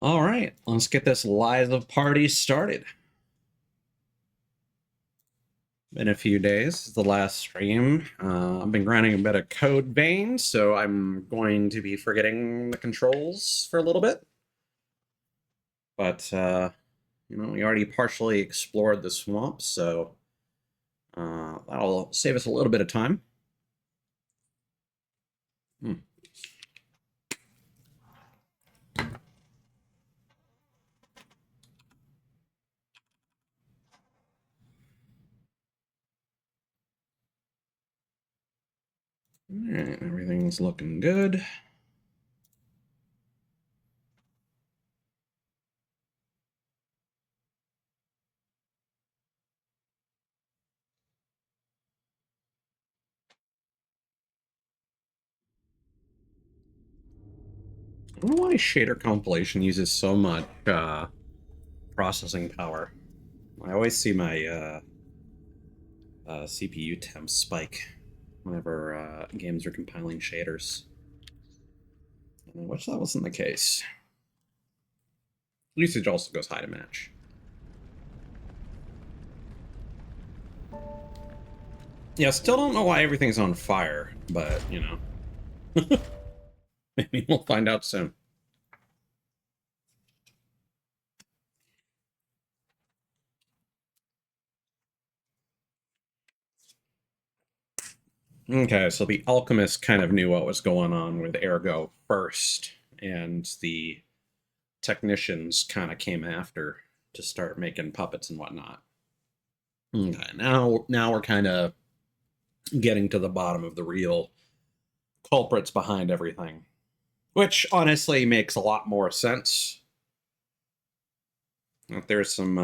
All right, let's get this live party started. Been a few days, the last stream. I've been grinding a bit of Code Vein, so I'm going to be forgetting the controls for a little bit. But, we already partially explored the swamp, so that'll save us a little bit of time. All right, everything's looking good. I don't know why shader compilation uses so much processing power. I always see my CPU temp spike whenever games are compiling shaders. And I wish that wasn't the case. Usage also goes high to match. Yeah, still don't know why everything's on fire, but, maybe we'll find out soon. Okay, so the alchemist kind of knew what was going on with Ergo first, and the technicians kind of came after to start making puppets and whatnot. Okay, now we're kind of getting to the bottom of the real culprits behind everything, which honestly makes a lot more sense. There's some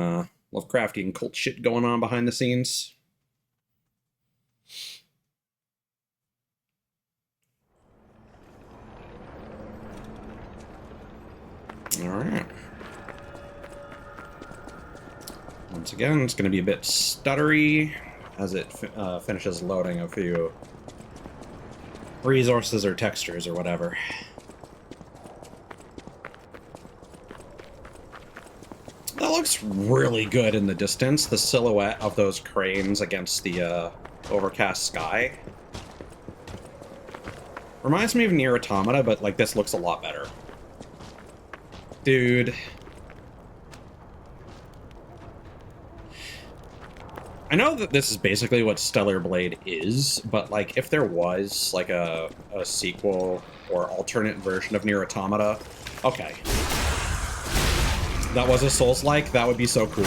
Lovecraftian cult shit going on behind the scenes. All right. Once again, it's going to be a bit stuttery as it finishes loading a few resources or textures or whatever. That looks really good in the distance, the silhouette of those cranes against the overcast sky. Reminds me of Nier Automata, but like this looks a lot better. Dude. I know that this is basically what Stellar Blade is, but like if there was like a sequel or alternate version of Nier Automata, okay. That was a Souls-like, that would be so cool.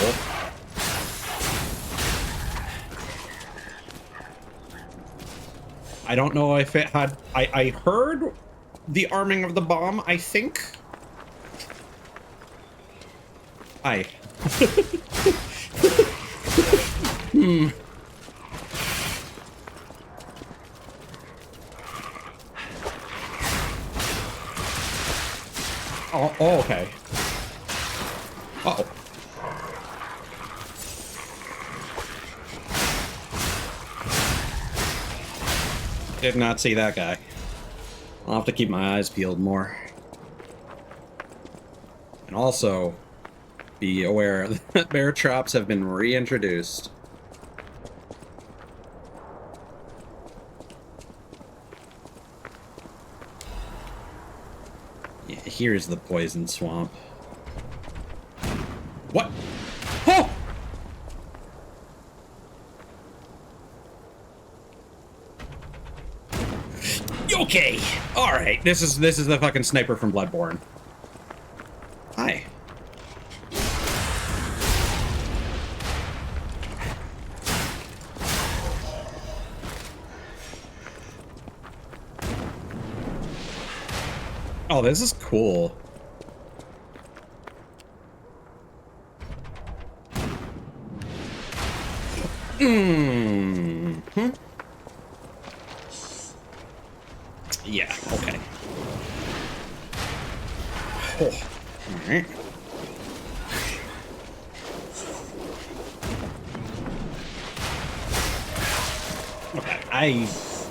I don't know if it had... I heard the arming of the bomb, I think. Hi. Oh, okay. Uh-oh. Did not see that guy. I'll have to keep my eyes peeled more. And also, be aware that bear traps have been reintroduced. Yeah, here's the poison swamp. What? Oh! Okay. All right. This is the fucking sniper from Bloodborne. Hi. Oh, this is cool. Mm-hmm. Yeah, okay. Oh, all right. Okay, I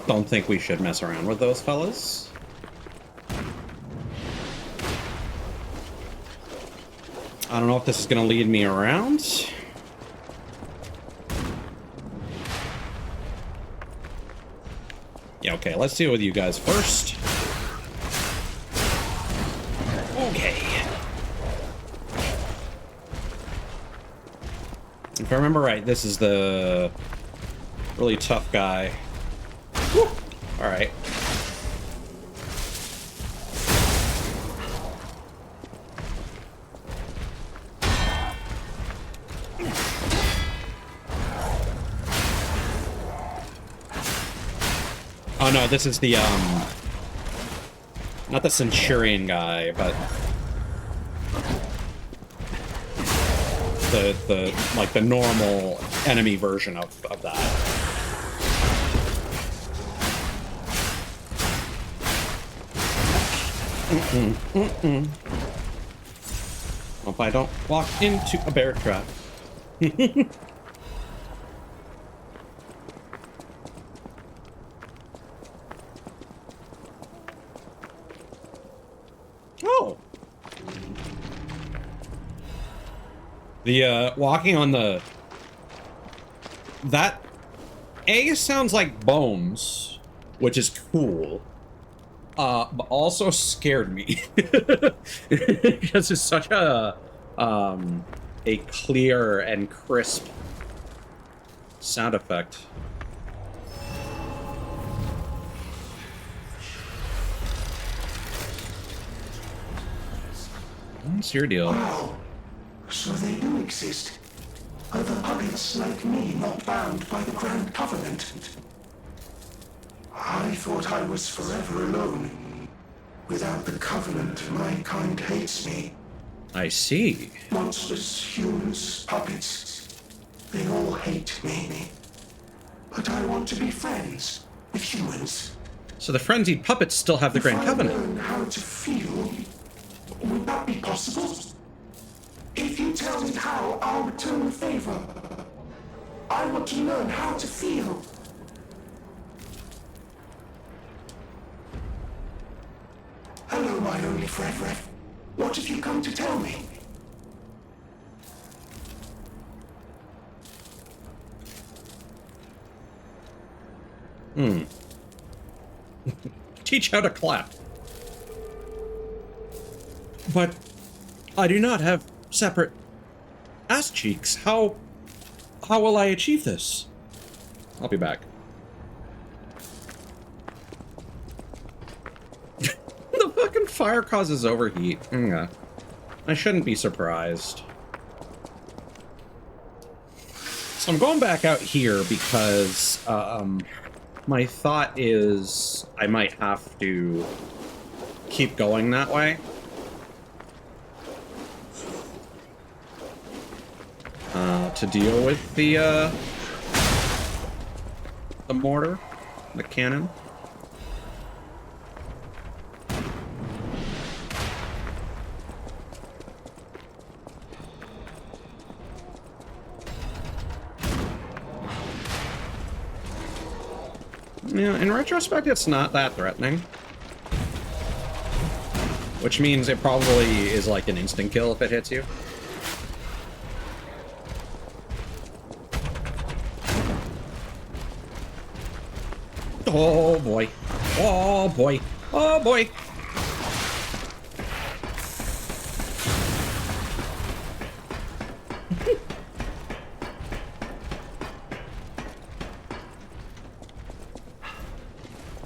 don't think we should mess around with those fellas. I don't know if this is going to lead me around. Yeah, okay, let's deal with you guys first. Okay. If I remember right, this is the really tough guy. Woo! All right. Oh no, this is the not the Centurion guy, but the like the normal enemy version of that. Hope I don't walk into a bear trap. Oh. The walking on the that sounds like bones, which is cool. But also scared me because it's such a clear and crisp sound effect. What's your deal? Wow. So they do exist. Other puppets like me not bound by the Grand Covenant. I thought I was forever alone. Without the Covenant, my kind hates me. I see. Monsters, humans, puppets. They all hate me. But I want to be friends with humans. So the frenzied puppets still have the Grand Covenant. If I learn how to feel, would that be possible? If you tell me how, I'll return the favor. I want to learn how to feel. Hello, my only friend. What have you come to tell me? Teach how to clap. But I do not have separate ass cheeks. How will I achieve this? I'll be back. The fucking fire causes overheat. Yeah. I shouldn't be surprised. So I'm going back out here because my thought is I might have to keep going that way. To deal with the mortar, the cannon. Yeah, in retrospect, it's not that threatening. Which means it probably is like an instant kill if it hits you. Oh boy. Oh boy. Oh boy.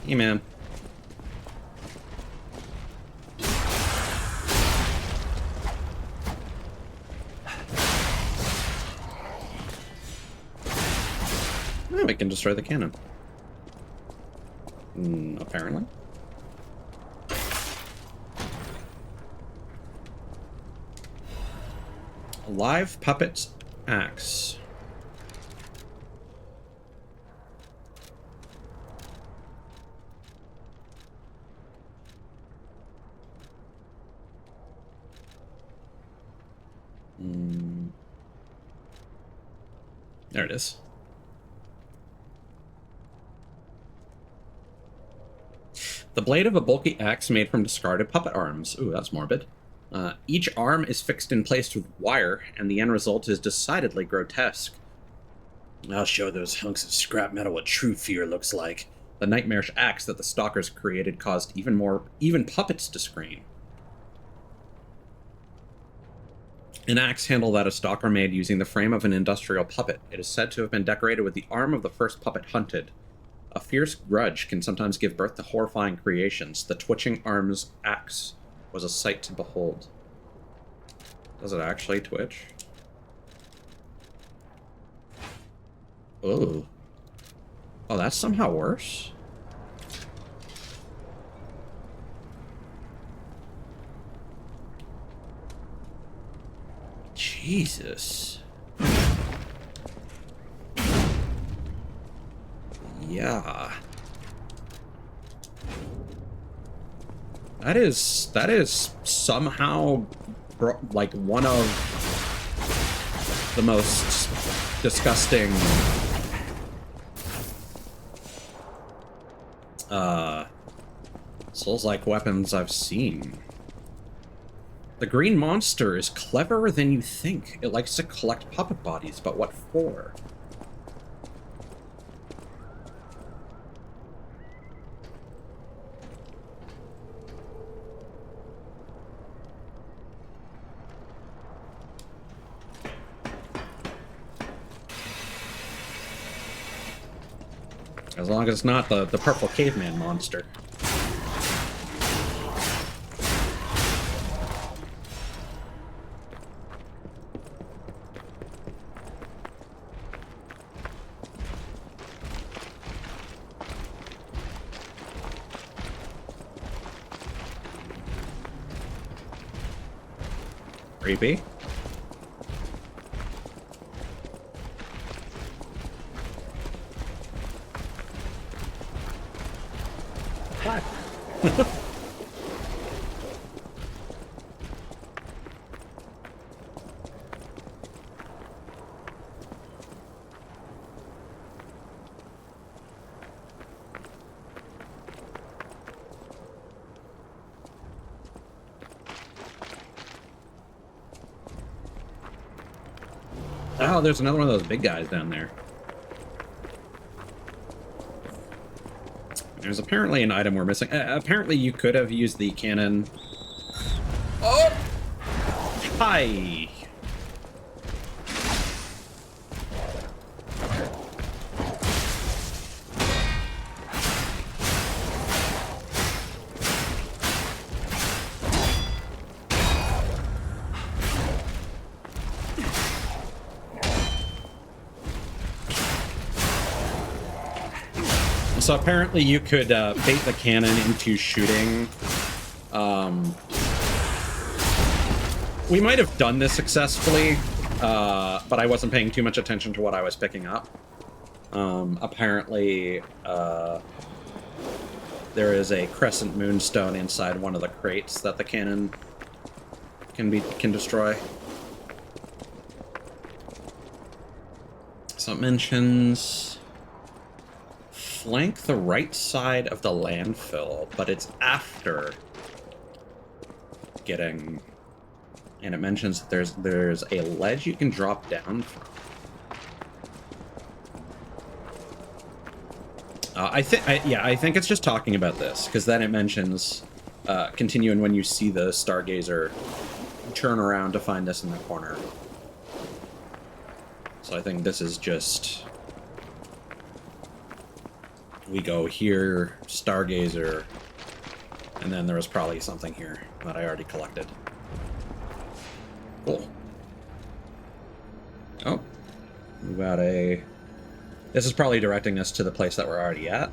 Hey man. Oh, we can destroy the cannon. Apparently. Live puppets axe. There it is. The blade of a bulky axe made from discarded puppet arms. Ooh, that's morbid. Each arm is fixed in place with wire, and the end result is decidedly grotesque. I'll show those hunks of scrap metal what true fear looks like. The nightmarish acts that the stalkers created caused even puppets to scream. An axe handle that a stalker made using the frame of an industrial puppet. It is said to have been decorated with the arm of the first puppet hunted. A fierce grudge can sometimes give birth to horrifying creations. The twitching arm's axe was a sight to behold. Does it actually twitch? Oh. Oh, that's somehow worse? Jesus. Yeah. That is somehow like one of the most disgusting Souls-like weapons I've seen. The green monster is cleverer than you think. It likes to collect puppet bodies, but what for? As long as it's not the purple caveman monster. Creepy. What? Oh, there's another one of those big guys down there. There's apparently an item we're missing. Apparently you could have used the cannon. Oh! Hi! So apparently you could bait the cannon into shooting. We might have done this successfully, but I wasn't paying too much attention to what I was picking up. Apparently, there is a crescent moonstone inside one of the crates that the cannon can destroy. So it mentions flank the right side of the landfill, but it's after getting, and it mentions that there's a ledge you can drop down from. I think it's just talking about this, because then it mentions continue, and when you see the stargazer, turn around to find this in the corner. So I think this is just, we go here, stargazer, and then there was probably something here that I already collected. Cool. Oh, we got a... This is probably directing us to the place that we're already at.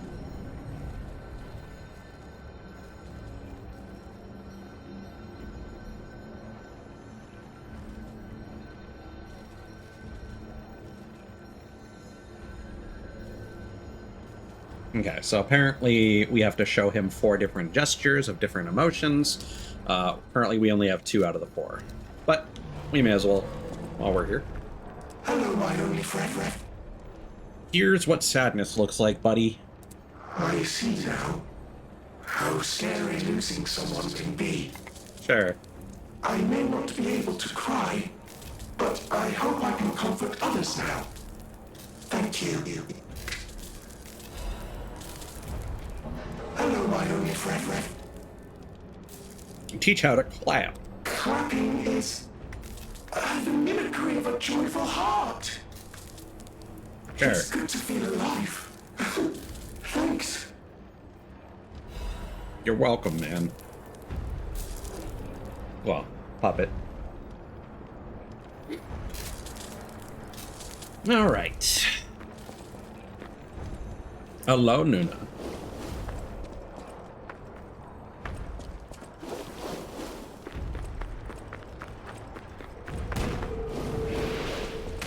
Okay, so apparently we have to show him 4 different gestures of different emotions. Currently we only have 2 out of the 4. But we may as well, while we're here. Hello, my only friend. Here's what sadness looks like, buddy. I see now how scary losing someone can be. Sure. I may not be able to cry, but I hope I can comfort others now. Thank you. Hello, my only friend. Teach how to clap. Clapping is the mimicry of a joyful heart. Sure. It's good to feel alive. Thanks. You're welcome, man. Well, puppet. All right. Hello, Nuna.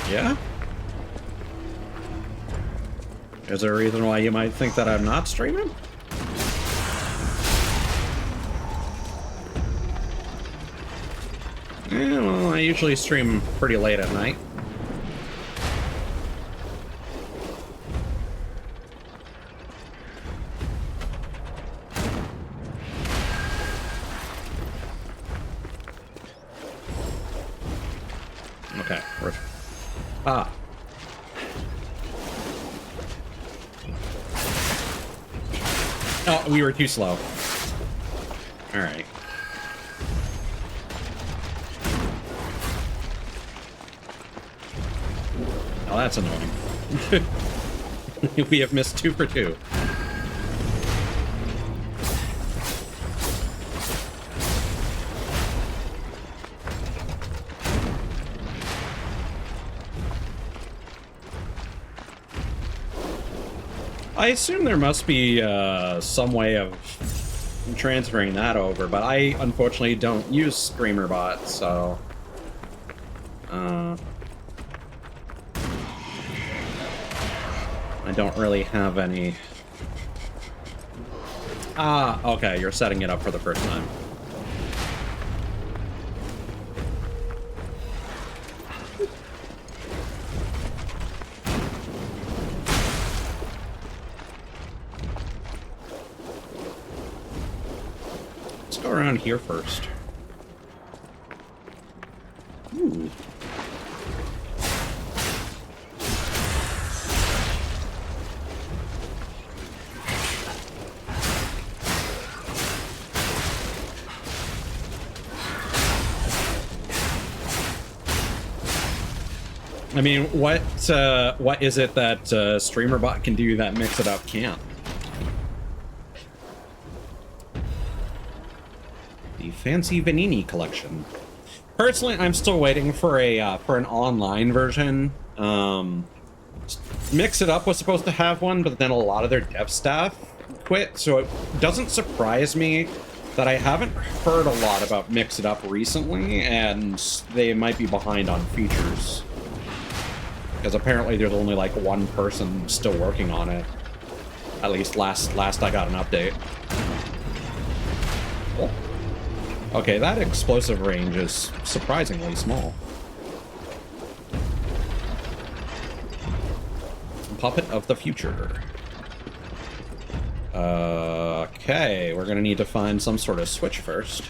Yeah? Is there a reason why you might think that I'm not streaming? Yeah, well, I usually stream pretty late at night. Okay. Ah. Oh, we were too slow. All right. Oh, that's annoying. We have missed 2 for 2. I assume there must be some way of transferring that over, but I unfortunately don't use ScreamerBot, so... I don't really have any... Ah, okay, you're setting it up for the first time. Let's go around here first. Ooh. I mean, what is it that StreamerBot can do that Mix It Up can't? The Fancy Vanini collection. Personally, I'm still waiting for a for an online version. Mix It Up was supposed to have one, but then a lot of their dev staff quit, so it doesn't surprise me that I haven't heard a lot about Mix It Up recently, and they might be behind on features. Because apparently there's only like one person still working on it. At least last I got an update. Oh. Okay, that explosive range is surprisingly small. Puppet of the future. Okay, we're gonna need to find some sort of switch first.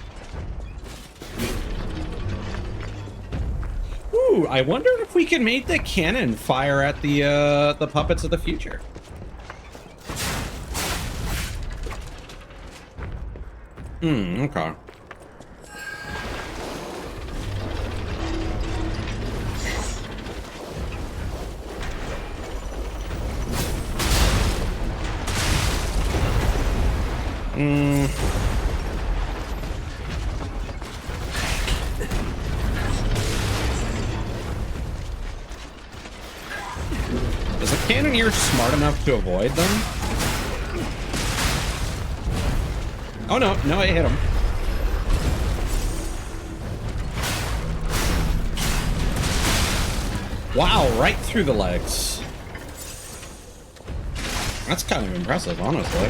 Ooh, I wonder if we can make the cannon fire at the puppets of the future. Okay. Is the cannoneer smart enough to avoid them? Oh no, no, it hit him. Wow, right through the legs. That's kind of impressive, honestly.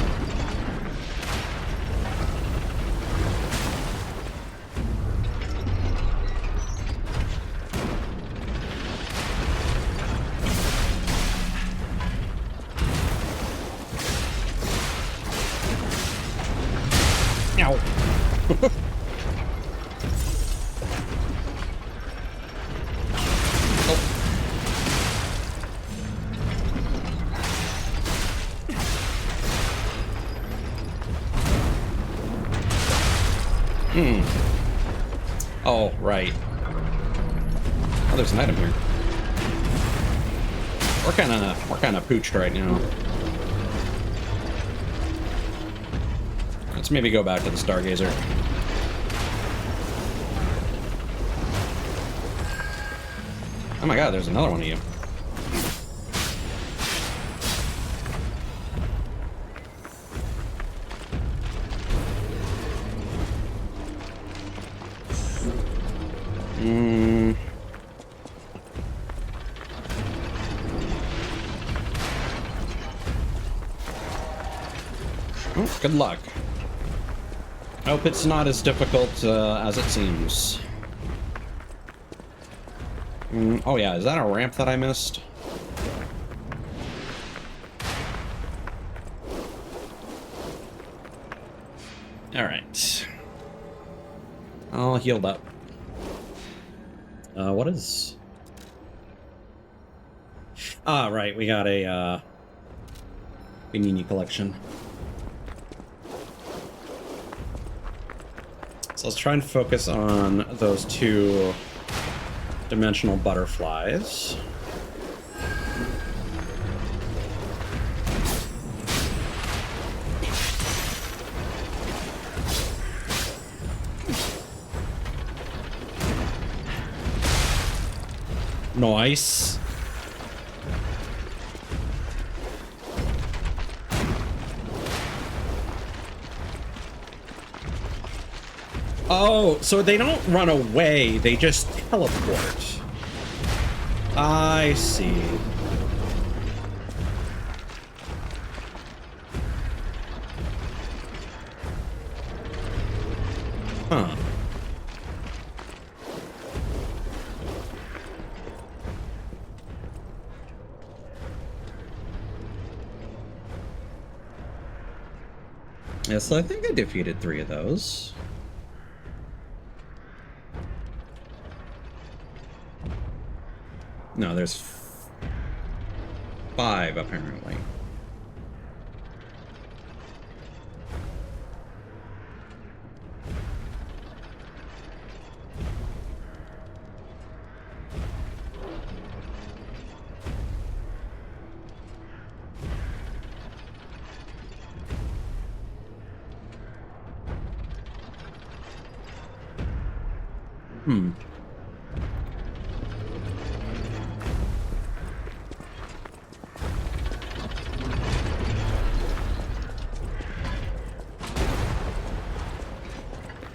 Oh, right. Oh, there's an item here. We're kind of pooched right now. Let's maybe go back to the Stargazer. Oh my god, there's another one of you. Oh, good luck. I hope it's not as difficult as it seems. Oh yeah, is that a ramp that I missed? Alright. All healed up. What is... Ah, right, we got a, Panini collection. So let's try and focus on those two dimensional butterflies. Nice. Oh, so they don't run away, they just teleport. I see. Huh. Yeah, so I think I defeated 3 of those. No, there's 5 apparently.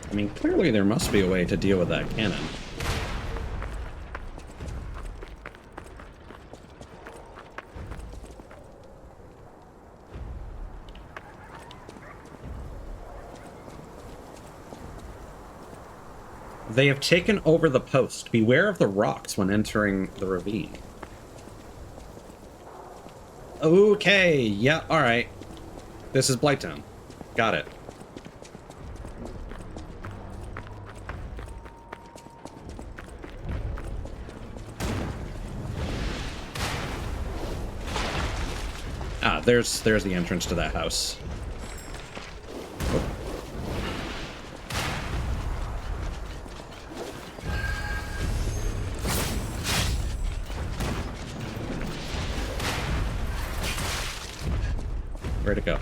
I mean, clearly there must be a way to deal with that cannon. They have taken over the post. Beware of the rocks when entering the ravine. Okay, yeah, alright. This is Blighttown. Got it. Ah, there's the entrance to that house. Where'd it go?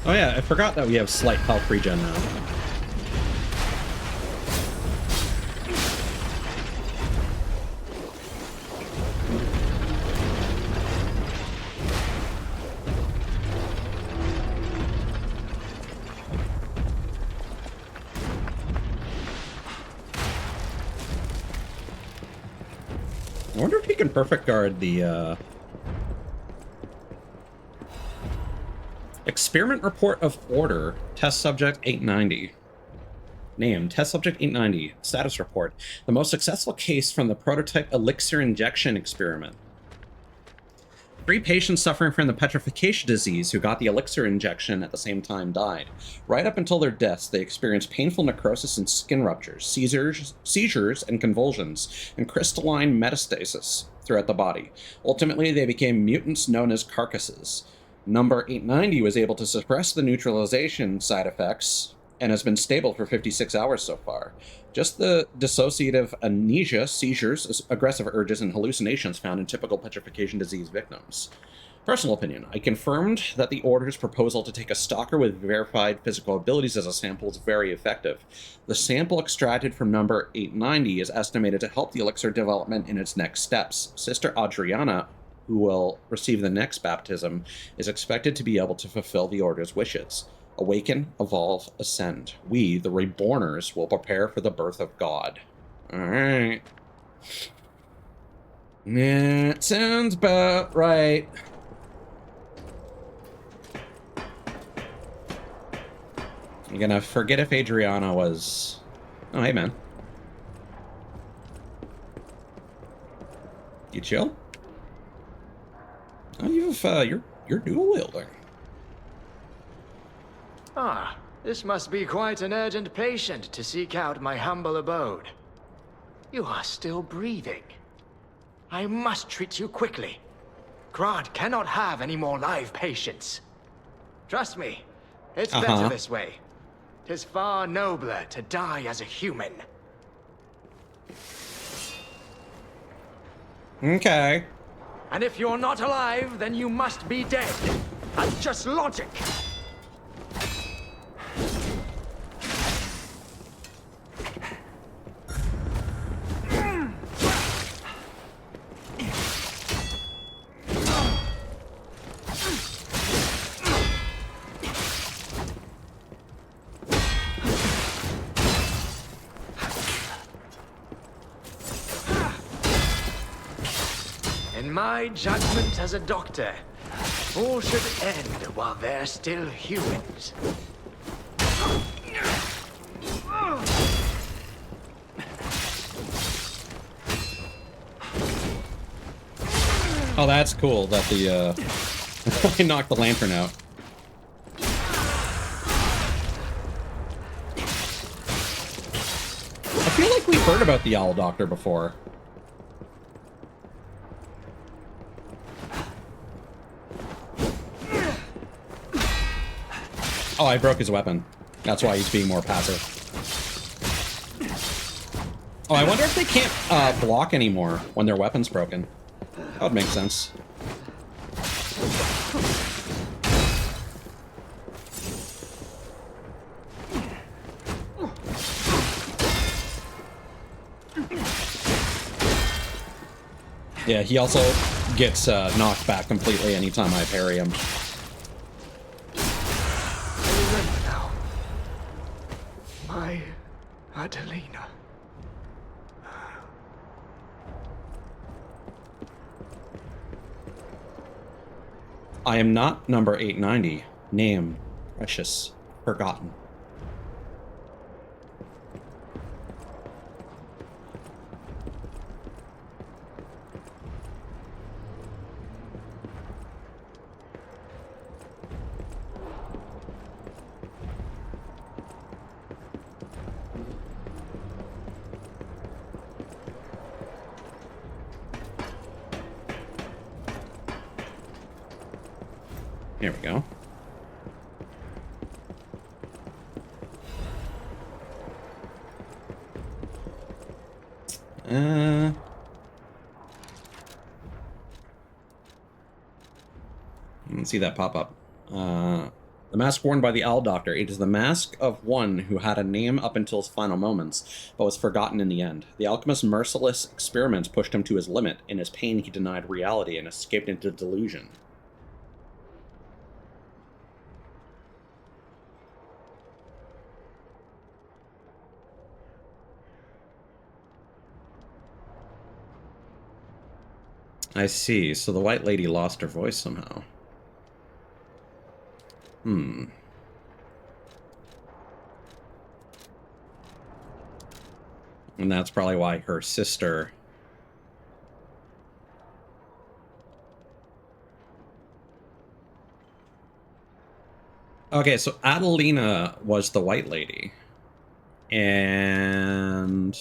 Oh yeah, I forgot that we have slight health regen now. I wonder if he can perfect guard the, Experiment Report of Order, Test Subject 890. Name, Test Subject 890. Status Report. The most successful case from the prototype elixir injection experiment. 3 patients suffering from the petrification disease who got the elixir injection at the same time died. Right up until their deaths, they experienced painful necrosis and skin ruptures, seizures and convulsions, and crystalline metastasis throughout the body. Ultimately, they became mutants known as carcasses. Number 890 was able to suppress the neutralization side effects and has been stable for 56 hours so far. Just the dissociative amnesia, seizures, aggressive urges, and hallucinations found in typical petrification disease victims. Personal opinion. I confirmed that the Order's proposal to take a stalker with verified physical abilities as a sample is very effective. The sample extracted from number 890 is estimated to help the elixir development in its next steps. Sister Adriana, who will receive the next baptism, is expected to be able to fulfill the Order's wishes. Awaken, evolve, ascend. We, the Reborners, will prepare for the birth of God. Alright. Yeah, it sounds about right. I'm gonna forget if Adriana was... Oh, hey, man. You chill? Oh, you're dual wielding. Ah, this must be quite an urgent patient to seek out my humble abode. You are still breathing. I must treat you quickly. Grod cannot have any more live patients. Trust me, it's better this way. 'Tis far nobler to die as a human. Okay. And if you're not alive, then you must be dead. That's just logic. In my judgment as a doctor, all should end while they're still humans. Oh, that's cool that the, I knocked the lantern out. I feel like we've heard about the Owl Doctor before. Oh, I broke his weapon. That's why he's being more passive. Oh, I wonder if they can't block anymore when their weapon's broken. That would make sense. Yeah, he also gets knocked back completely anytime I parry him. My Adelina. I am not number 890. Name, precious, forgotten. Here we go. Let's see that pop up. The mask worn by the Owl Doctor. It is the mask of one who had a name up until his final moments, but was forgotten in the end. The alchemist's merciless experiments pushed him to his limit. In his pain, he denied reality and escaped into delusion. I see. So the White Lady lost her voice somehow. Hmm. And that's probably why her sister... Okay, so Adelina was the white lady. And...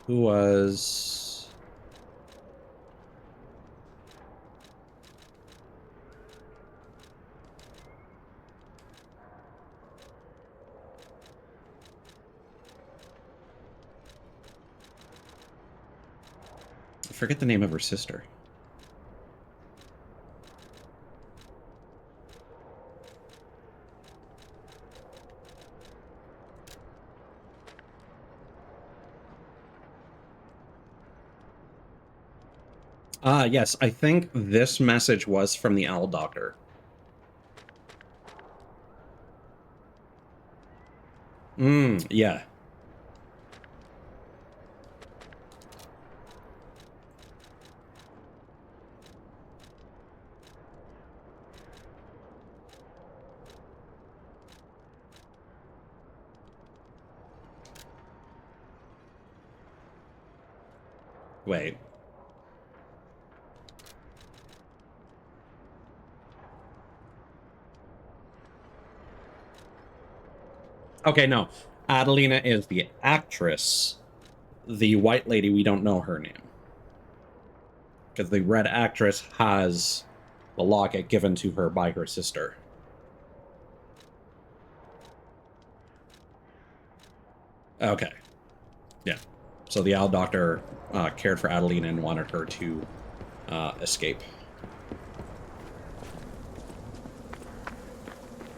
who was... I forget the name of her sister. Yes, I think this message was from the Owl Doctor. Yeah. Wait. Okay, no. Adelina is the actress. The white lady, we don't know her name. Because the red actress has the locket given to her by her sister. Okay. Yeah. So the Owl Doctor cared for Adelina and wanted her to escape.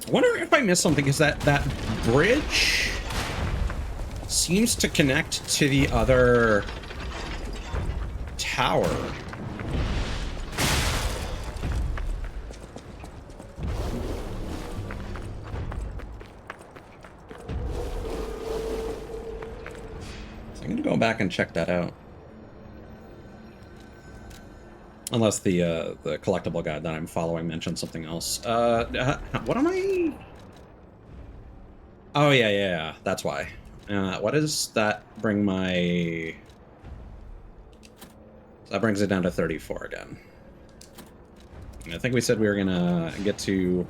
I wonder if I missed something. Is that bridge seems to connect to the other tower? So I'm gonna go back and check that out. Unless the collectible guide that I'm following mentioned something else. What am I? Oh yeah. That's why. What does that bring my? That brings it down to 34 again. I think we said we were gonna get to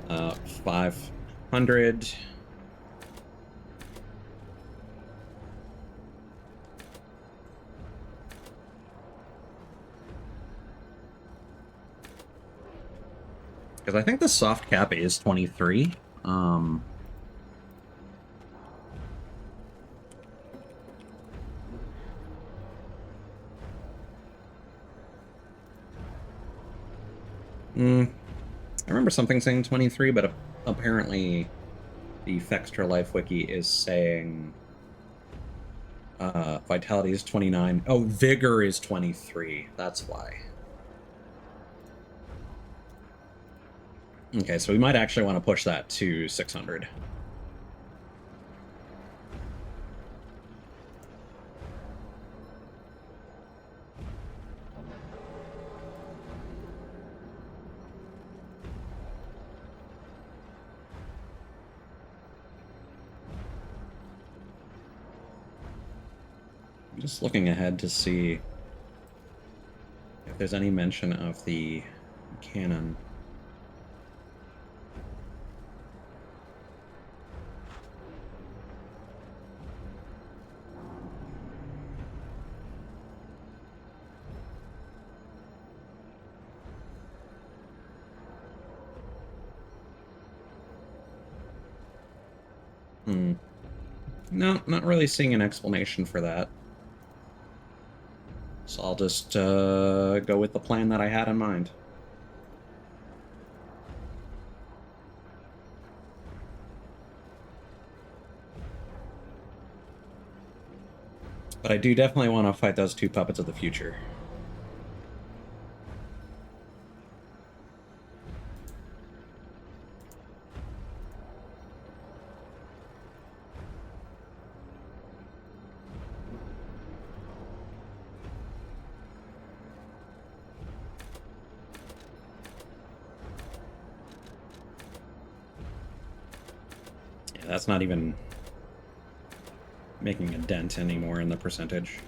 500. Because I think the soft cap is 23. I remember something saying 23, but apparently the Fextra Life Wiki is saying Vitality is 29. Oh, Vigor is 23. That's why. Okay, so we might actually want to push that to 600. I'm just looking ahead to see if there's any mention of the cannon. No, not really seeing an explanation for that. So I'll just go with the plan that I had in mind. But I do definitely want to fight those two puppets of the future. That's not even making a dent anymore in the percentage.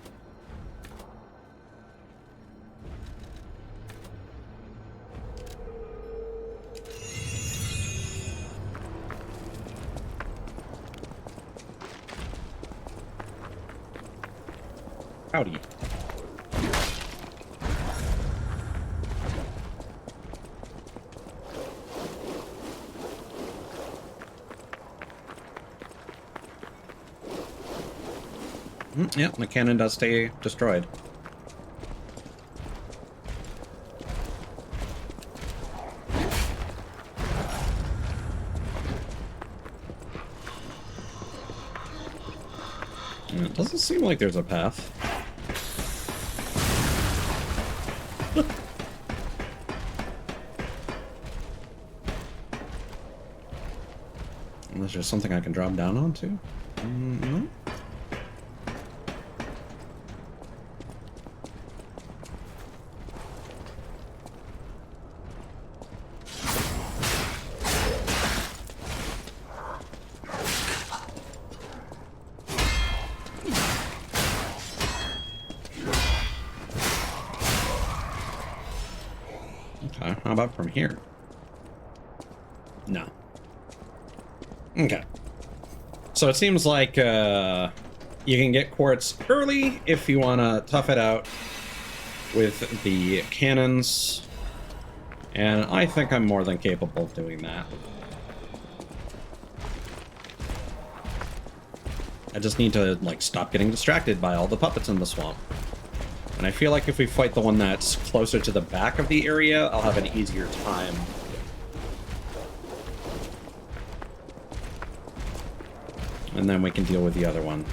Howdy. Yep, the cannon does stay destroyed. It doesn't seem like there's a path. Unless there's something I can drop down onto? No? Okay, how about from here? No. Okay. So it seems like you can get quartz early if you want to tough it out with the cannons. And I think I'm more than capable of doing that. I just need to, like, stop getting distracted by all the puppets in the swamp. And I feel like if we fight the one that's closer to the back of the area, I'll have an easier time. And then we can deal with the other one.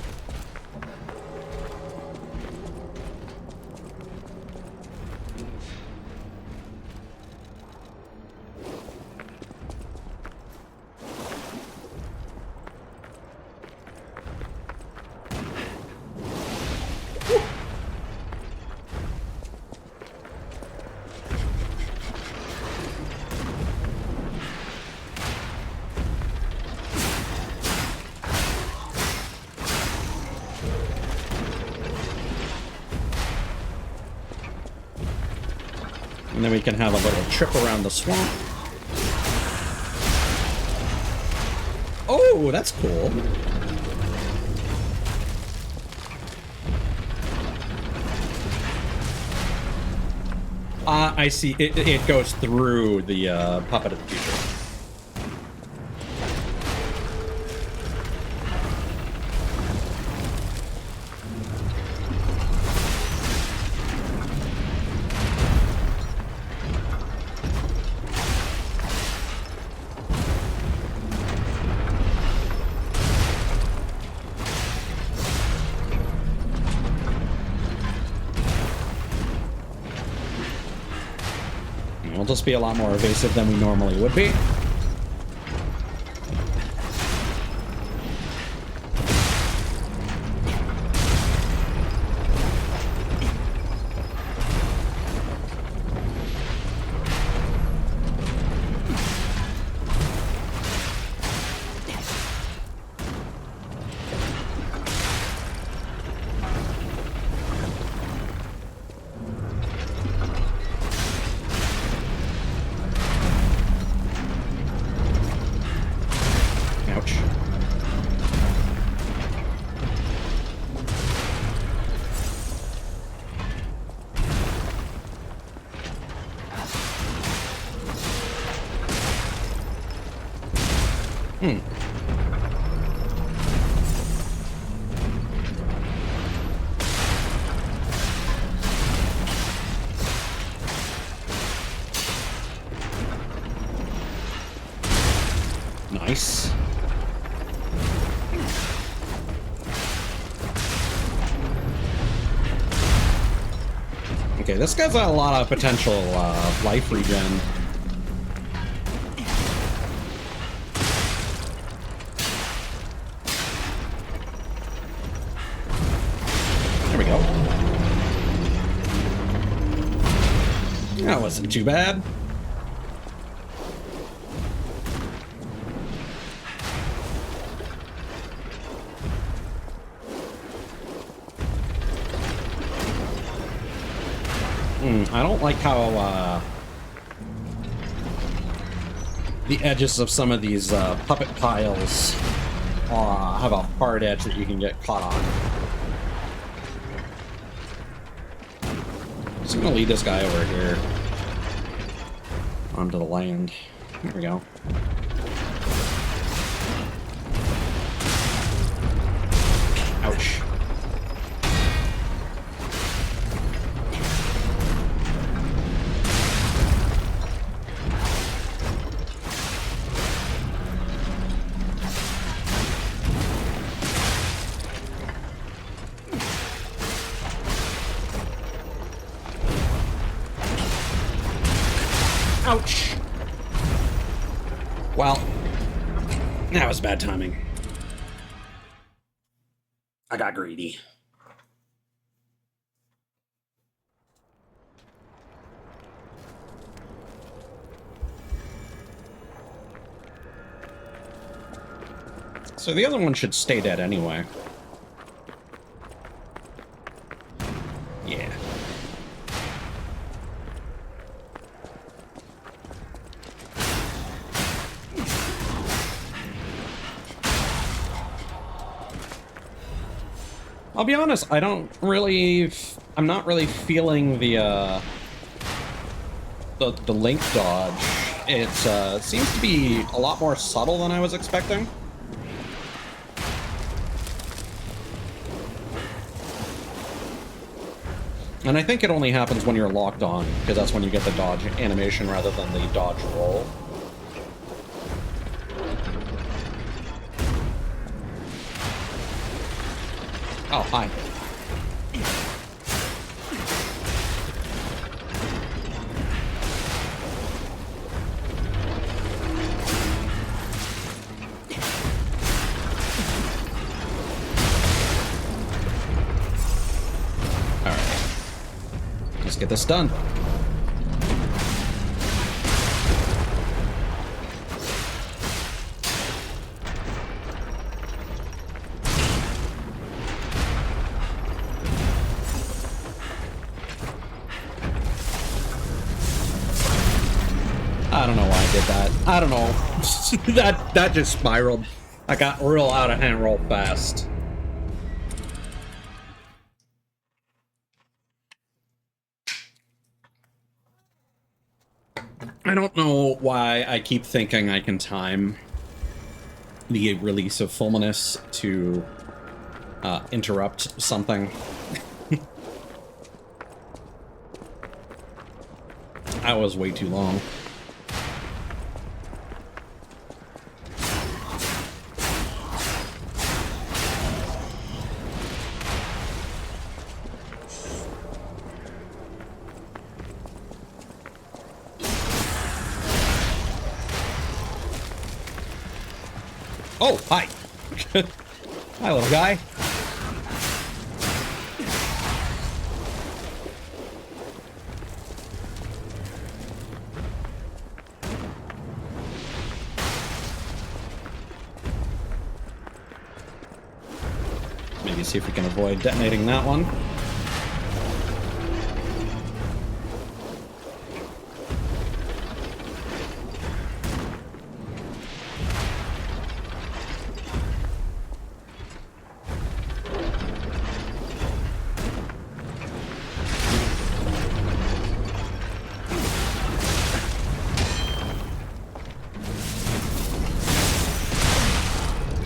And then we can have a little trip around the swamp. Oh, that's cool. I see. It goes through the puppet of the future. We'll just be a lot more evasive than we normally would be. Ouch. Nice. Okay, this guy's got a lot of potential life regen. There we go. That wasn't too bad. I don't like how the edges of some of these puppet piles have a hard edge that you can get caught on. just gonna lead this guy over here onto the land. Here we go. Ouch. Ouch! Well, that was bad timing. I got greedy. So the other one should stay dead anyway. Yeah. I'll be honest, I'm not really feeling the link dodge. It seems to be a lot more subtle than I was expecting. And I think it only happens when you're locked on, because that's when you get the dodge animation rather than the dodge roll. Oh, hi. All right. Let's get this done. I don't know why I did that. I don't know. that just spiraled. I got real out of hand real fast. I don't know why I keep thinking I can time the release of Fulminous to interrupt something. That was way too long. Oh, hi. Hi, little guy. Maybe see if we can avoid detonating that one.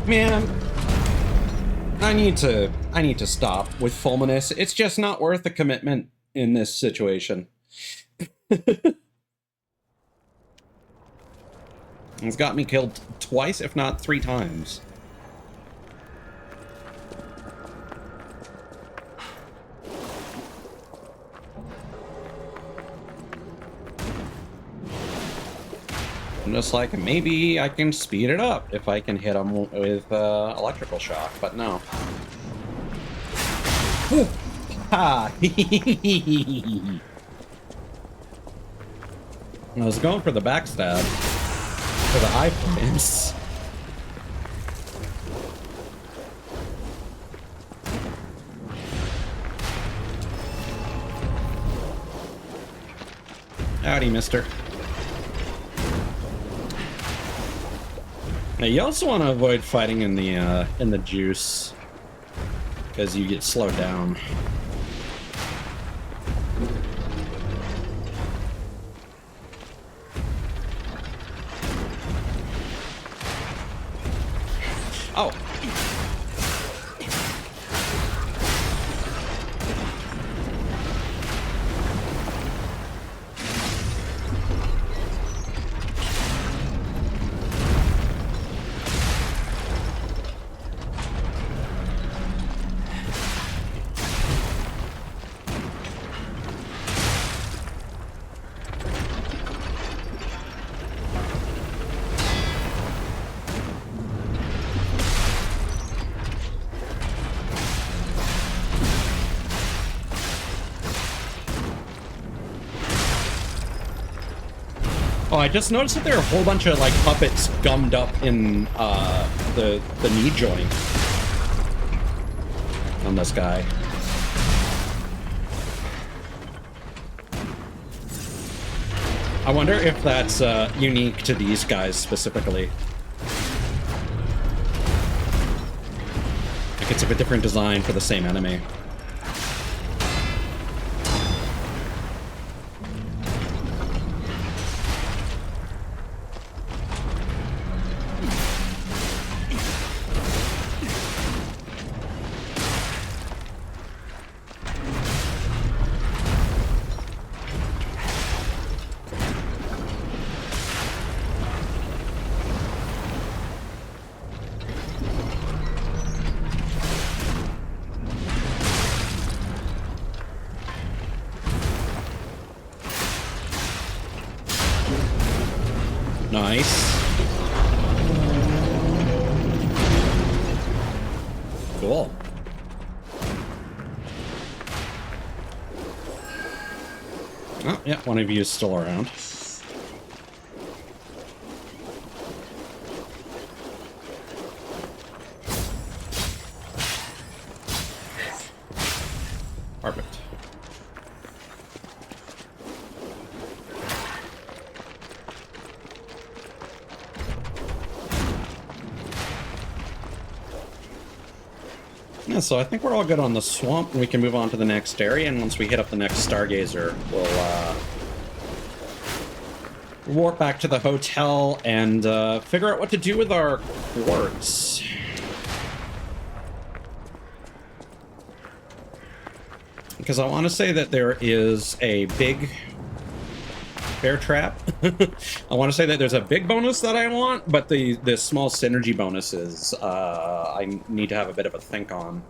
Man, I need to stop with Fulminous. It's just not worth the commitment in this situation. It's got me killed twice, if not 3 times. I'm just like, maybe I can speed it up if I can hit him with electrical shock, but no. Ooh. Ha! I was going for the backstab for the high points. Howdy, mister. Now you also want to avoid fighting in the juice, because you get slowed down. Oh, I just noticed that there are a whole bunch of like puppets gummed up in the knee joint on this guy. I wonder if that's unique to these guys specifically. Like it's a bit different design for the same enemy. Nice. Cool. Oh, yeah, one of you is still around. Perfect. Yeah, so I think we're all good on the swamp, and we can move on to the next area, and once we hit up the next Stargazer, we'll warp back to the hotel and figure out what to do with our quartz. Because I want to say that there is a big bear trap. I want to say that there's a big bonus that I want, but the small synergy bonuses I need to have a bit of a think on.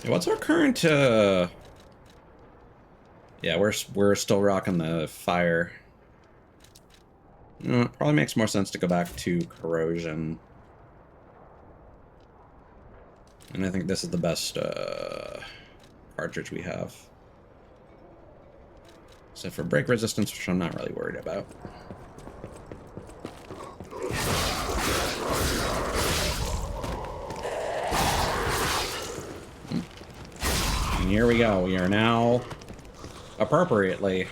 Hey, what's our current? Yeah, we're still rocking the fire. It probably makes more sense to go back to corrosion. And I think this is the best cartridge we have. Except for break resistance, which I'm not really worried about. And here we go. We are now, appropriately,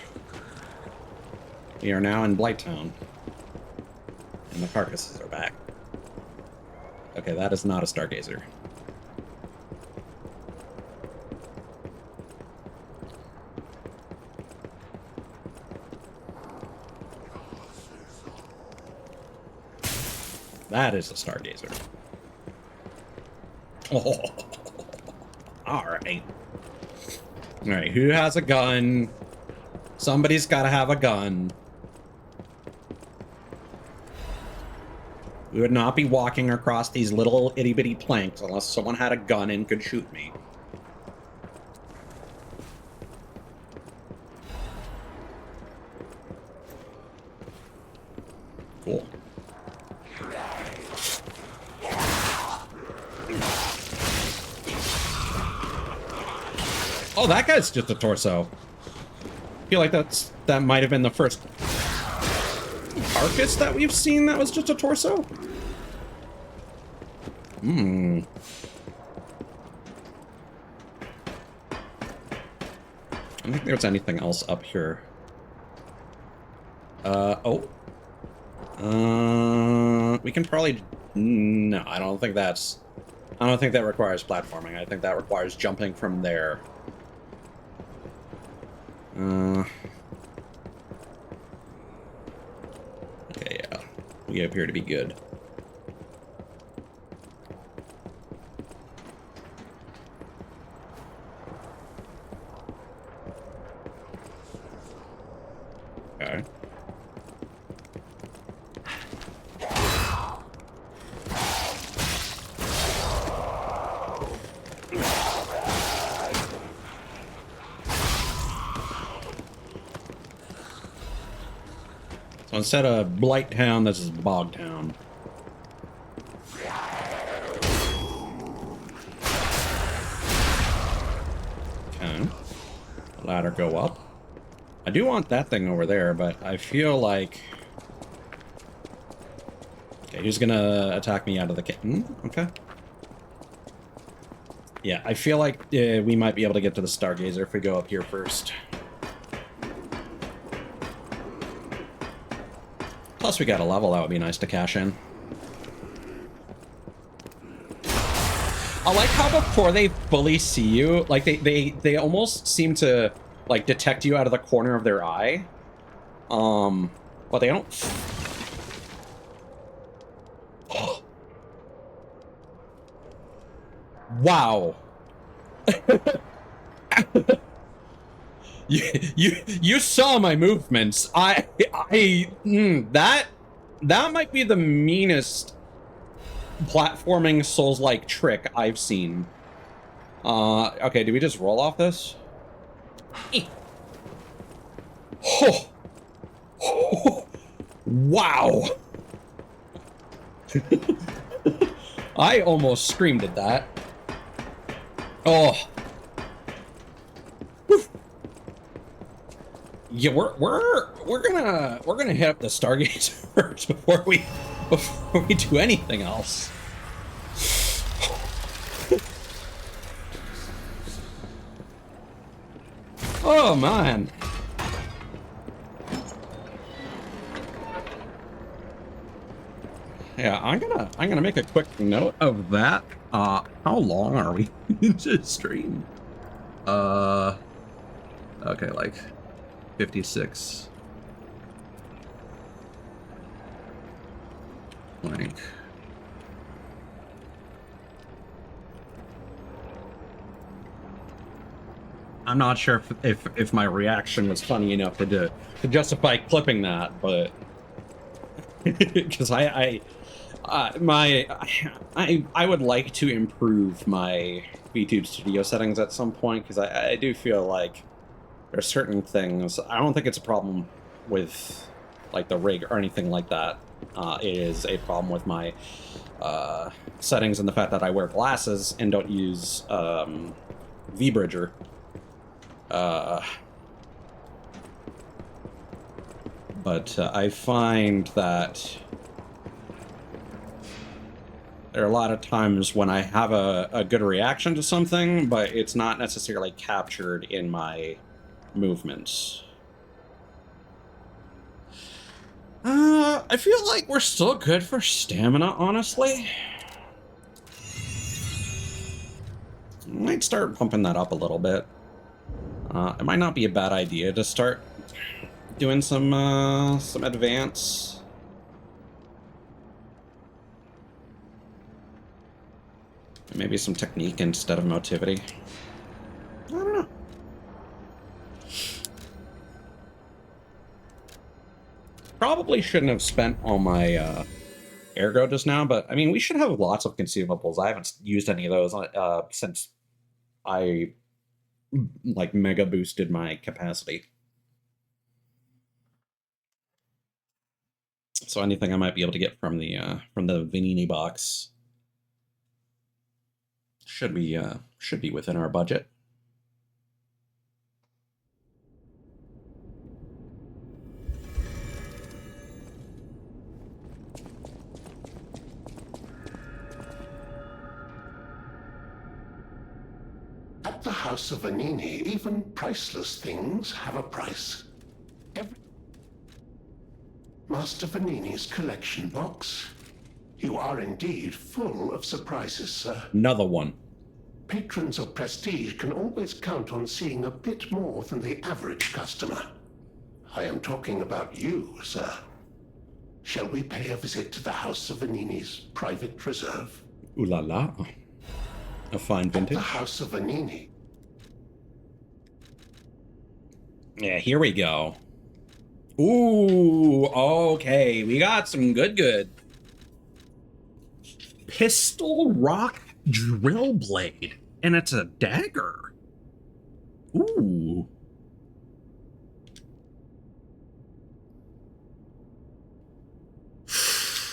we are now in Blighttown. And the carcasses are back. Okay, that is not a Stargazer. That is a Stargazer. Oh, alright. Alright, who has a gun? Somebody's gotta have a gun. We would not be walking across these little itty-bitty planks unless someone had a gun and could shoot me. Cool. Oh, that guy's just a torso. I feel like that might have been the first carcass that we've seen that was just a torso. Hmm. I don't think there's anything else up here. Oh. We can probably... No, I don't think that's... I don't think that requires platforming. I think that requires jumping from there. Okay, yeah. We appear to be good. Okay. So instead of Blighttown, this is Bogtown. Okay. ladder go up. I do want that thing over there, but I feel like... Okay, he's gonna attack me out of the okay. Yeah, I feel like we might be able to get to the Stargazer if we go up here first. Plus, we got a level that would be nice to cash in. I like how before they fully see you, like they almost seem to like detect you out of the corner of their eye. But they don't. Wow. you saw my movements. That might be the meanest platforming Souls-like trick I've seen. Okay, do we just roll off this? Oh. Oh. Wow. I almost screamed at that. Oh. Yeah, we're gonna hit up the Stargazer first before we do anything else. Oh man. Yeah, I'm gonna make a quick note of that. How long are we into stream? Okay, like 56. Like, I'm not sure if my reaction was funny enough to justify clipping that, but because I would like to improve my VTube studio settings at some point, because I do feel like there's certain things. I don't think it's a problem with like the rig or anything like that. It is a problem with my settings and the fact that I wear glasses and don't use V-Bridger. But I find that there are a lot of times when I have a good reaction to something, but it's not necessarily captured in my movements. I feel like we're still good for stamina, honestly. I might start pumping that up a little bit. It might not be a bad idea to start doing some advance. Maybe some technique instead of motivity. I don't know. Probably shouldn't have spent all my ergo just now, but I mean, we should have lots of consumables. I haven't used any of those since I like mega boosted my capacity. So anything I might be able to get from the Vanini box should be within our budget. At the House of Vanini, even priceless things have a price. Master Vanini's collection box. You are indeed full of surprises, sir. Another one. Patrons of prestige can always count on seeing a bit more than the average customer. I am talking about you, sir. Shall we pay a visit to the House of Vanini's private reserve? Ooh la la. A fine vintage. The House of Vanini. Yeah, here we go. Ooh, okay. We got some good. Pistol Rock Drill Blade. And it's a dagger. Ooh.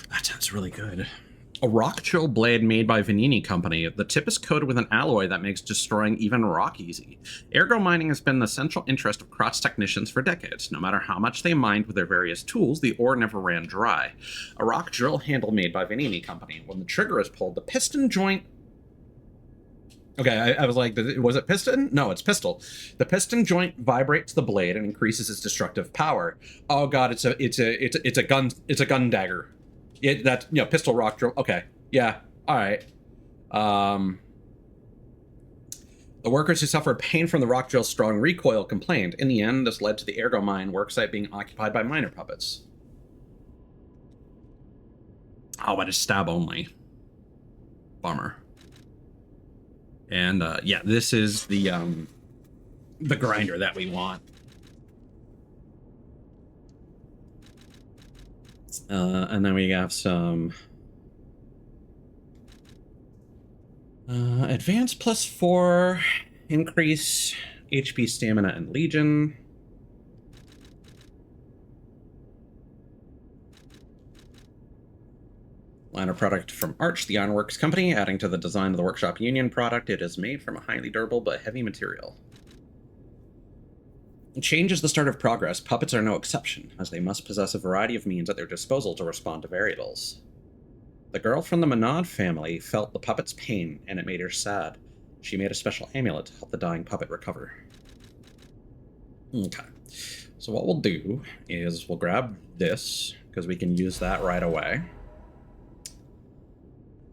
That sounds really good. A rock drill blade made by Vanini Company. The tip is coated with an alloy that makes destroying even rock easy. Ergo mining has been the central interest of Crotch technicians for decades. No matter how much they mined with their various tools, the ore never ran dry. A rock drill handle made by Vanini Company. When the trigger is pulled, the piston joint... Okay, I was like, was it piston? No, it's pistol. The piston joint vibrates the blade and increases its destructive power. Oh god, it's a gun dagger. That, you know, pistol rock drill. Okay, yeah, all right. The workers who suffered pain from the rock drill's strong recoil complained. In the end, this led to the Ergo mine worksite being occupied by miner puppets. Oh, but it's stab only. Bummer. And yeah, this is the grinder that we want. And then we have some advance +4, increase HP, stamina, and legion. Line of product from Arch, the Ironworks Company, adding to the design of the Workshop Union product. It is made from a highly durable but heavy material. Change is the start of progress. Puppets are no exception, as they must possess a variety of means at their disposal to respond to variables. The girl from the Monod family felt the puppet's pain, and it made her sad. She made a special amulet to help the dying puppet recover. Okay. So what we'll do is we'll grab this, because we can use that right away.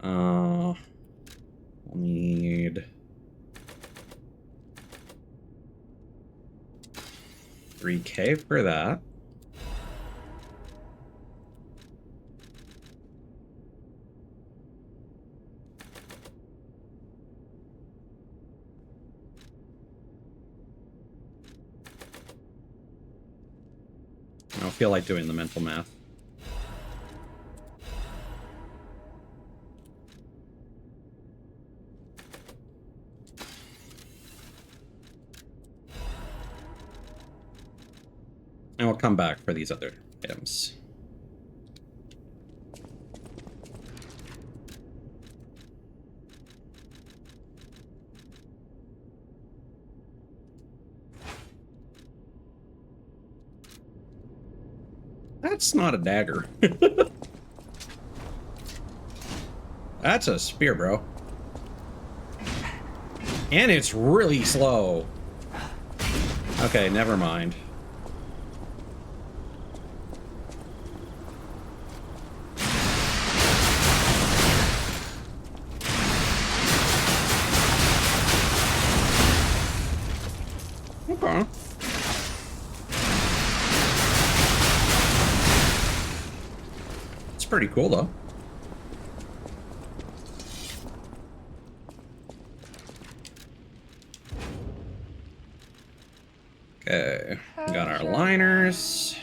We'll need 3K for that. I don't feel like doing the mental math. And we'll come back for these other items. That's not a dagger. That's a spear, bro. And it's really slow. Okay, never mind. Okay. It's pretty cool, though. Okay, we got our liners.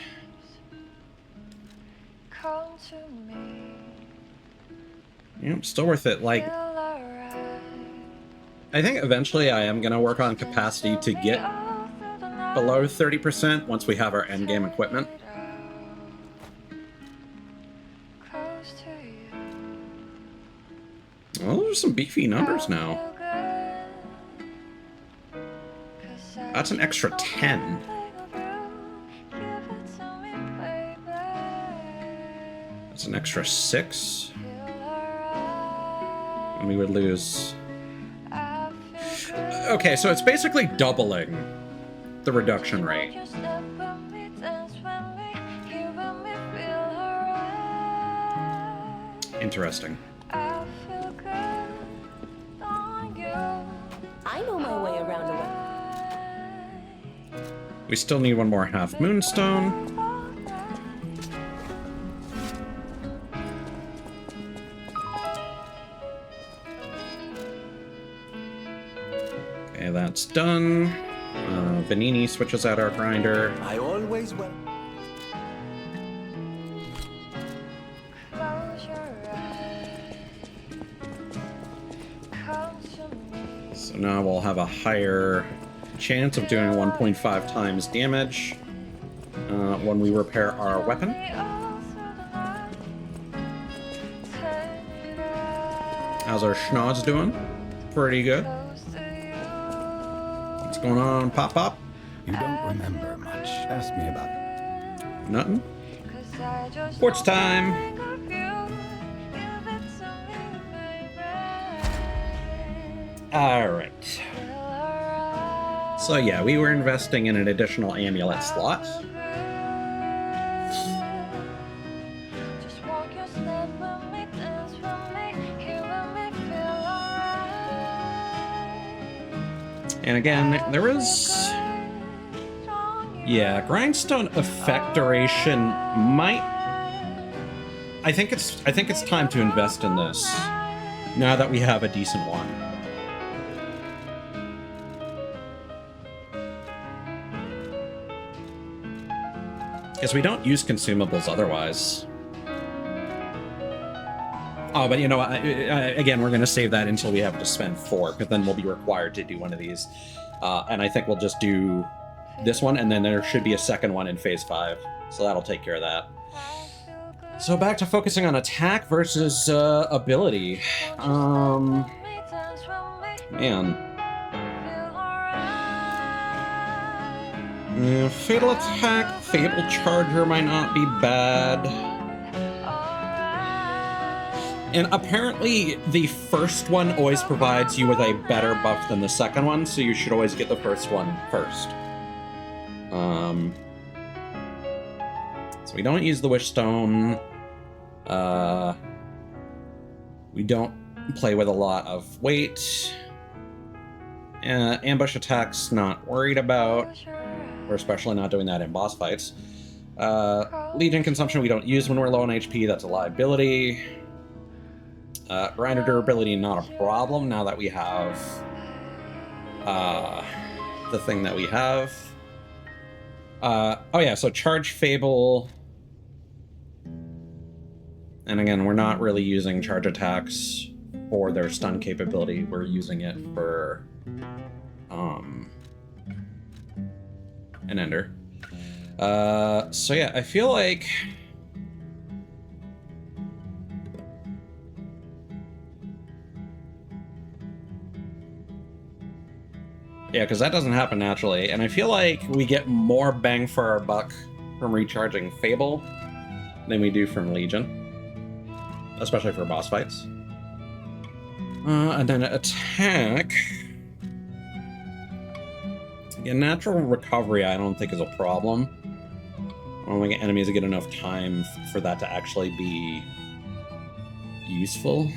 Yep, still worth it. Like, I think eventually I am gonna work on capacity to get below 30% once we have our endgame equipment. Well, those are some beefy numbers now. That's an extra 10. That's an extra 6. And we would lose... Okay, so it's basically doubling the reduction rate. Interesting. I know my way around the way. We still need one more half moonstone. Okay, that's done. Vanini switches out our grinder. I always will. So now we'll have a higher chance of doing 1.5 times damage when we repair our weapon. How's our schnoz doing? Pretty good. What's going on, Pop Pop? You don't remember much. Ask me about it. Nothing? Sports time! Alright. So yeah, we were investing in an additional amulet slot. And again, there is... Yeah, grindstone effect duration might... I think it's time to invest in this, now that we have a decent one. Because we don't use consumables otherwise. Oh, but you know, again, we're going to save that until we have to spend 4, because then we'll be required to do one of these. And I think we'll just do this one, and then there should be a second one in Phase 5. So that'll take care of that. So back to focusing on attack versus ability. Man. Fatal attack, Fatal Charger might not be bad. And apparently the first one always provides you with a better buff than the second one, so you should always get the first one first. So we don't use the Wish Stone. We don't play with a lot of weight. Ambush attacks, not worried about. We're especially not doing that in boss fights. Legion consumption we don't use when we're low on HP, that's a liability. Grinder durability, not a problem now that we have the thing that we have. Oh yeah, so Charge Fable. And again, we're not really using charge attacks for their stun capability. We're using it for an ender. So yeah, I feel like yeah, because that doesn't happen naturally, and I feel like we get more bang for our buck from recharging Fable than we do from Legion, especially for boss fights. And then attack. Again, natural recovery I don't think is a problem. I don't think enemies get enough time for that to actually be useful.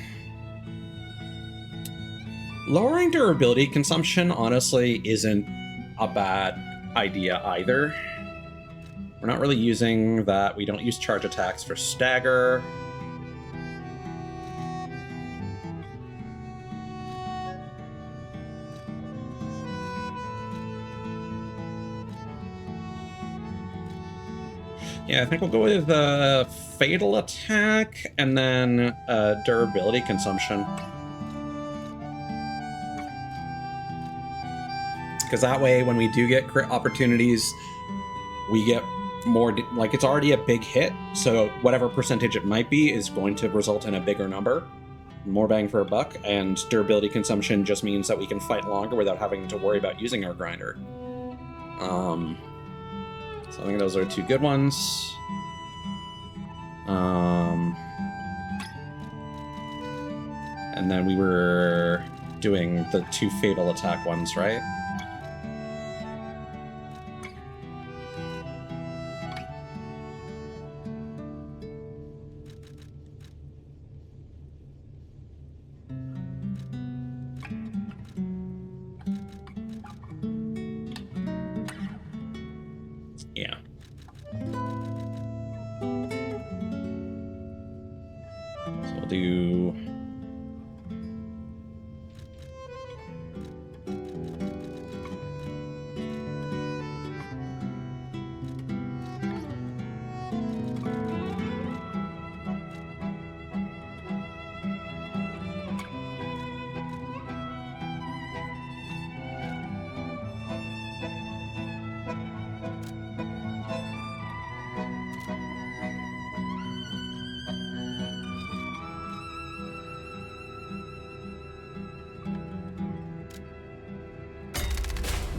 Lowering durability consumption, honestly, isn't a bad idea either. We're not really using that. We don't use charge attacks for stagger. Yeah, I think we'll go with fatal attack and then durability consumption. Because that way, when we do get crit opportunities, we get more, like, it's already a big hit, so whatever percentage it might be is going to result in a bigger number. More bang for a buck, and durability consumption just means that we can fight longer without having to worry about using our grinder. So I think those are two good ones. And then we were doing the 2 fatal attack ones, right? Yeah. So we'll do...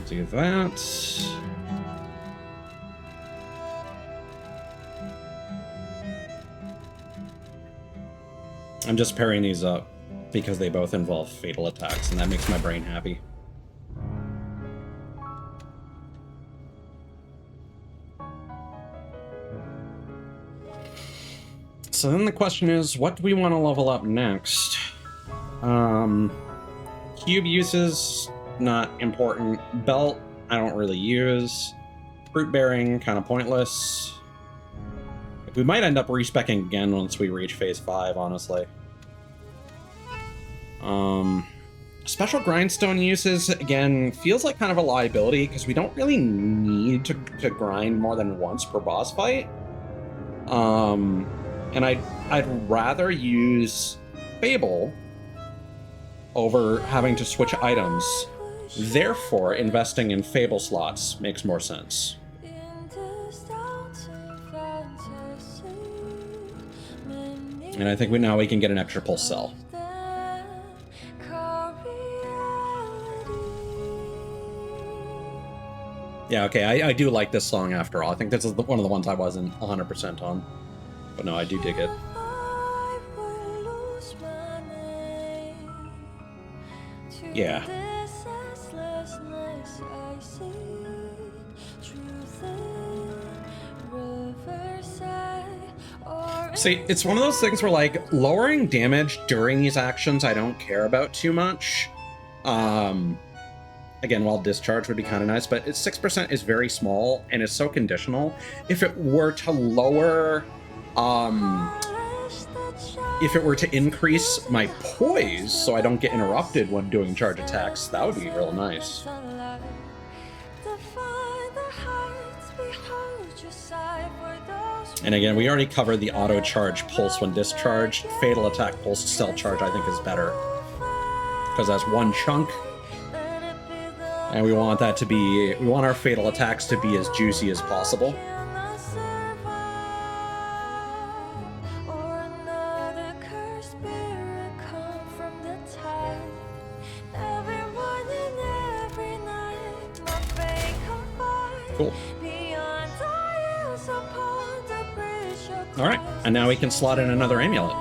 Do that. I'm just pairing these up because they both involve fatal attacks, and that makes my brain happy. So then the question is, what do we want to level up next? Cube uses, not important. Belt, I don't really use. Fruit bearing, kind of pointless. We might end up respeccing again once we reach phase 5, honestly. Special grindstone uses, again, feels like kind of a liability because we don't really need to grind more than once per boss fight. And I'd rather use Fable over having to switch items. Therefore, investing in Fable slots makes more sense. And I think now we can get an extra pulse cell. Yeah, okay, I do like this song after all. I think this is one of the ones I wasn't 100% on. But no, I do dig it. Yeah. See, it's one of those things where, like, lowering damage during these actions I don't care about too much. Again, while discharge would be kind of nice, but 6% is very small, and it's so conditional. If it were to lower... if it were to increase my poise so I don't get interrupted when doing charge attacks, that would be real nice. And again, we already covered the auto charge pulse when discharged. Fatal attack pulse cell charge I think is better, because that's one chunk. And we want that to be, we want our fatal attacks to be as juicy as possible. Cool. Alright, and now we can slot in another amulet.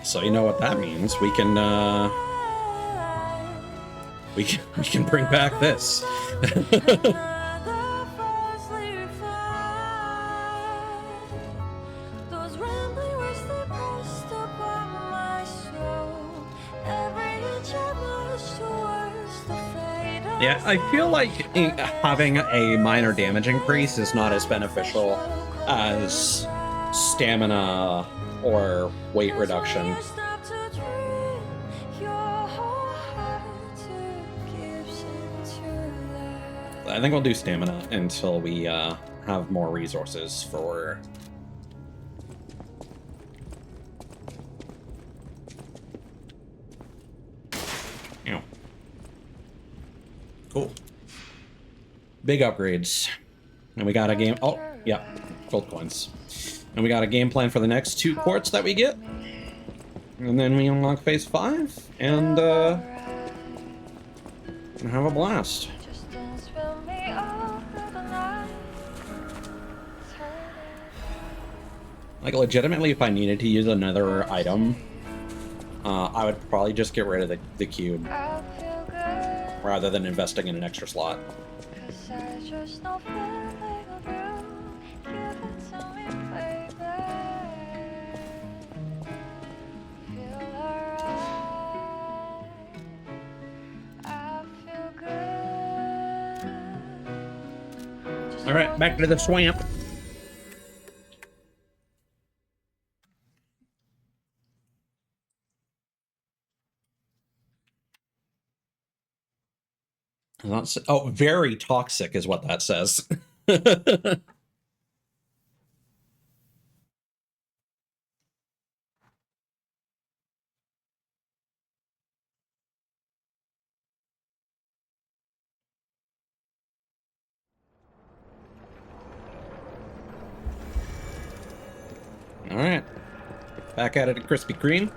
So you know what that means. We can we can bring back this. Yeah, I feel like having a minor damage increase is not as beneficial as stamina or weight reduction. I think we'll do stamina until we have more resources for... Ew. Cool. Big upgrades. And we got a game... Oh, yeah. Gold coins. And we got a game plan for the next 2 quartz that we get. And then we unlock phase 5 and have a blast. Like, legitimately, if I needed to use another item, I would probably just get rid of the cube rather than investing in an extra slot. All right, back to the swamp. Oh, very toxic is what that says. All right. Back at it at Krispy Kreme.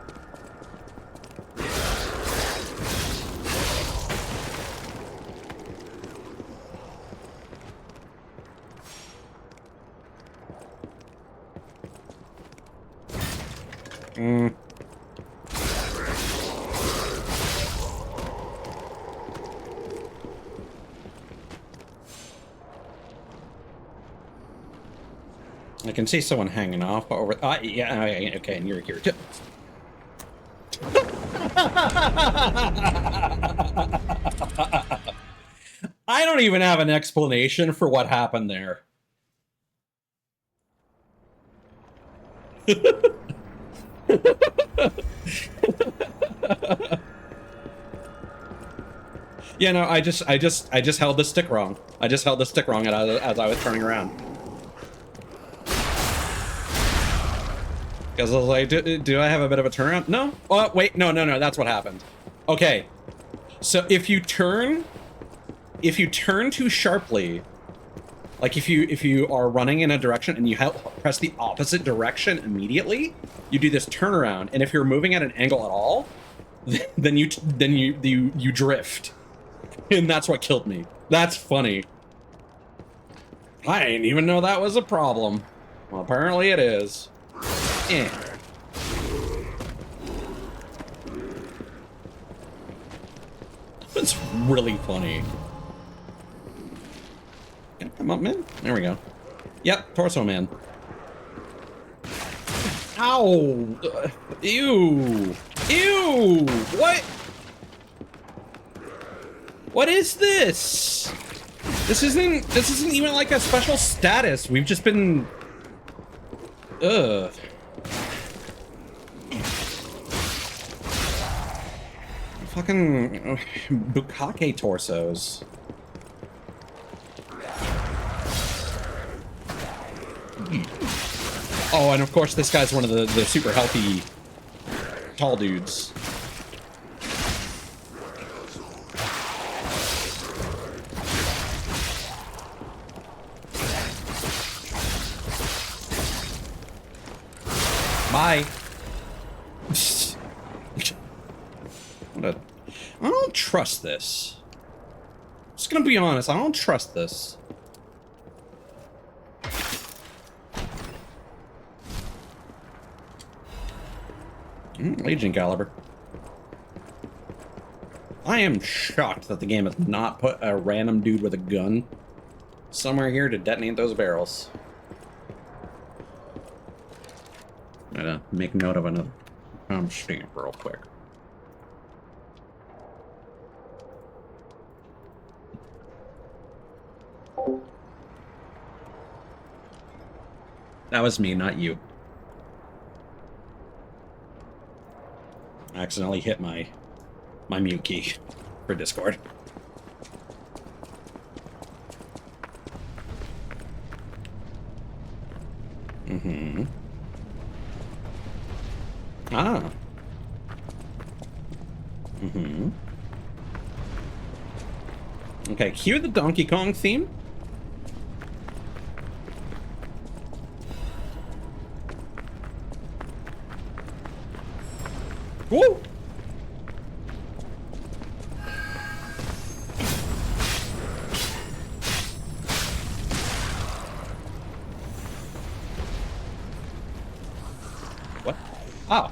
I can see someone hanging off over. Yeah, okay, and you're here too. I don't even have an explanation for what happened there. Yeah, no, I just held the stick wrong. I just held the stick wrong as I was turning around. Because I was like, do I have a bit of a turnaround? No. Oh, wait, no, that's what happened. Okay. So if you turn too sharply, like if you are running in a direction and you press the opposite direction immediately, you do this turnaround, and if you're moving at an angle at all, then you drift. And that's what killed me. That's funny. I didn't even know that was a problem. Well, apparently it is. Yeah. That's really funny. Come up, man. There we go. Yep, torso man. Ow! Ew! Ew! What? What is this? This isn't even like a special status. We've just been... Ugh. Fucking bukkake torsos. Oh, and of course this guy's one of the super healthy tall dudes. Bye. I don't trust this. I'm just gonna be honest, I don't trust this. Agent caliber. I am shocked that the game has not put a random dude with a gun somewhere here to detonate those barrels. Gotta make note of another stamp real quick. That was me, not you. I accidentally hit my mute key for Discord. Mm-hmm. Ah. Mm-hmm. Okay, cue the Donkey Kong theme. Woo! What? Oh.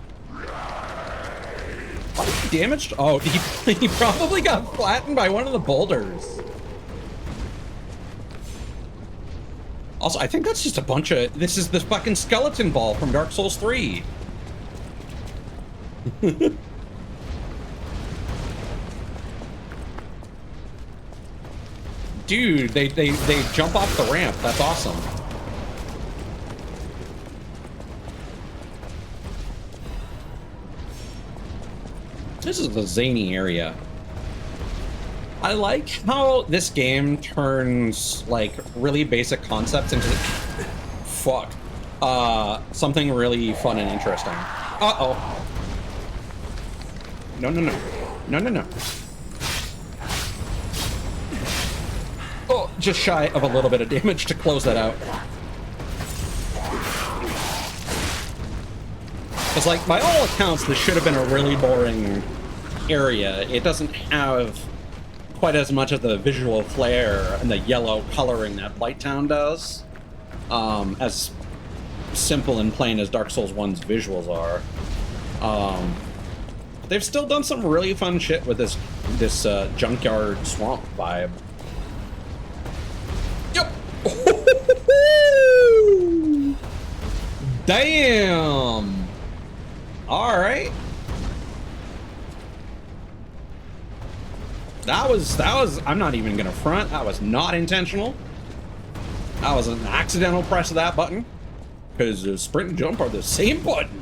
What is he damaged? Oh, he probably got flattened by one of the boulders. Also, I think that's just a bunch of... This is the fucking skeleton ball from Dark Souls 3. Dude, they jump off the ramp. That's awesome. This is the zany area. I like how this game turns like really basic concepts into something really fun and interesting. Uh-oh. No. Oh, just shy of a little bit of damage to close that out. Because Because, like, by all accounts, this should have been a really boring area. It doesn't have quite as much of the visual flair and the yellow coloring that Blighttown does. As simple and plain as Dark Souls 1's visuals are. They've still done some really fun shit with this junkyard swamp vibe. Yep. Damn. All right. That was. I'm not even gonna front. That was not intentional. That was an accidental press of that button, because sprint and jump are the same button.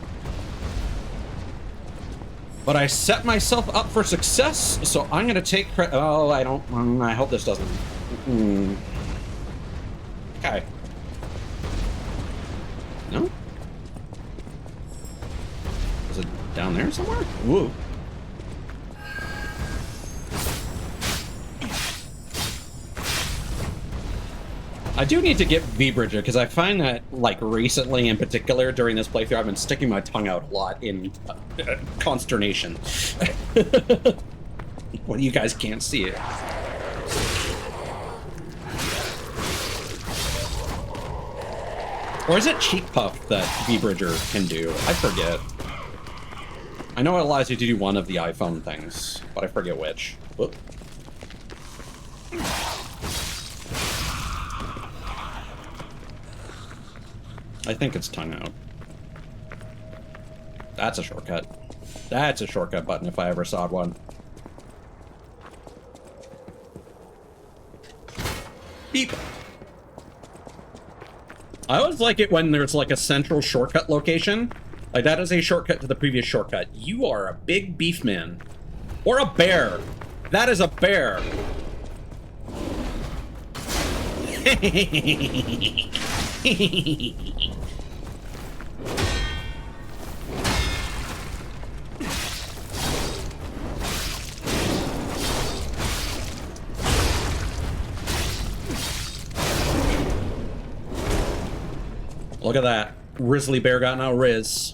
But I set myself up for success, so I'm gonna take credit. Oh, I don't. I hope this doesn't. Okay. No? Is it down there somewhere? Whoa. I do need to get V-Bridger, because I find that, like, recently in particular, during this playthrough, I've been sticking my tongue out a lot in consternation. Well, you guys can't see it. Or is it Cheek Puff that V-Bridger can do? I forget. I know it allows you to do one of the iPhone things, but I forget which. Whoop. I think it's tongue out. That's a shortcut. That's a shortcut button if I ever saw one. Beep. I always like it when there's like a central shortcut location. Like that is a shortcut to the previous shortcut. You are a big beef man. Or a bear. That is a bear. Look at that. Grizzly bear got no riz.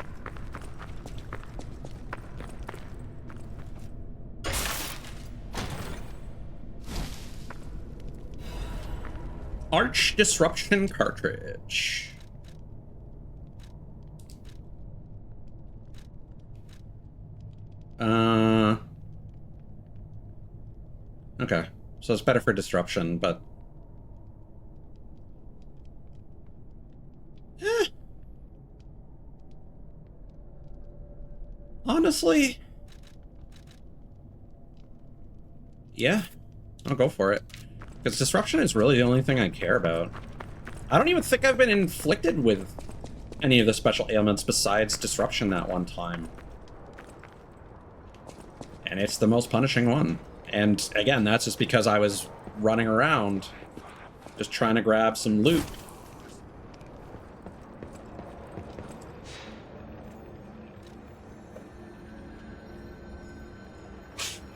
Arch Disruption cartridge. Okay. So it's better for disruption, but honestly, yeah, I'll go for it. Because disruption is really the only thing I care about. I don't even think I've been inflicted with any of the special ailments besides disruption that one time. And it's the most punishing one. And again, that's just because I was running around just trying to grab some loot.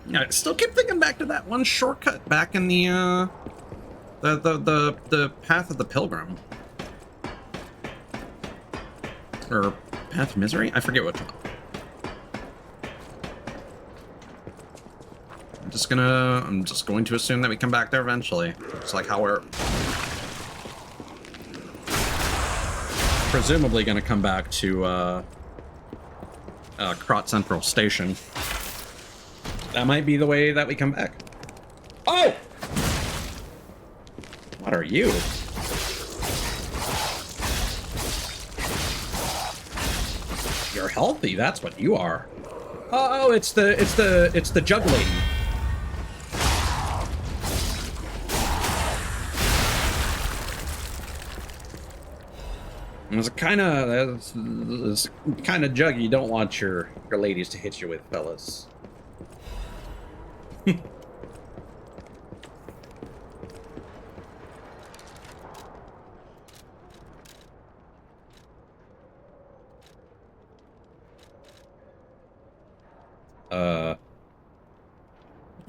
Yeah, I still keep thinking back to that one shortcut back in the Path of the Pilgrim. Or Path of Misery? I forget what. I'm just going to assume that we come back there eventually. It's like how we're presumably going to come back to Krot Central Station. That might be the way that we come back. Oh! What are you? You're healthy, that's what you are. Oh, it's the jug lady. It's kind of jug you don't want your ladies to hit you with, fellas.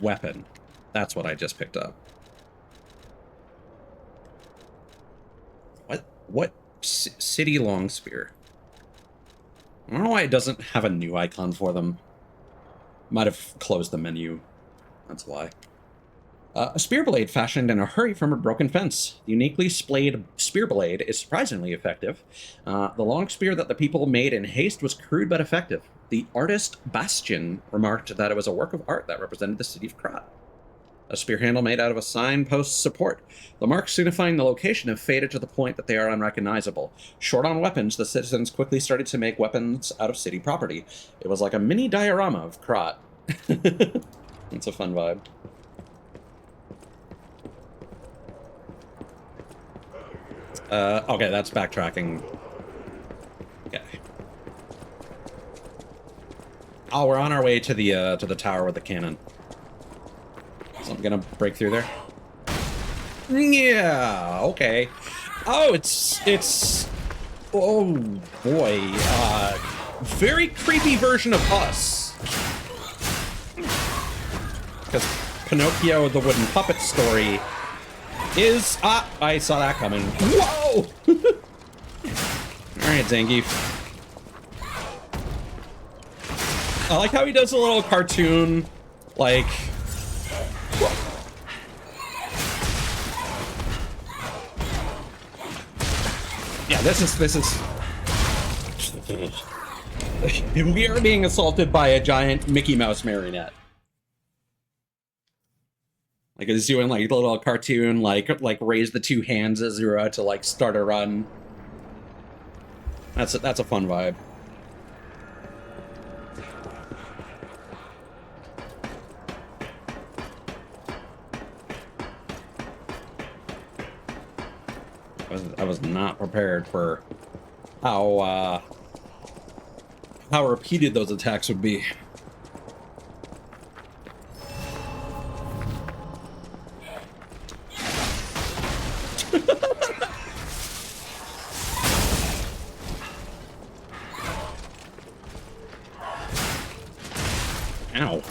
Weapon. That's what I just picked up. What? City long spear. I don't know why it doesn't have a new icon for them. Might have closed the menu. That's why. A spear blade fashioned in a hurry from a broken fence. The uniquely splayed spear blade is surprisingly effective. The long spear that the people made in haste was crude but effective. The artist Bastian remarked that it was a work of art that represented the city of Krat. A spear handle made out of a signpost support. The marks signifying the location have faded to the point that they are unrecognizable. Short on weapons, the citizens quickly started to make weapons out of city property. It was like a mini diorama of Krat. It's a fun vibe. Okay, that's backtracking. Okay. Oh, we're on our way to the tower with the cannon. So I'm gonna break through there. Yeah, okay. Oh, it's oh boy. Very creepy version of Us. Because Pinocchio the Wooden Puppet story is... I saw that coming. Whoa! Alright, Zangief. I like how he does a little cartoon, like... Yeah, this is... We are being assaulted by a giant Mickey Mouse marionette. Like it's doing like the little cartoon, like raise the two hands as you're about to like start a run. That's a fun vibe. I was not prepared for how repeated those attacks would be. Ow.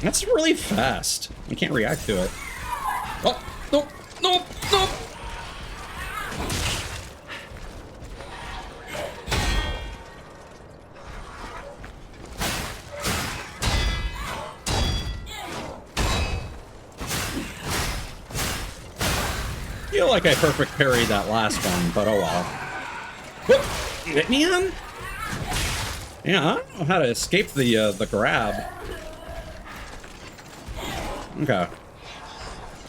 That's really fast. I can't react to it. Oh, nope, nope, nope. I feel like I perfect parried that last one, but oh well. Whoop! Hit me on? Yeah, I don't know how to escape the grab. Okay.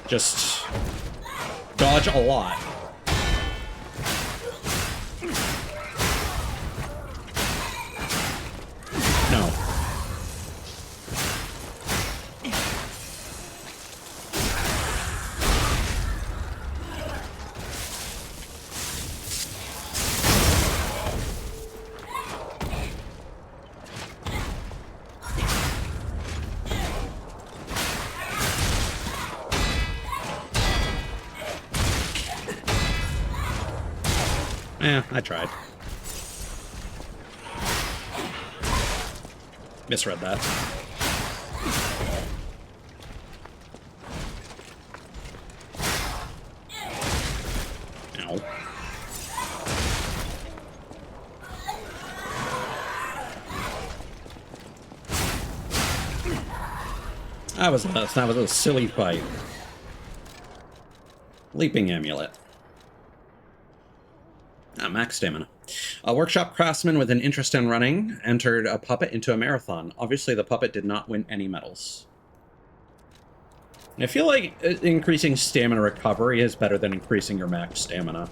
Just dodge a lot. No. I tried. Misread that. Ow. That was a silly fight. Leaping amulet. Max stamina. A workshop craftsman with an interest in running entered a puppet into a marathon. Obviously, the puppet did not win any medals. I feel like increasing stamina recovery is better than increasing your max stamina.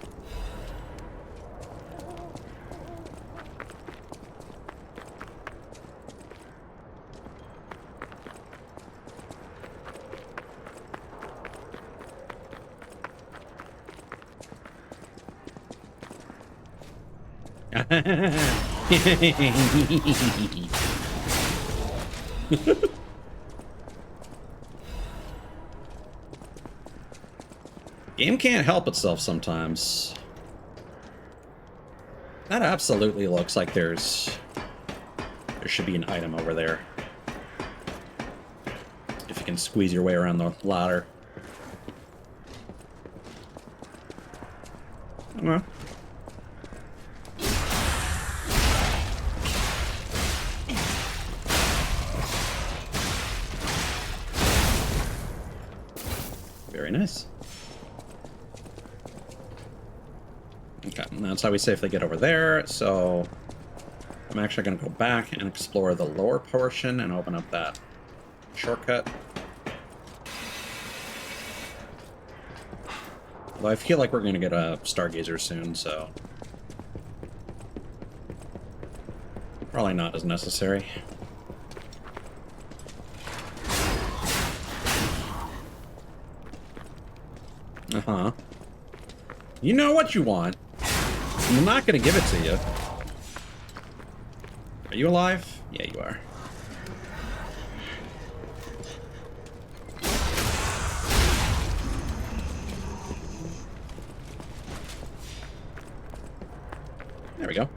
Game can't help itself sometimes. That absolutely looks like there should be an item over there. If you can squeeze your way around the ladder. I don't know. nice. Okay, and that's how we safely get over there, so I'm actually going to go back and explore the lower portion and open up that shortcut. Well, I feel like we're going to get a Stargazer soon, so probably not as necessary. Uh-huh. You know what you want. I'm not going to give it to you. Are you alive? Yeah, you are. There we go.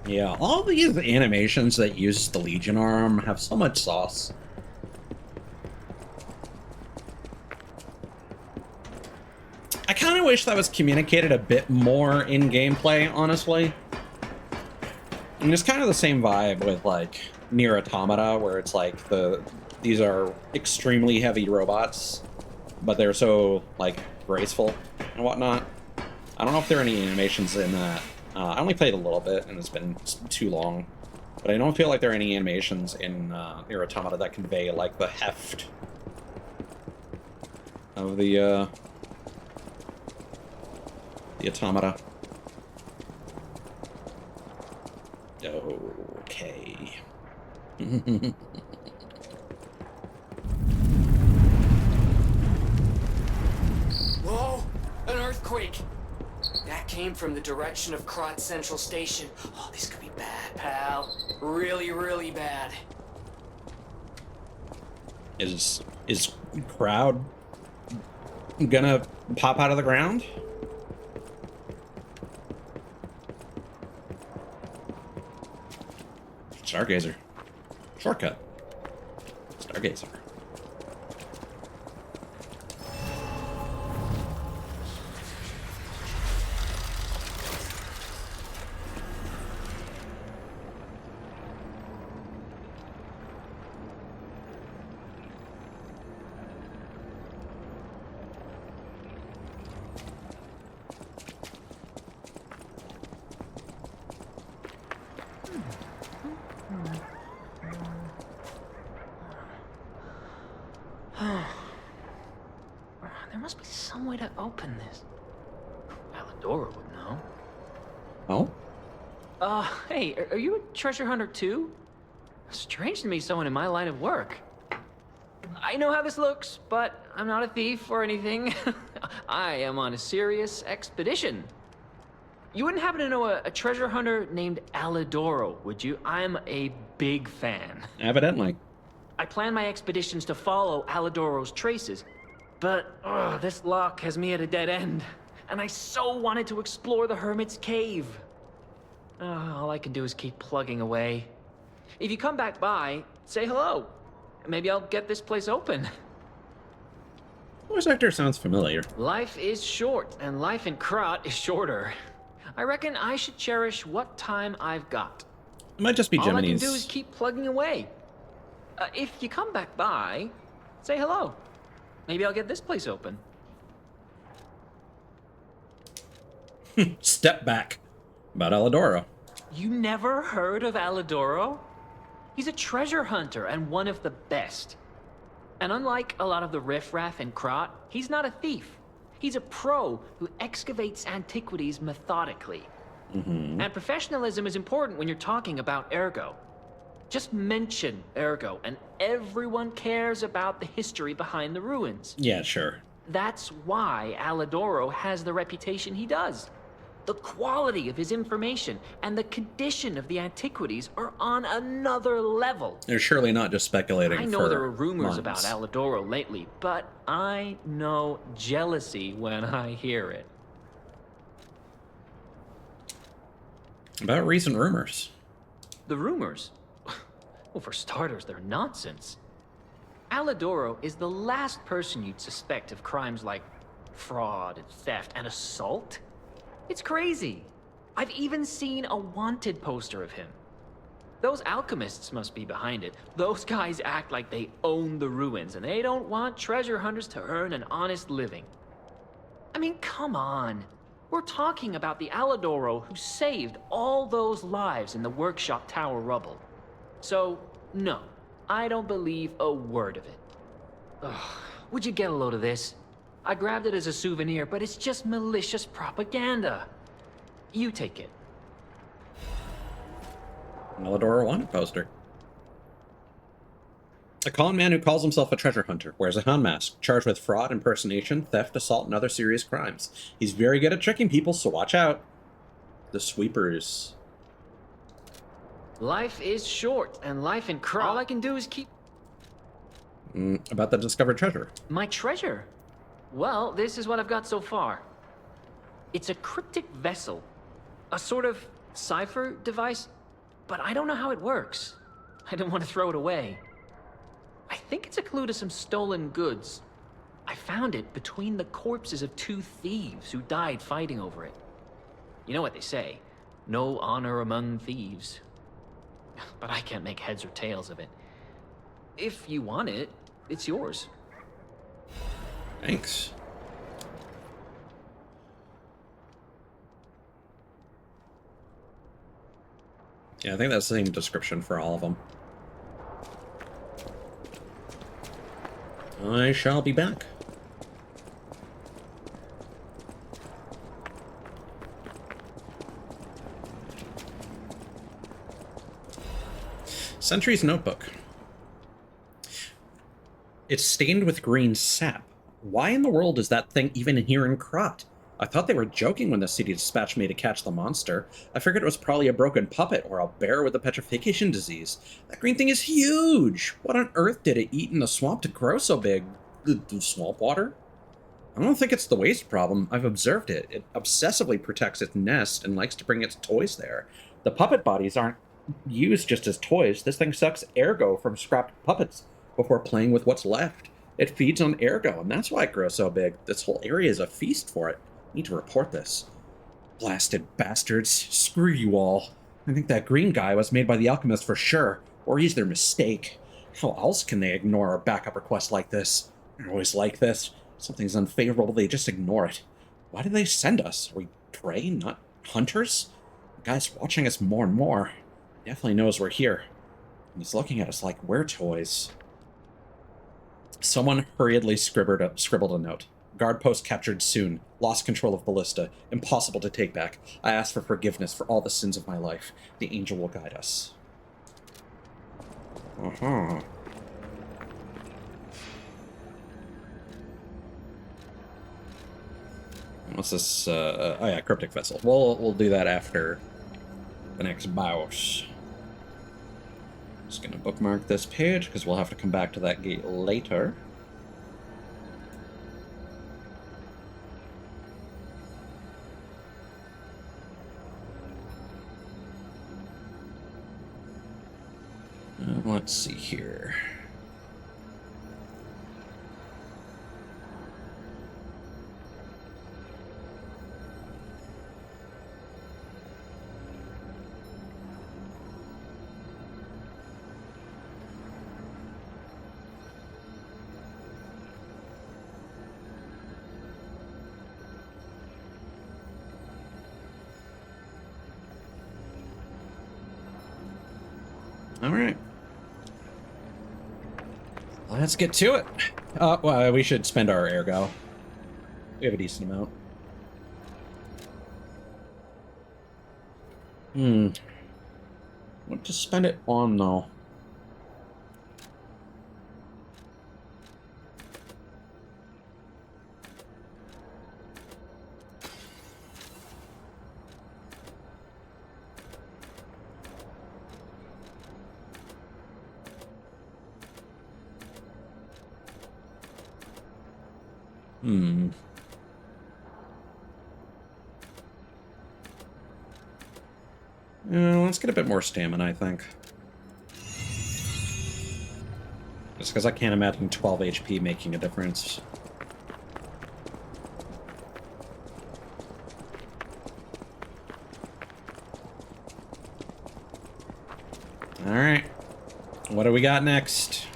Yeah, all these animations that use the Legion arm have so much sauce. I kind of wish that was communicated a bit more in gameplay, honestly. And it's kind of the same vibe with, like, Nier Automata, where it's like these are extremely heavy robots, but they're so, like, graceful and whatnot. I don't know if there are any animations in that. I only played a little bit, and it's been too long. But I don't feel like there are any animations in Nier Automata that convey, like, the heft of the automata. Okay. Whoa! An earthquake! That came from the direction of Krot Central Station. Oh, this could be bad, pal. Really, really bad. Is crowd gonna pop out of the ground? Stargazer. Shortcut. Stargazer. There must be some way to open this. Alidoro would know. Oh? Hey, are you a treasure hunter too? Strange to me, someone in my line of work. I know how this looks, but I'm not a thief or anything. I am on a serious expedition. You wouldn't happen to know a treasure hunter named Alidoro, would you? I'm a big fan. Evidently. I plan my expeditions to follow Alidoro's traces, but this lock has me at a dead end, and I so wanted to explore the Hermit's Cave. All I can do is keep plugging away. If you come back by, say hello. Maybe I'll get this place open. Voice actor sounds familiar. Life is short, and life in Krot is shorter. I reckon I should cherish what time I've got. It might just be All I can Gemini's. do is keep plugging away. If you come back by, say hello. Maybe I'll get this place open. Step back. About Alidoro. You never heard of Alidoro? He's a treasure hunter and one of the best. And unlike a lot of the riffraff in Krot, he's not a thief. He's a pro who excavates antiquities methodically. And professionalism is important when you're talking about Ergo. Just mention Ergo, and everyone cares about the history behind the ruins. Yeah, sure. That's why Alidoro has the reputation he does. The quality of his information and the condition of the antiquities are on another level. They're surely not just speculating. I know for there are rumors months. about Alidoro lately, but I know jealousy when I hear it. About recent rumors. The rumors? Well, for starters, they're nonsense. Alidoro is the last person you'd suspect of crimes like fraud and theft and assault. It's crazy. I've even seen a wanted poster of him. Those alchemists must be behind it. Those guys act like they own the ruins, and they don't want treasure hunters to earn an honest living. I mean, come on. We're talking about the Alidoro who saved all those lives in the workshop tower rubble. So, no, I don't believe a word of it. Ugh, would you get a load of this? I grabbed it as a souvenir, but it's just malicious propaganda. You take it. Alidoro wanted poster. A con man who calls himself a treasure hunter, wears a hound mask, charged with fraud, impersonation, theft, assault, and other serious crimes. He's very good at tricking people, so watch out. The sweepers. Life is short, and life in Krat. All I can do is keep... About the discovered treasure. My treasure? Well, this is what I've got so far. It's a cryptic vessel. A sort of cipher device, but I don't know how it works. I don't want to throw it away. I think it's a clue to some stolen goods. I found it between the corpses of 2 thieves who died fighting over it. You know what they say, no honor among thieves. But I can't make heads or tails of it. If you want it, it's yours. Thanks. Yeah, I think that's the same description for all of them. I shall be back. Sentry's notebook. It's stained with green sap. Why in the world is that thing even here in Krat? I thought they were joking when the city dispatched me to catch the monster. I figured it was probably a broken puppet or a bear with a petrification disease. That green thing is huge! What on earth did it eat in the swamp to grow so big? The swamp water? I don't think it's the waste problem. I've observed it. It obsessively protects its nest and likes to bring its toys there. The puppet bodies aren't used just as toys. This thing sucks ergo from scrapped puppets before playing with what's left. It feeds on ergo, and that's why it grows so big. This whole area is a feast for it. Need to report this. Blasted bastards. Screw you all. I think that green guy was made by the alchemist for sure, or he's their mistake. How else can they ignore a backup request like this? They're always like this. Something's unfavorable, they just ignore it. Why do they send us? Are we prey, not hunters? The guy's watching us more and more. He definitely knows we're here. And he's looking at us like we're toys. Someone hurriedly scribbled a note. Guard post captured soon. Lost control of ballista. Impossible to take back. I ask for forgiveness for all the sins of my life. The angel will guide us. Uh-huh. What's this? Oh yeah, cryptic vessel. We'll do that after the next boss. Just gonna bookmark this page because we'll have to come back to that gate later. Let's see here. All right. Let's get to it. Well, we should spend our ergo. We have a decent amount. What to spend it on, though? Let's get a bit more stamina, I think. Just because I can't imagine 12 HP making a difference. Alright. What do we got next?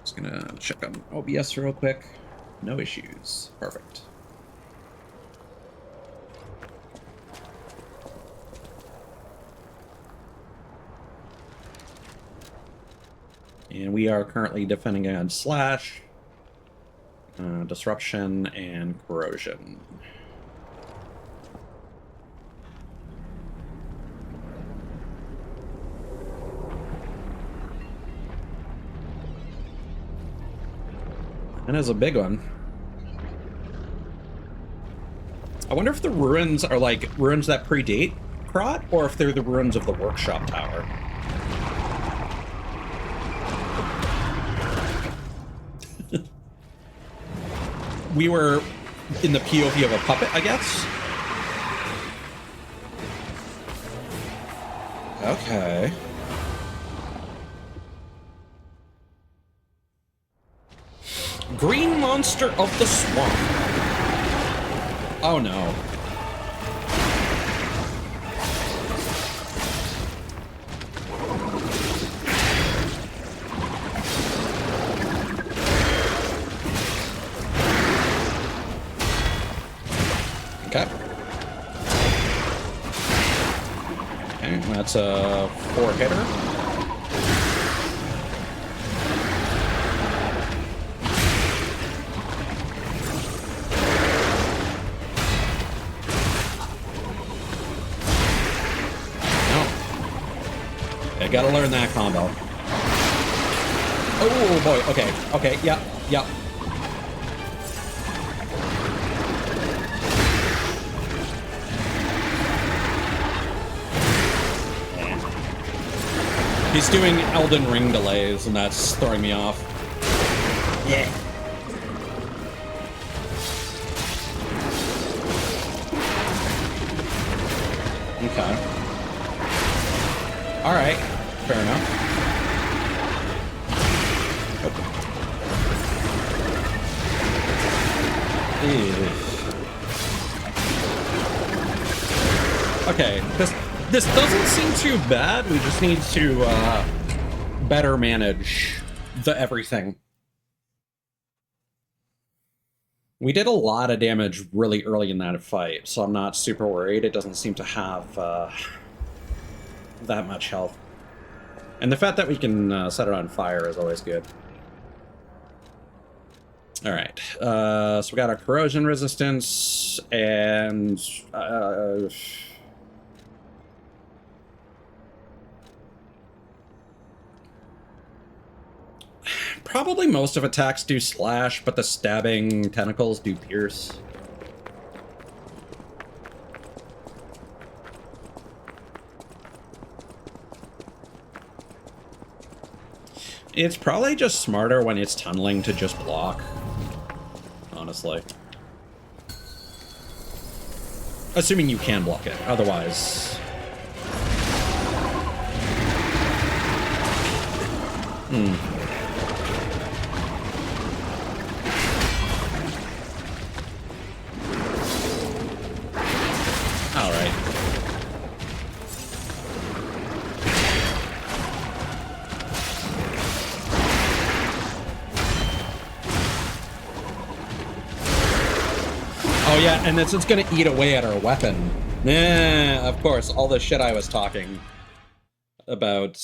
Just gonna check on OBS real quick. No issues. Perfect. And we are currently defending against Slash, Disruption, and Corrosion. And is a big one. I wonder if the ruins are like ruins that predate Krot, or if they're the ruins of the workshop tower. We were in the POV of a puppet, I guess? Okay. Green monster of the swamp. Oh no. Okay. Okay, that's a 4-hitter. Gotta learn that combo. Oh boy, okay, okay, yep, yep. He's doing Elden Ring delays, and that's throwing me off. Yeah. Okay. All right. Fair enough. Okay, this doesn't seem too bad. We just need to better manage the everything. We did a lot of damage really early in that fight, so I'm not super worried. It doesn't seem to have that much health. And the fact that we can set it on fire is always good. Alright, so we got our corrosion resistance, and probably most of attacks do slash, but the stabbing tentacles do pierce. It's probably just smarter when it's tunneling to just block, honestly. Assuming you can block it, otherwise... Alright. Oh yeah, and it's gonna eat away at our weapon. Yeah, of course, all the shit I was talking about,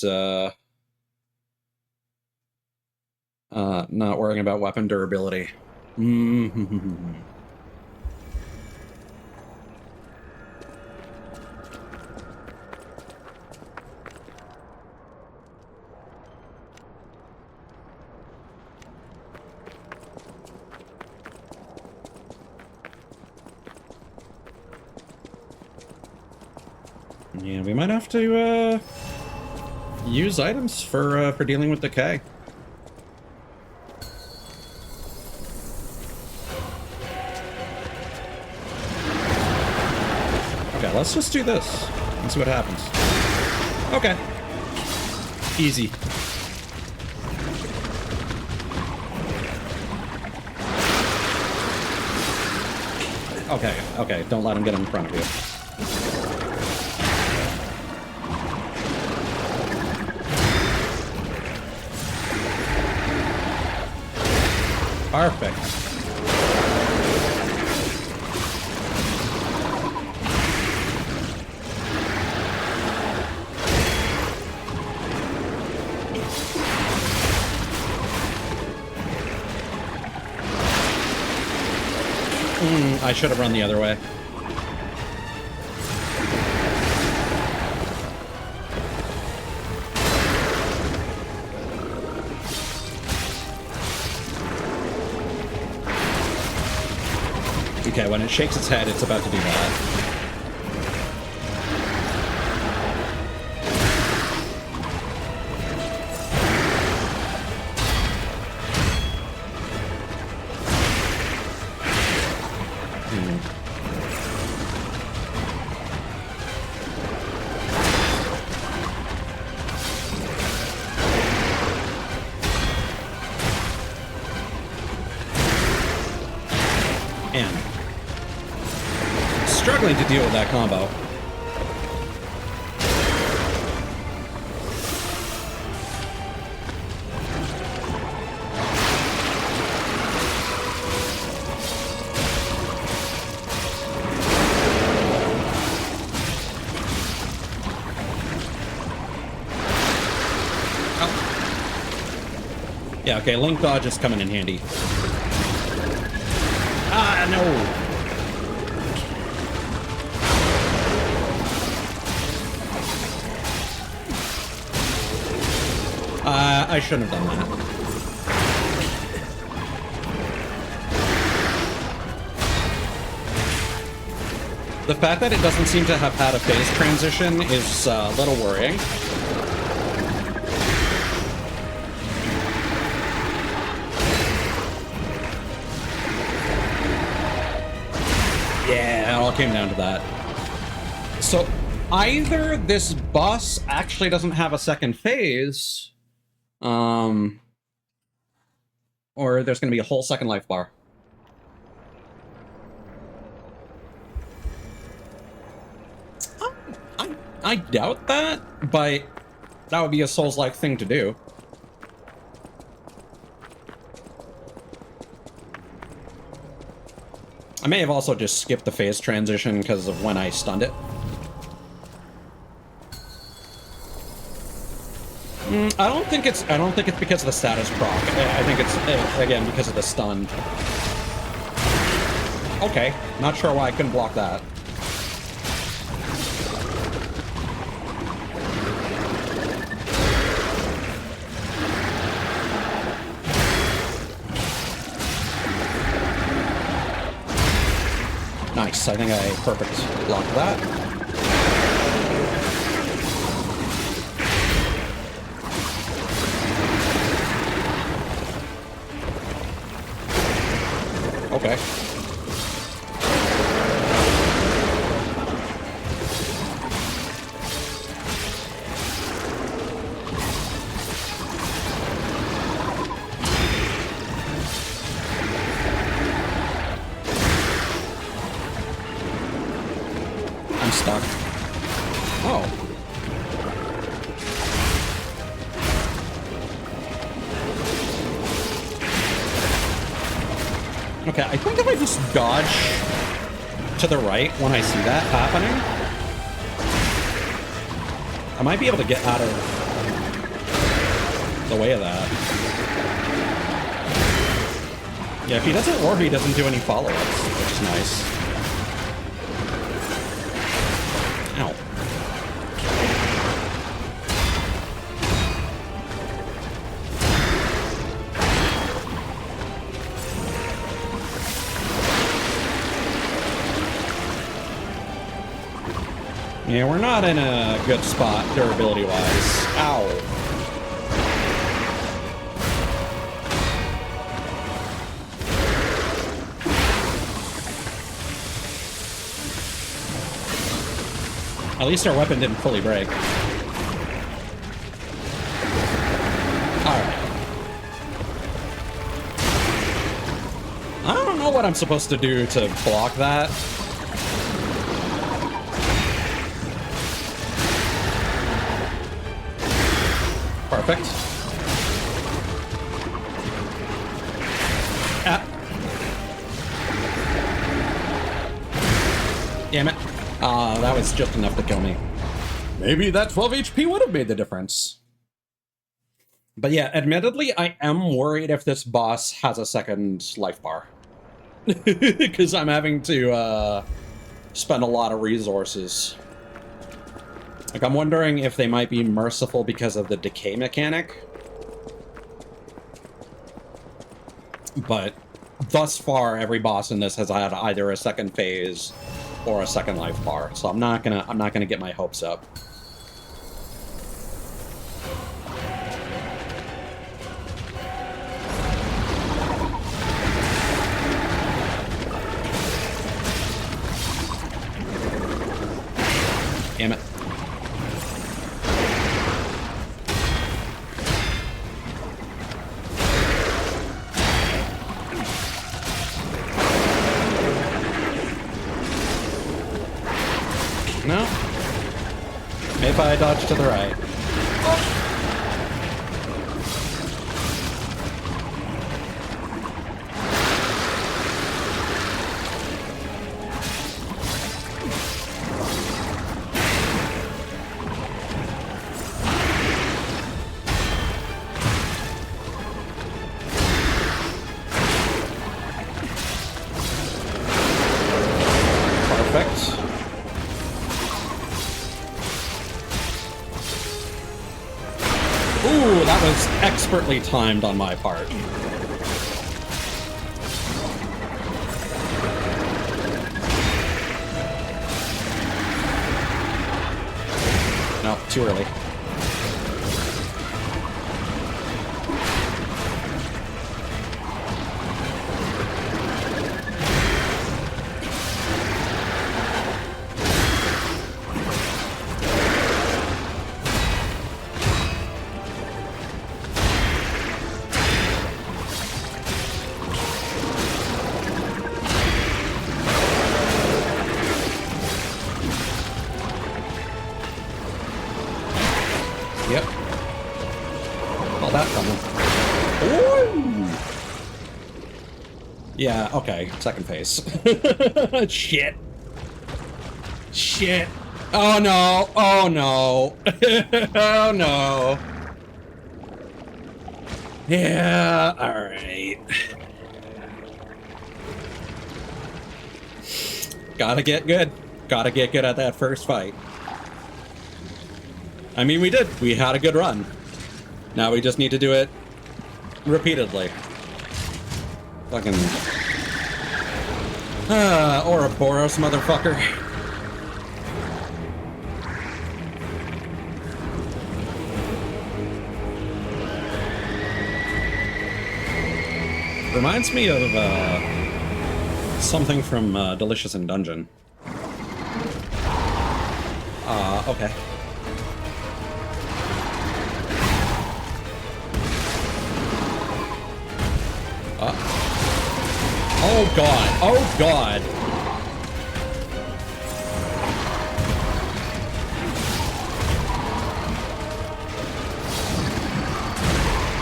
not worrying about weapon durability. Yeah, we might have to, use items for dealing with decay. Okay, let's just do this and see what happens. Okay. Easy. Okay, okay, don't let him get in front of you. Perfect. I should have run the other way. Okay, when it shakes its head, it's about to do that. Struggling to deal with that combo. Oh. Yeah, okay, Link dodge is coming in handy. Ah, no! I shouldn't have done that. The fact that it doesn't seem to have had a phase transition is a little worrying. Yeah, it all came down to that. So either this boss actually doesn't have a second phase, or there's going to be a whole second life bar. I doubt that, but that would be a Souls-like thing to do. I may have also just skipped the phase transition because of when I stunned it. I don't think it's because of the status proc. I think it's again because of the stun. Okay, not sure why I couldn't block that. Nice, I think I perfect blocked that. Okay. I'm stuck. Oh. Okay, I think if I just dodge to the right when I see that happening, I might be able to get out of the way of that. Yeah, if he doesn't, or he doesn't do any follow-ups, which is nice. Ow. Yeah, we're not in a good spot durability-wise. Ow. At least our weapon didn't fully break. Alright. I don't know what I'm supposed to do to block that. Perfect. Damn it. That was just enough to kill me. Maybe that 12 HP would have made the difference. But yeah, admittedly, I am worried if this boss has a second life bar. Because I'm having to spend a lot of resources. Like, I'm wondering if they might be merciful because of the decay mechanic. But thus far, every boss in this has had either a second phase or a second life bar, so I'm not gonna get my hopes up. Damn it. No. Maybe I dodge to the right. Perfect. Ooh, that was expertly timed on my part. No, too early. Yep. All that coming. Ooh. Yeah, okay. Second phase. Shit. Shit. Oh no. Oh no. Oh no. Yeah, alright. Gotta get good. Gotta get good at that first fight. I mean, we did. We had a good run. Now we just need to do it repeatedly. Fucking... Ouroboros, motherfucker. Reminds me of, something from, Delicious in Dungeon. Okay. Oh god, oh god.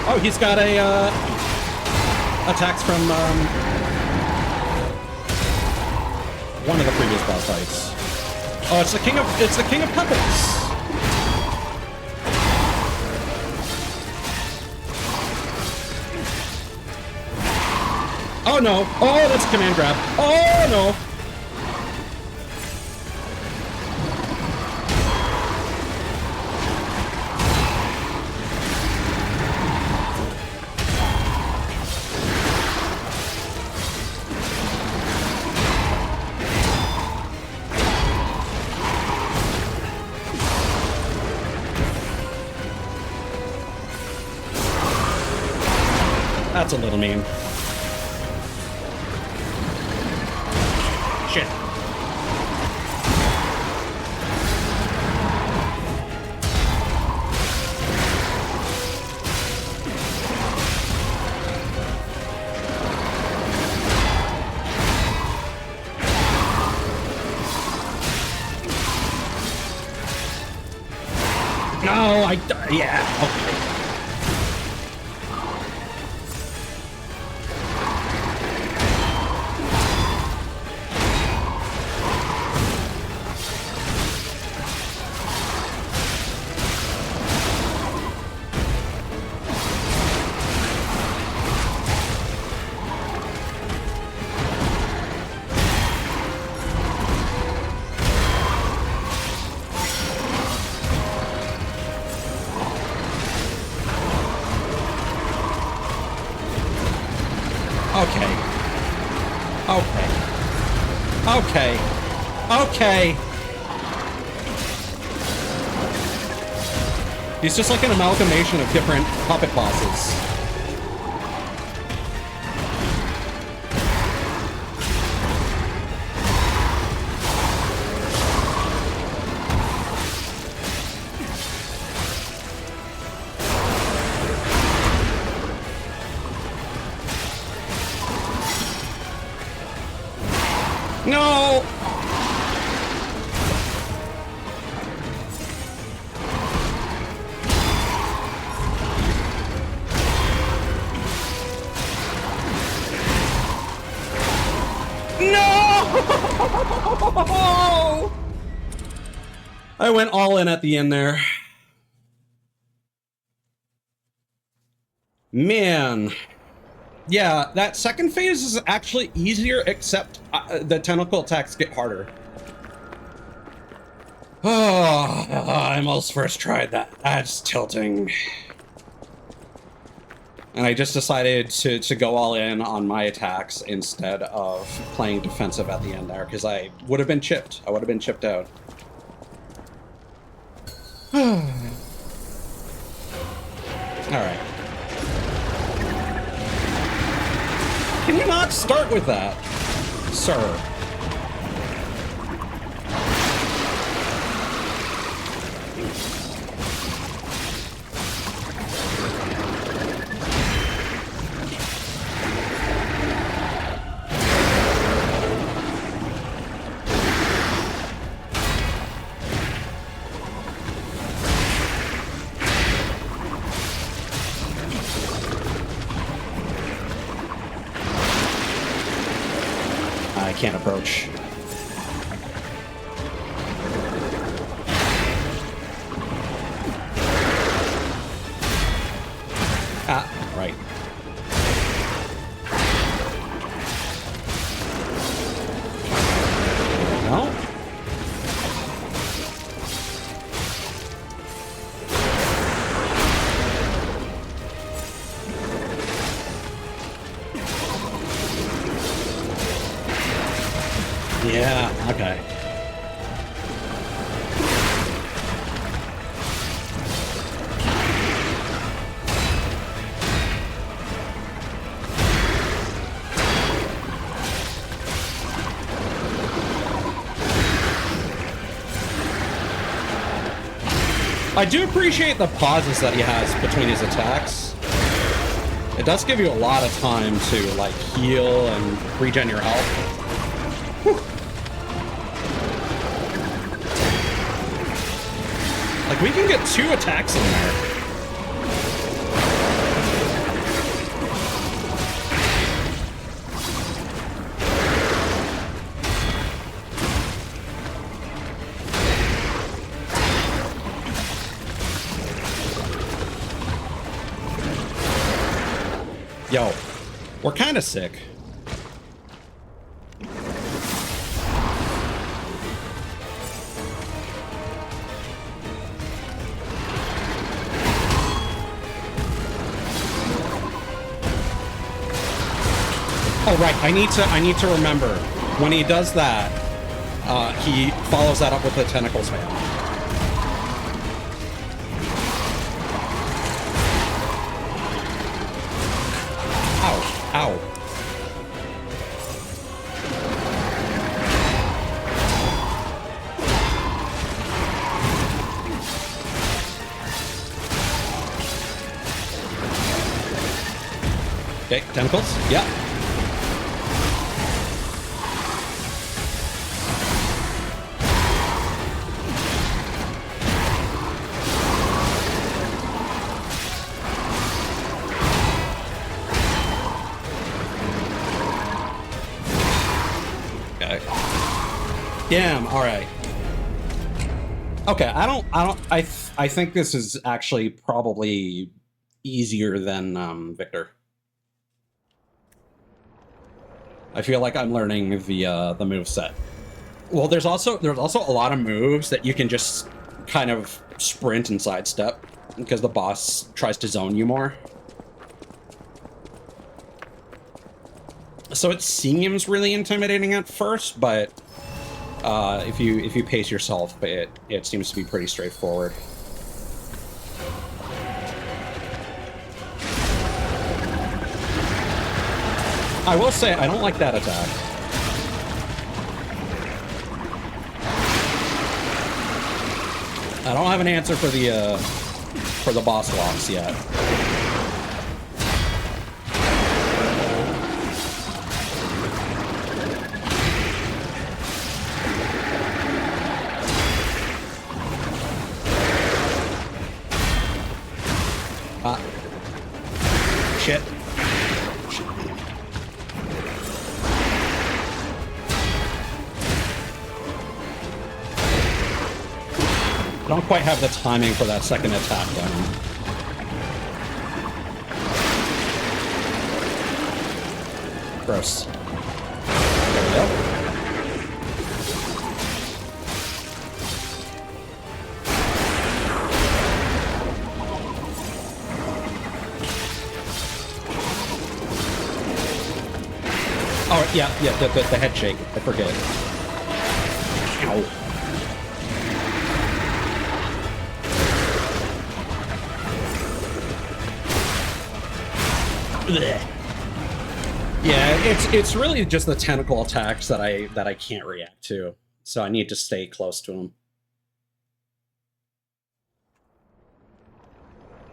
Oh, he's got a, attacks from, one of the previous boss fights. Oh, it's the king of puppets! Oh no! Oh, that's a command grab. Oh no! That's a little mean. Shit. No, yeah, okay. Okay. Okay. Okay. Okay. He's just like an amalgamation of different puppet bosses. No! No! I went all in at the end there. Man. Yeah, that second phase is actually easier, except the tentacle attacks get harder. Oh, I almost first tried that. That's tilting. And I just decided to go all in on my attacks instead of playing defensive at the end there, because I would have been chipped. I would have been chipped out. Alright. Can you not start with that, sir? I can't approach. Ah, right. No? Yeah, okay. I do appreciate the pauses that he has between his attacks. It does give you a lot of time to, like, heal and regen your health. Whew. Like, we can get 2 attacks in there. Yo, we're kind of sick. Oh right, I need to remember when he does that, he follows that up with the tentacle spam. Ow, ow. Okay, tentacles, yeah. Damn, alright. Okay, I think this is actually probably easier than, Victor. I feel like I'm learning the moveset. Well, there's also a lot of moves that you can just kind of sprint and sidestep, because the boss tries to zone you more. So it seems really intimidating at first, but if you pace yourself, it seems to be pretty straightforward. I will say I don't like that attack. I don't have an answer for the boss walks yet. Shit. I don't quite have the timing for that second attack down. Gross. There we go. Oh, yeah, the head shake. I forget. Ow. Blech. Yeah, it's really just the tentacle attacks that I can't react to, so I need to stay close to them.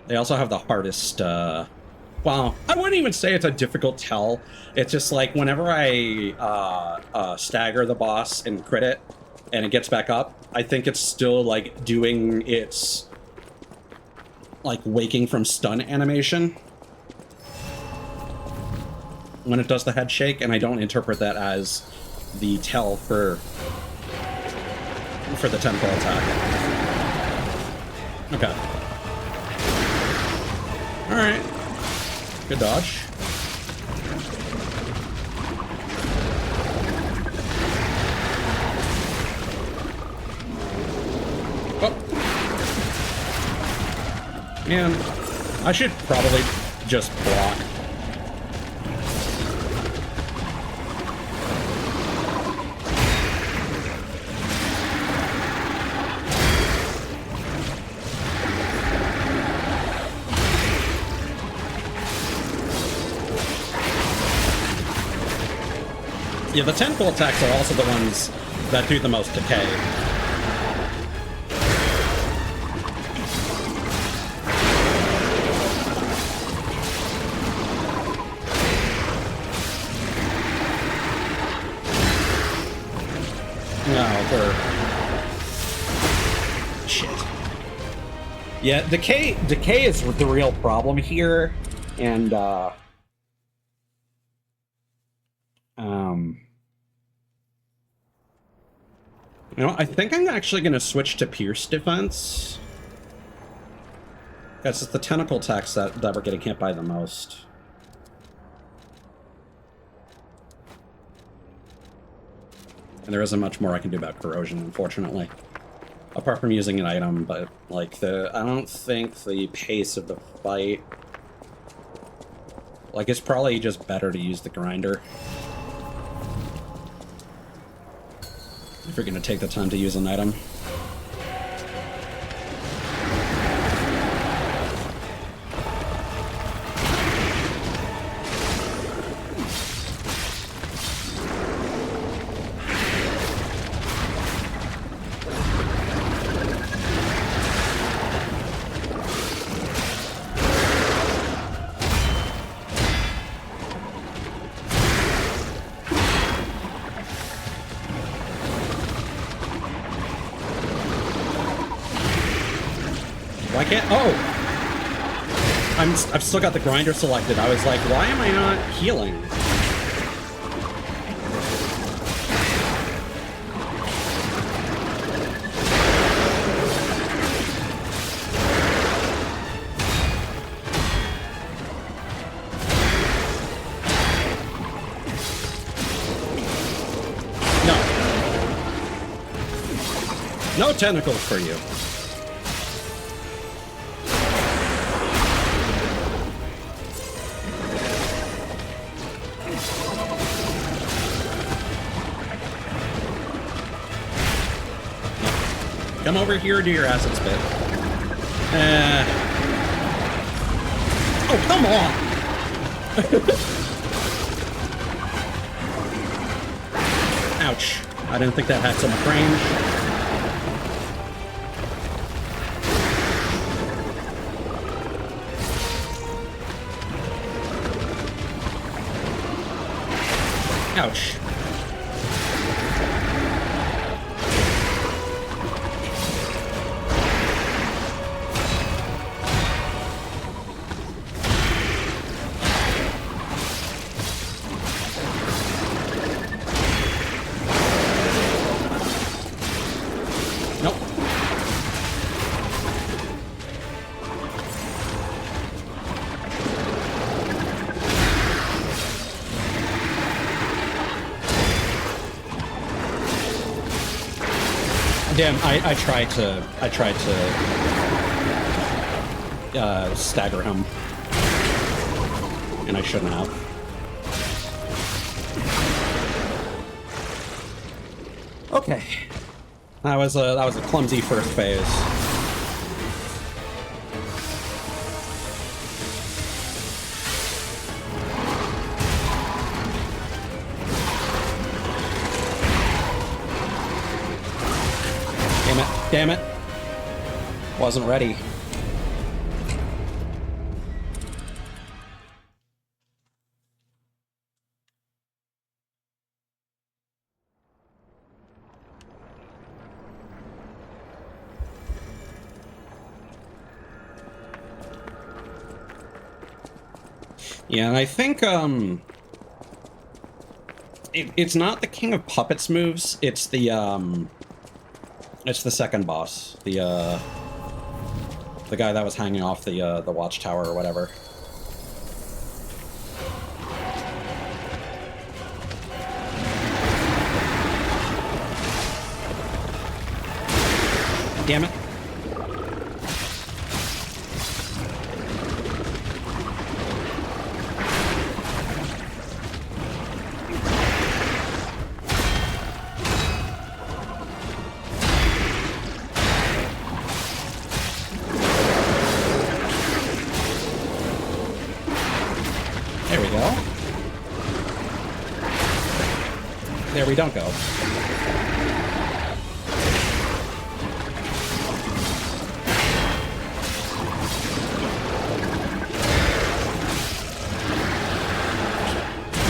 They also have the hardest. Well, I wouldn't even say it's a difficult tell. It's just like whenever I stagger the boss and crit it, and it gets back up, I think it's still like doing its like waking from stun animation when it does the head shake, and I don't interpret that as the tell for the tentacle attack. Okay. All right. Good dodge. Oh. Man, I should probably just block. Yeah, the tentacle attacks are also the ones that do the most decay. No, we're... Shit. Yeah, decay is the real problem here, and, you know, I think I'm actually going to switch to Pierce Defense. That's just the tentacle attacks that we're getting hit by the most. And there isn't much more I can do about corrosion, unfortunately. Apart from using an item, but, like, I don't think the pace of the fight... Like, it's probably just better to use the grinder. If you're going to take the time to use an item. Why can't... Oh! I've still got the grinder selected. I was like, why am I not healing? No. No tentacles for you. Come over here, do your acid spit. Oh, come on! Ouch. I didn't think that had so much range. Ouch. Nope. Damn, I tried to stagger him, and I shouldn't have. Okay, that was a clumsy first phase. Damn it. Wasn't ready. Yeah, and I think, it's not the King of Puppets moves, it's the second boss. The guy that was hanging off the watchtower or whatever. Damn it. There we go. There we don't go.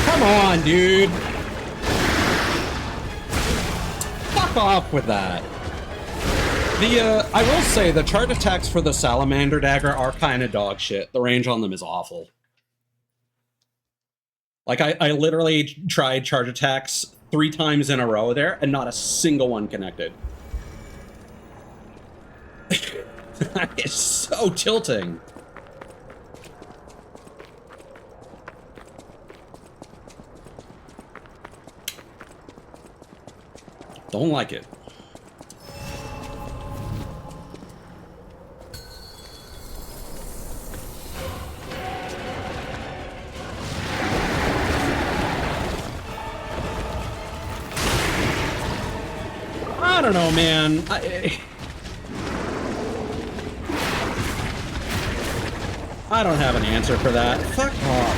Come on, dude. Fuck off with that. I will say the charge attacks for the Salamander Dagger are kind of dog shit. The range on them is awful. Like, I literally tried charge attacks 3 times in a row there, and not a single one connected. It's so tilting. Don't like it. I don't know, man. I don't have an answer for that. Fuck off.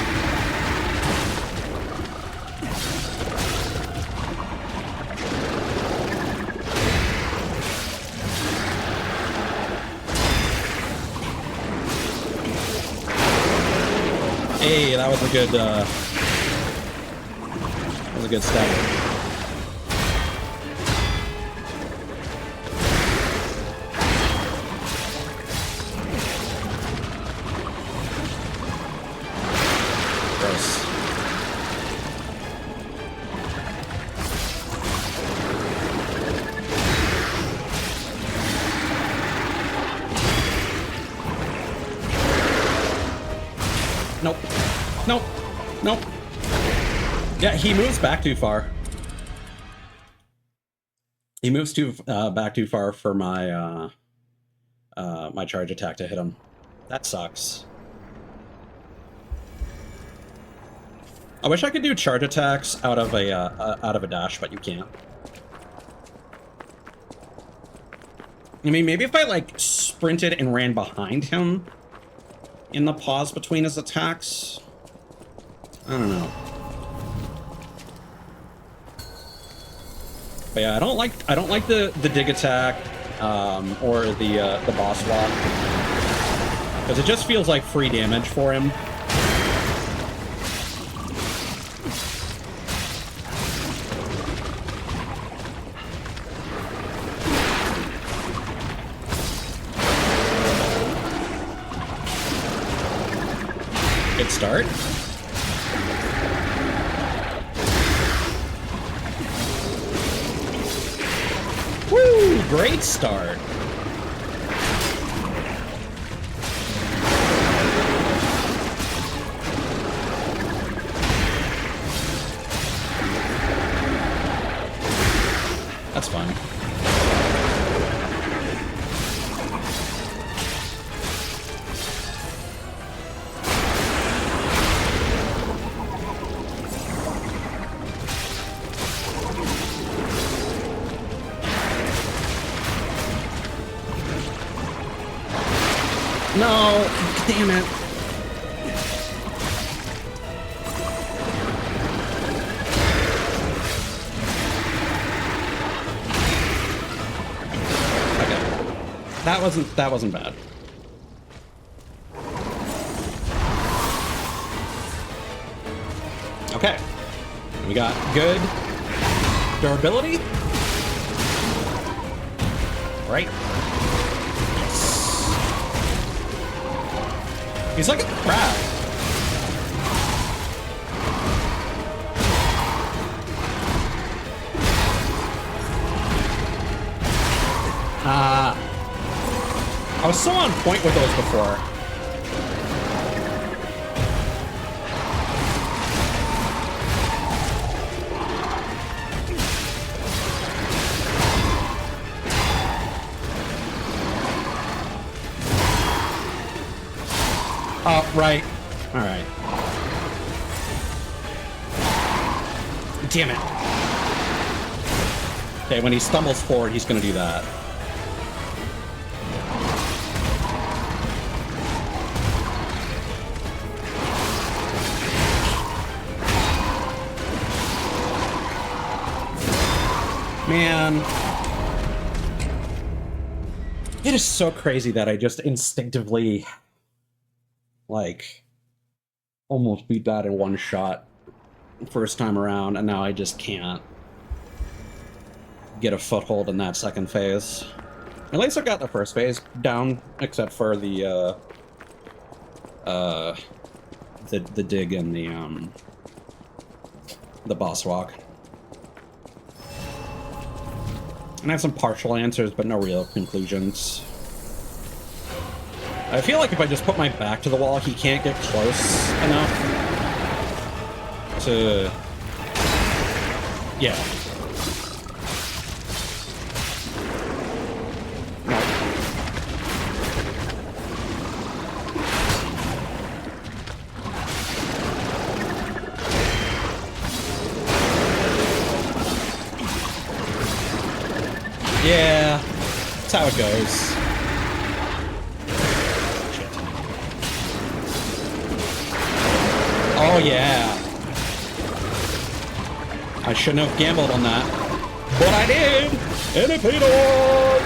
Hey, that was a good, stab. Nope. Nope. Nope. Yeah, he moves back too far. He moves back too far for my my charge attack to hit him. That sucks. I wish I could do charge attacks out of a dash, but you can't. I mean, maybe if I, like, sprinted and ran behind him in the pause between his attacks. I don't know. But yeah, I don't like the dig attack or the boss walk, because it just feels like free damage for him. Good start. Woo! Great start. That's fun. No, damn it. Okay. That wasn't bad. Okay. We got good durability. Right. He's like a crab. I was so on point with those before. Oh, right. All right. Damn it. Okay, when he stumbles forward, he's gonna do that. Man. It is so crazy that I just instinctively, like, almost beat that in one shot first time around, and now I just can't get a foothold in that second phase. At least I got the first phase down, except for the dig and the boss walk. And I have some partial answers, but no real conclusions. I feel like if I just put my back to the wall, he can't get close enough to... Yeah. No. Yeah, that's how it goes. Oh yeah. I shouldn't have gambled on that. But I did! And it paid off!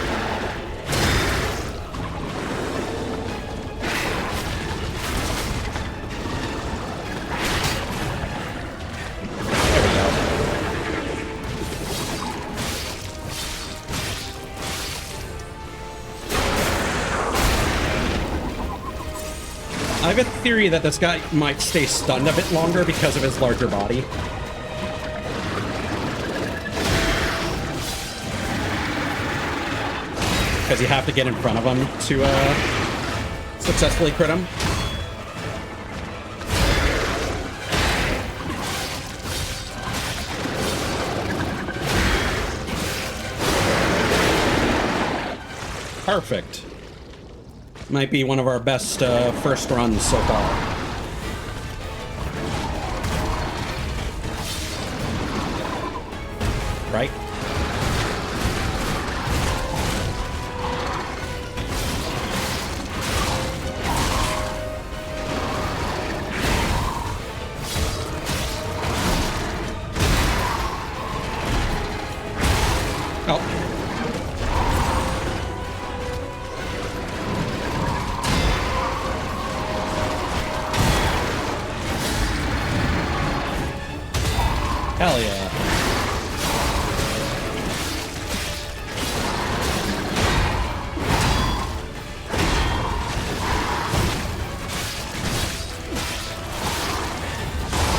There we go. I have a theory that this guy might stay stunned a bit longer because of his larger body. Because you have to get in front of him to successfully crit him. Perfect. Might be one of our best first runs so far. Right? Oh. Hell yeah.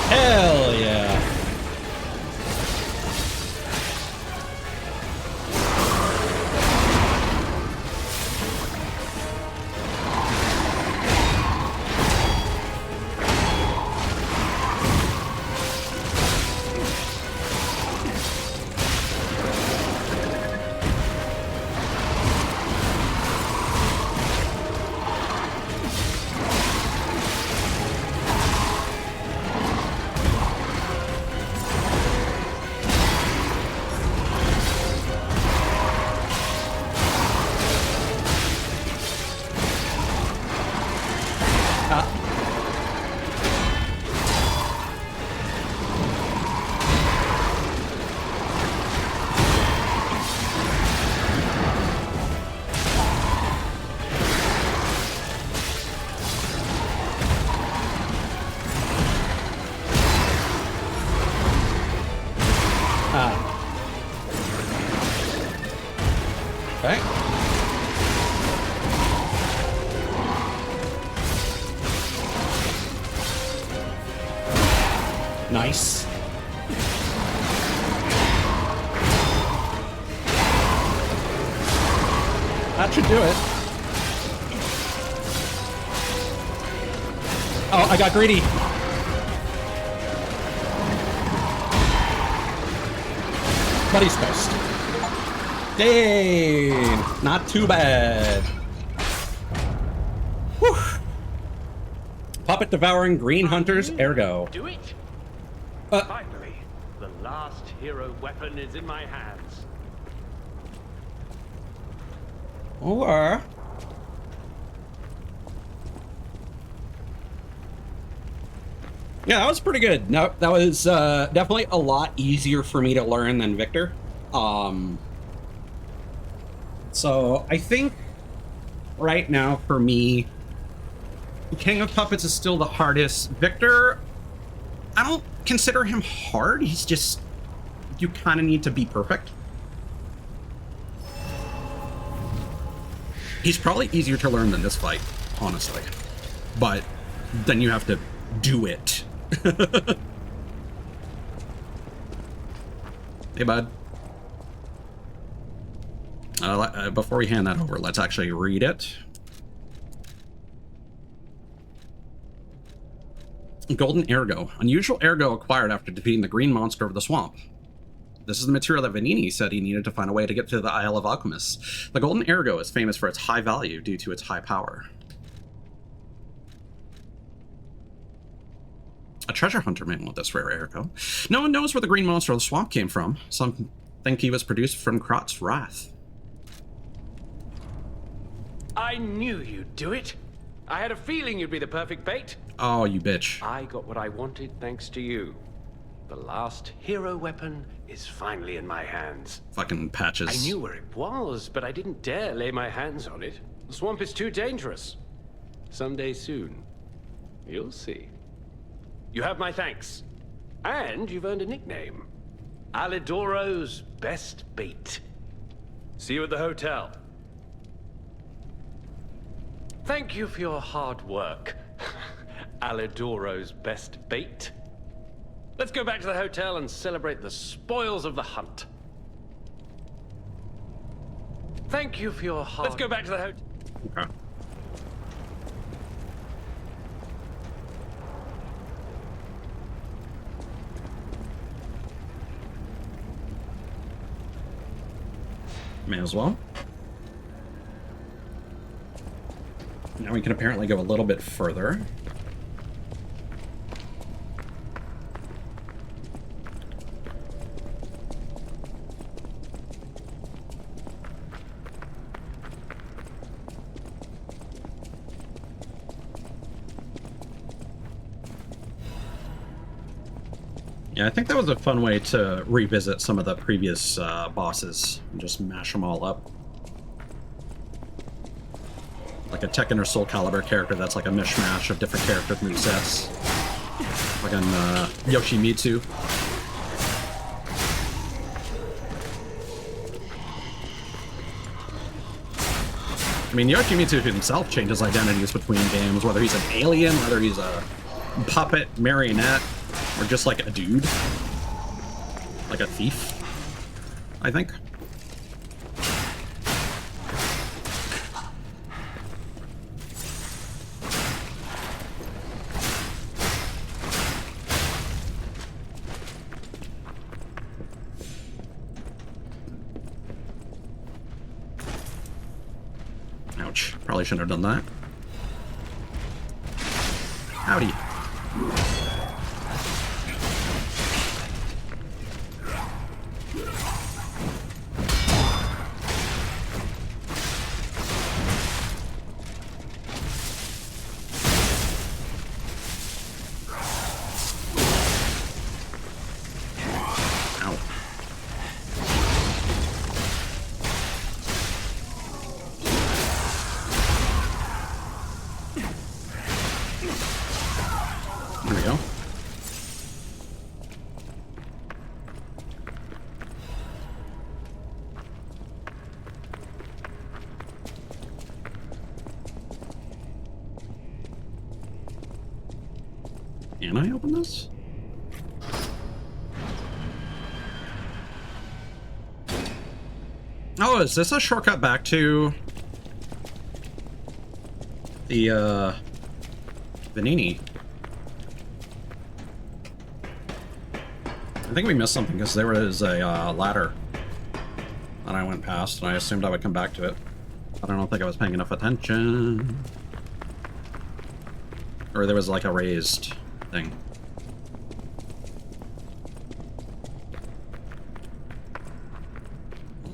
Hell yeah. Okay. Nice. That should do it. Oh, I got greedy. Buddy's Ghost. Dang, not too bad. Whew. Puppet devouring green hunters, ergo. Do it! Uh. Finally, the last hero weapon is in my hands. Or yeah, that was pretty good. No, that was definitely a lot easier for me to learn than Victor. So I think right now for me, King of Puppets is still the hardest. Victor, I don't consider him hard. He's just, you kind of need to be perfect. He's probably easier to learn than this fight, honestly. But then you have to do it. Hey, bud. Before we hand that over, let's actually read it. Golden Ergo. Unusual Ergo acquired after defeating the green monster of the swamp. This is the material that Venini said he needed to find a way to get to the Isle of Alchemists. The Golden Ergo is famous for its high value due to its high power. A treasure hunter man with this rare Ergo. No one knows where the green monster of the swamp came from. Some think he was produced from Krot's wrath. I knew you'd do it. I had a feeling you'd be the perfect bait. Oh, you bitch. I got what I wanted thanks to you. The last hero weapon is finally in my hands. Fucking Patches. I knew where it was, but I didn't dare lay my hands on it. The swamp is too dangerous. Someday soon, you'll see. You have my thanks. And you've earned a nickname. Alidoro's best bait. See you at the hotel. Thank you for your hard work. Alidoro's best bait. Let's go back to the hotel and celebrate the spoils of the hunt. Thank you for your hard... Let's go back to the hotel. Okay. May as well. Now we can apparently go a little bit further. Yeah, I think that was a fun way to revisit some of the previous bosses and just mash them all up. Like a Tekken or Soul Calibur character that's like a mishmash of different character movesets. Like on Yoshimitsu. I mean, Yoshimitsu himself changes identities between games, whether he's an alien, whether he's a puppet, marionette, or just like a dude. Like a thief, I think. Ouch. Probably shouldn't have done that. Howdy. There we go. Can I open this? Oh, is this a shortcut back to the Vanini? I think we missed something because there was a ladder that I went past, and I assumed I would come back to it. But I don't think I was paying enough attention. Or there was like a raised thing.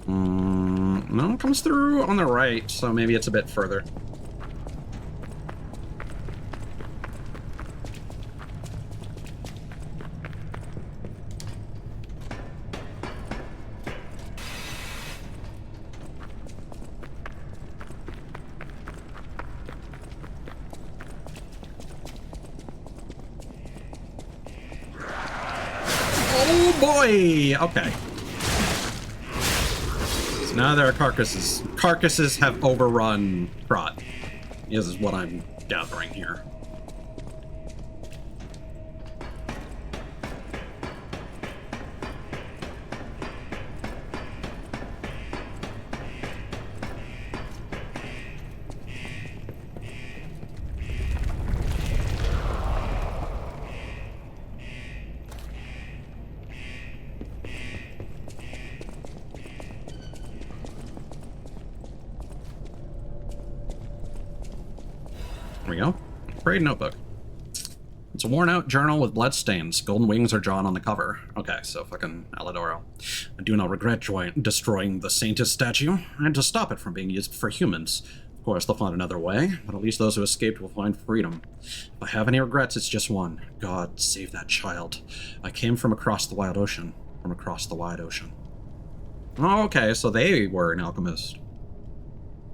No, it comes through on the right, so maybe it's a bit further. Oh boy! Okay. So now there are carcasses. Carcasses have overrun Krot. This is what I'm gathering here. There we go. Parade notebook. It's a worn-out journal with bloodstains. Golden wings are drawn on the cover. Okay, so fucking Alidoro. I do not regret destroying the Saintess statue. I had to stop it from being used for humans. Of course, they'll find another way, but at least those who escaped will find freedom. If I have any regrets, it's just one. God, save that child. I came from across the wide ocean. From across the wide ocean. Oh, okay, so they were an alchemist.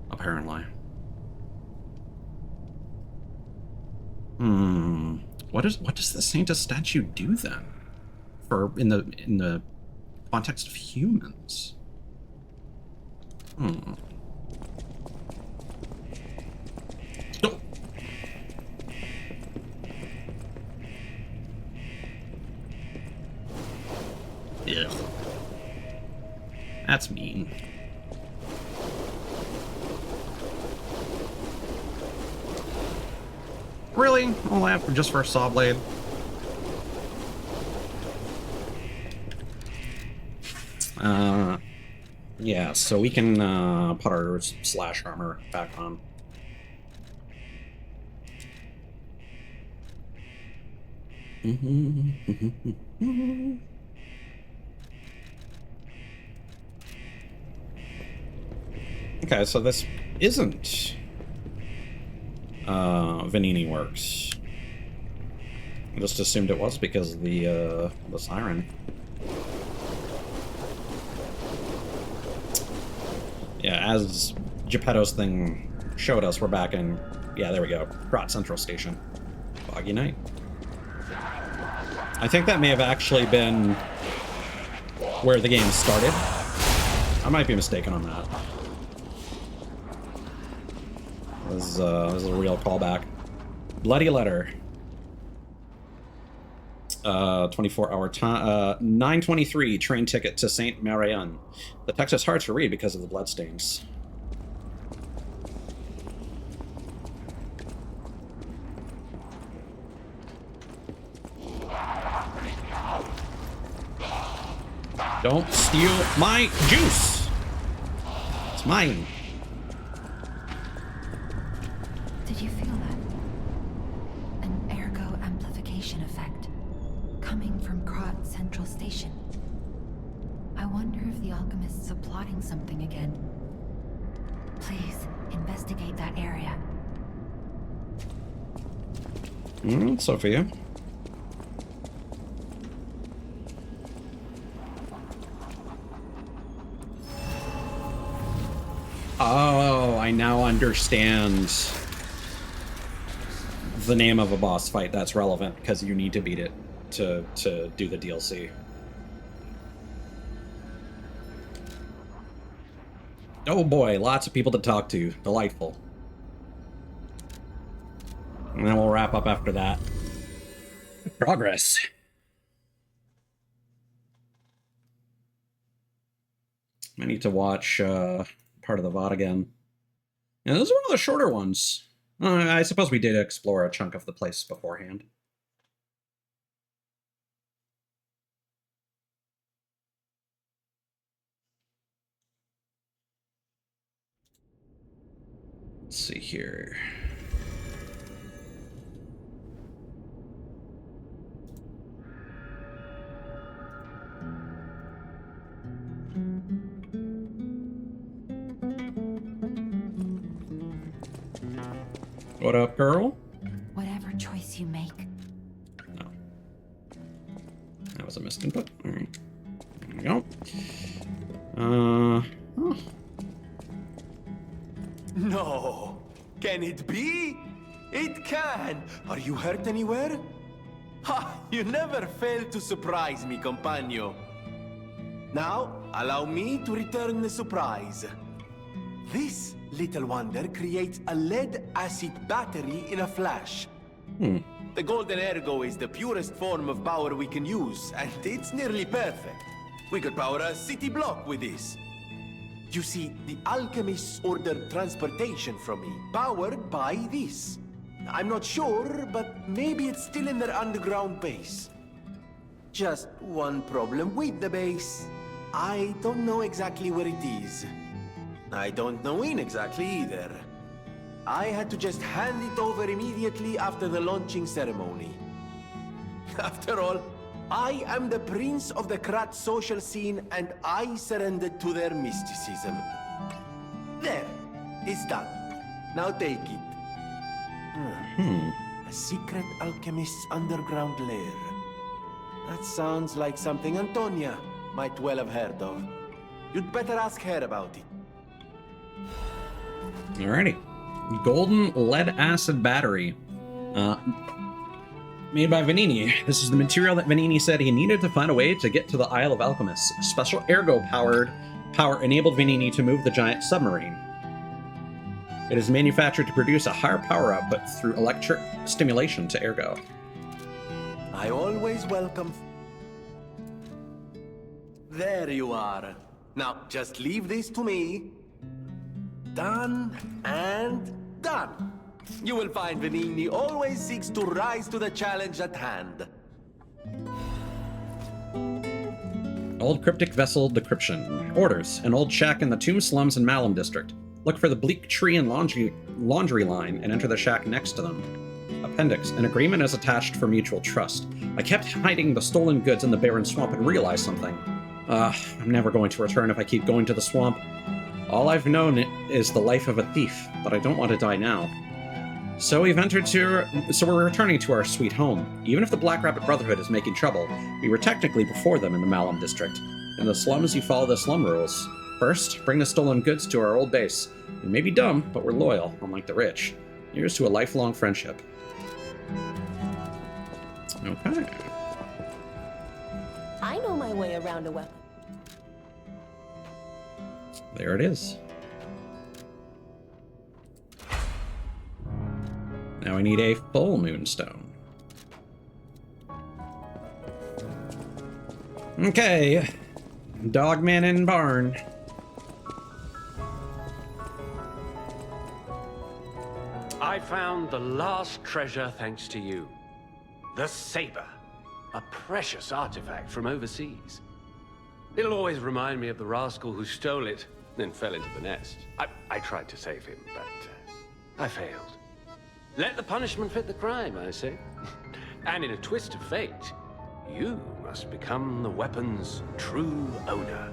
Apparently. What does the Saintess statue do then? For in the context of humans? Oh. Ugh. That's mean. Really? All that just for a saw blade? Yeah, so we can put our slash armor back on. Okay, so this isn't Vanini Works. Just assumed it was because of the siren. Yeah, as Geppetto's thing showed us, we're back in... Yeah, there we go. Krot Central Station. Foggy night. I think that may have actually been where the game started. I might be mistaken on that. This is a real callback. Bloody Letter. 24-hour time. 9:23 train ticket to Saint Marianne. The text is hard to read because of the bloodstains. Don't steal my juice! It's mine. Did you feel that? An ergo amplification effect coming from Krot Central Station. I wonder if the alchemists are plotting something again. Please investigate that area. Sophia. Oh, I now understand the name of a boss fight. That's relevant because you need to beat it to do the DLC. Oh boy, lots of people to talk to. Delightful. And then we'll wrap up after that. Progress. I need to watch part of the VOD again. Yeah, those are one of the shorter ones. I suppose we did explore a chunk of the place beforehand. Let's see here. What up, girl? Whatever choice you make. No. That was a missed input. All right. There we go. Oh. No! Can it be? It can! Are you hurt anywhere? Ha! You never fail to surprise me, compagno. Now, allow me to return the surprise. This little wonder creates a lead-acid battery in a flash. The golden ergo is the purest form of power we can use, and it's nearly perfect. We could power a city block with this. You see, the alchemists ordered transportation from me, powered by this. I'm not sure, but maybe it's still in their underground base. Just one problem with the base. I don't know exactly where it is. I don't know when exactly either. I had to just hand it over immediately after the launching ceremony. After all, I am the prince of the Krat social scene, and I surrendered to their mysticism. There, it's done. Now take it. A secret alchemist's underground lair. That sounds like something Antonia might well have heard of. You'd better ask her about it. Alrighty. Golden lead-acid battery. Made by Vanini. This is the material that Vanini said he needed to find a way to get to the Isle of Alchemists. Special ergo power enabled Vanini to move the giant submarine. It is manufactured to produce a higher power output through electric stimulation to ergo. I always welcome... There you are. Now, just leave this to me. Done and done. You will find Vanini always seeks to rise to the challenge at hand. Old cryptic vessel decryption. Orders. An old shack in the Tomb Slums in Malum district. Look for the Bleak Tree and laundry line and enter the shack next to them. Appendix. An agreement is attached for mutual trust. I kept hiding the stolen goods in the barren swamp and realized something. I'm never going to return if I keep going to the swamp. All I've known is the life of a thief, but I don't want to die now. So we're returning to our sweet home. Even if the Black Rabbit Brotherhood is making trouble, we were technically before them in the Malum district. In the slums, you follow the slum rules. First, bring the stolen goods to our old base. We may be dumb, but we're loyal, unlike the rich. Here's to a lifelong friendship. Okay. I know my way around a weapon. There it is. Now we need a full moonstone. Okay. Dogman in barn. I found the last treasure thanks to you. The saber. A precious artifact from overseas. It'll always remind me of the rascal who stole it, then fell into the nest. I tried to save him, but I failed. Let the punishment fit the crime, I say. And in a twist of fate, you must become the weapon's true owner.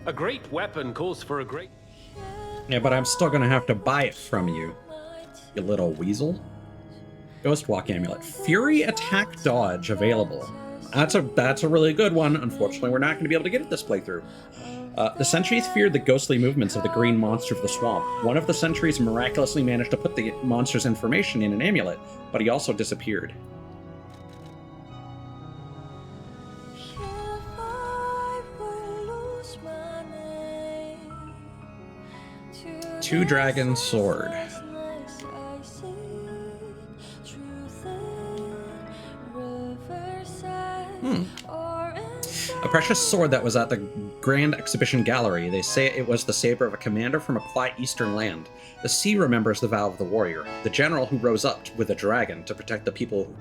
A great weapon calls for a great... Yeah, but I'm still gonna have to buy it from you, you little weasel. Ghostwalk Amulet. Fury Attack Dodge available. That's a really good one. Unfortunately, we're not going to be able to get it this playthrough. The sentries feared the ghostly movements of the green monster of the swamp. One of the sentries miraculously managed to put the monster's information in an amulet, but he also disappeared. Two Dragon Sword. A precious sword that was at the Grand Exhibition Gallery. They say it was the saber of a commander from a quiet eastern land. The sea remembers the vow of the warrior, the general who rose up with a dragon to protect the people who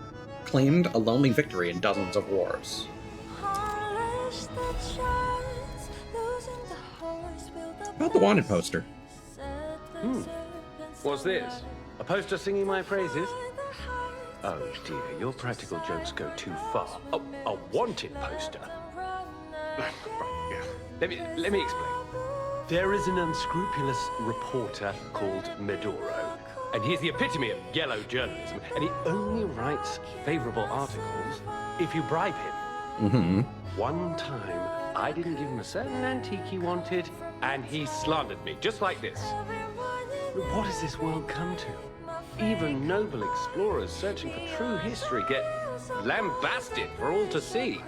claimed a lonely victory in dozens of wars. About the wanted poster. What's this? A poster singing my praises? Oh dear, your practical jokes go too far. Oh, a wanted poster? Let me explain. There is an unscrupulous reporter called Medoro, and he's the epitome of yellow journalism, and he only writes favorable articles if you bribe him. Mm-hmm. One time, I didn't give him a certain antique he wanted, and he slandered me, just like this. What has this world come to? Even noble explorers searching for true history get lambasted for all to see.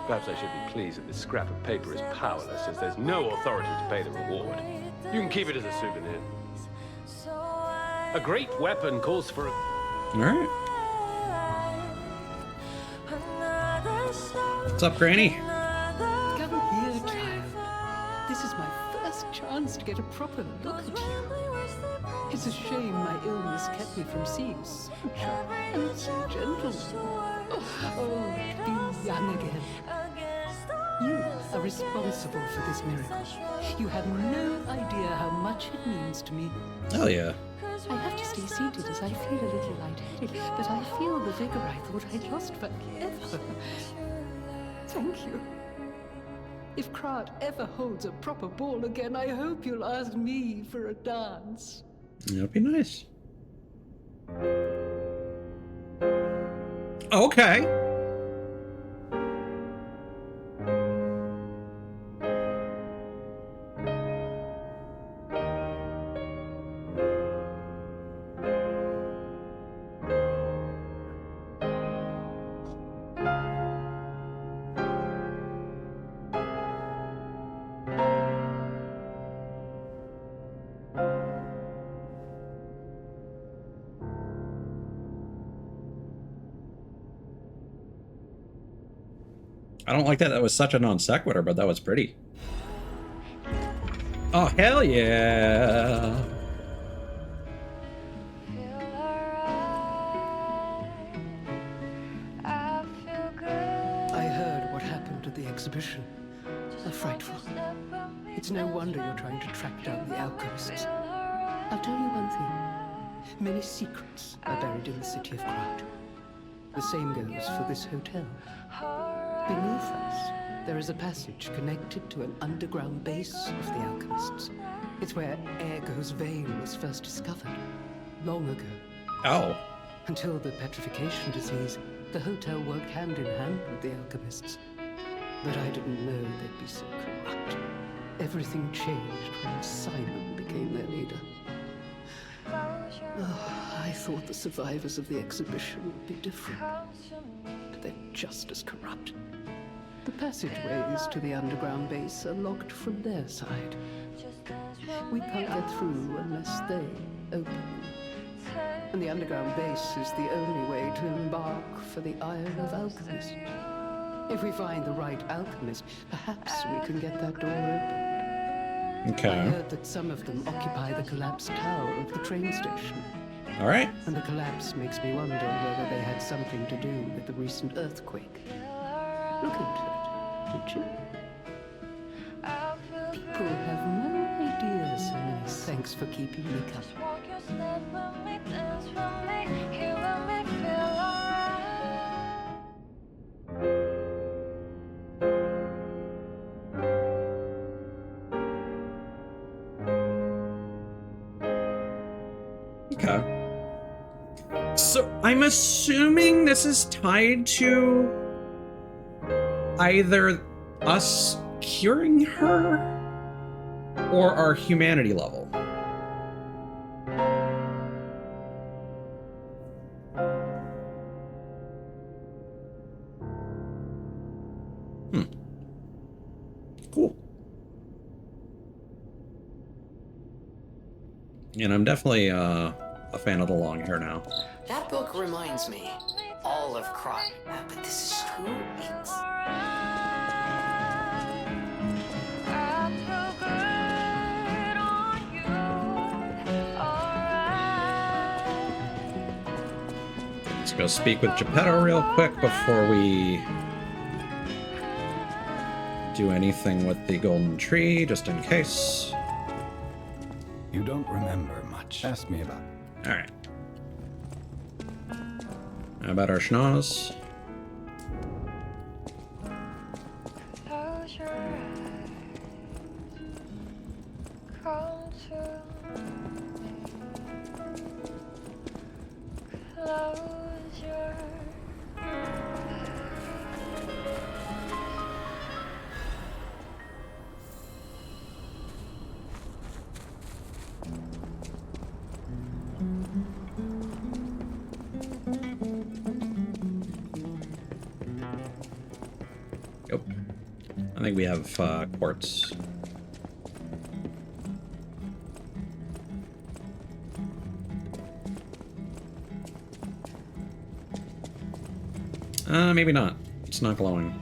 Perhaps I should be pleased that this scrap of paper is powerless, as there's no authority to pay the reward. You can keep it as a souvenir. A great weapon calls for a... All right. What's up, Granny? Come here, child. This is my first chance to get a proper look at you. It's a shame my illness kept me from seeing such a handsome gentleman. Oh, to be young again. You are responsible for this miracle. You have no idea how much it means to me. Oh, yeah. I have to stay seated as I feel a little lightheaded, but I feel the vigor I thought I'd lost forever. Thank you. If Krat ever holds a proper ball again, I hope you'll ask me for a dance. That'd be nice. Okay. I don't like that. That was such a non sequitur, but that was pretty. Oh, hell yeah. I heard what happened at the exhibition. Frightful. It's no wonder you're trying to track down the alchemists. I'll tell you one thing. Many secrets are buried in the city of Krat. The same goes for this hotel. Beneath us, there is a passage connected to an underground base of the alchemists. It's where Ergo's vein was first discovered, long ago. Oh. Until the petrification disease, the hotel worked hand in hand with the alchemists. But I didn't know they'd be so corrupt. Everything changed when Simon became their leader. Oh, I thought the survivors of the exhibition would be different. But they're just as corrupt. The passageways to the underground base are locked from their side. We can't get through unless they open them. And the underground base is the only way to embark for the Isle of Alchemist. If we find the right alchemist, perhaps we can get that door open. Okay. I heard that some of them occupy the collapsed tower of the train station. All right. And the collapse makes me wonder whether they had something to do with the recent earthquake. Look into it, did you? People have no idea, Simon. Thanks for keeping me company. Okay. So I'm assuming this is tied to either us curing her or our humanity level. Cool. And I'm definitely a fan of the long hair now. That book reminds me. All of Crot. But this is true. It's... Let's go speak with Geppetto real quick before we do anything with the golden tree, just in case. You don't remember much. Ask me about it. All right. How about our schnoz? Close your eyes. Come to me. Close your Yep. I think we have quartz. Maybe not. It's not glowing.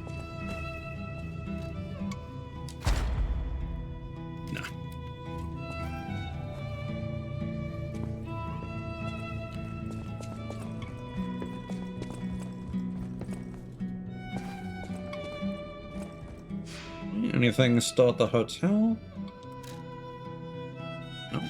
No. Anything still at the hotel? No.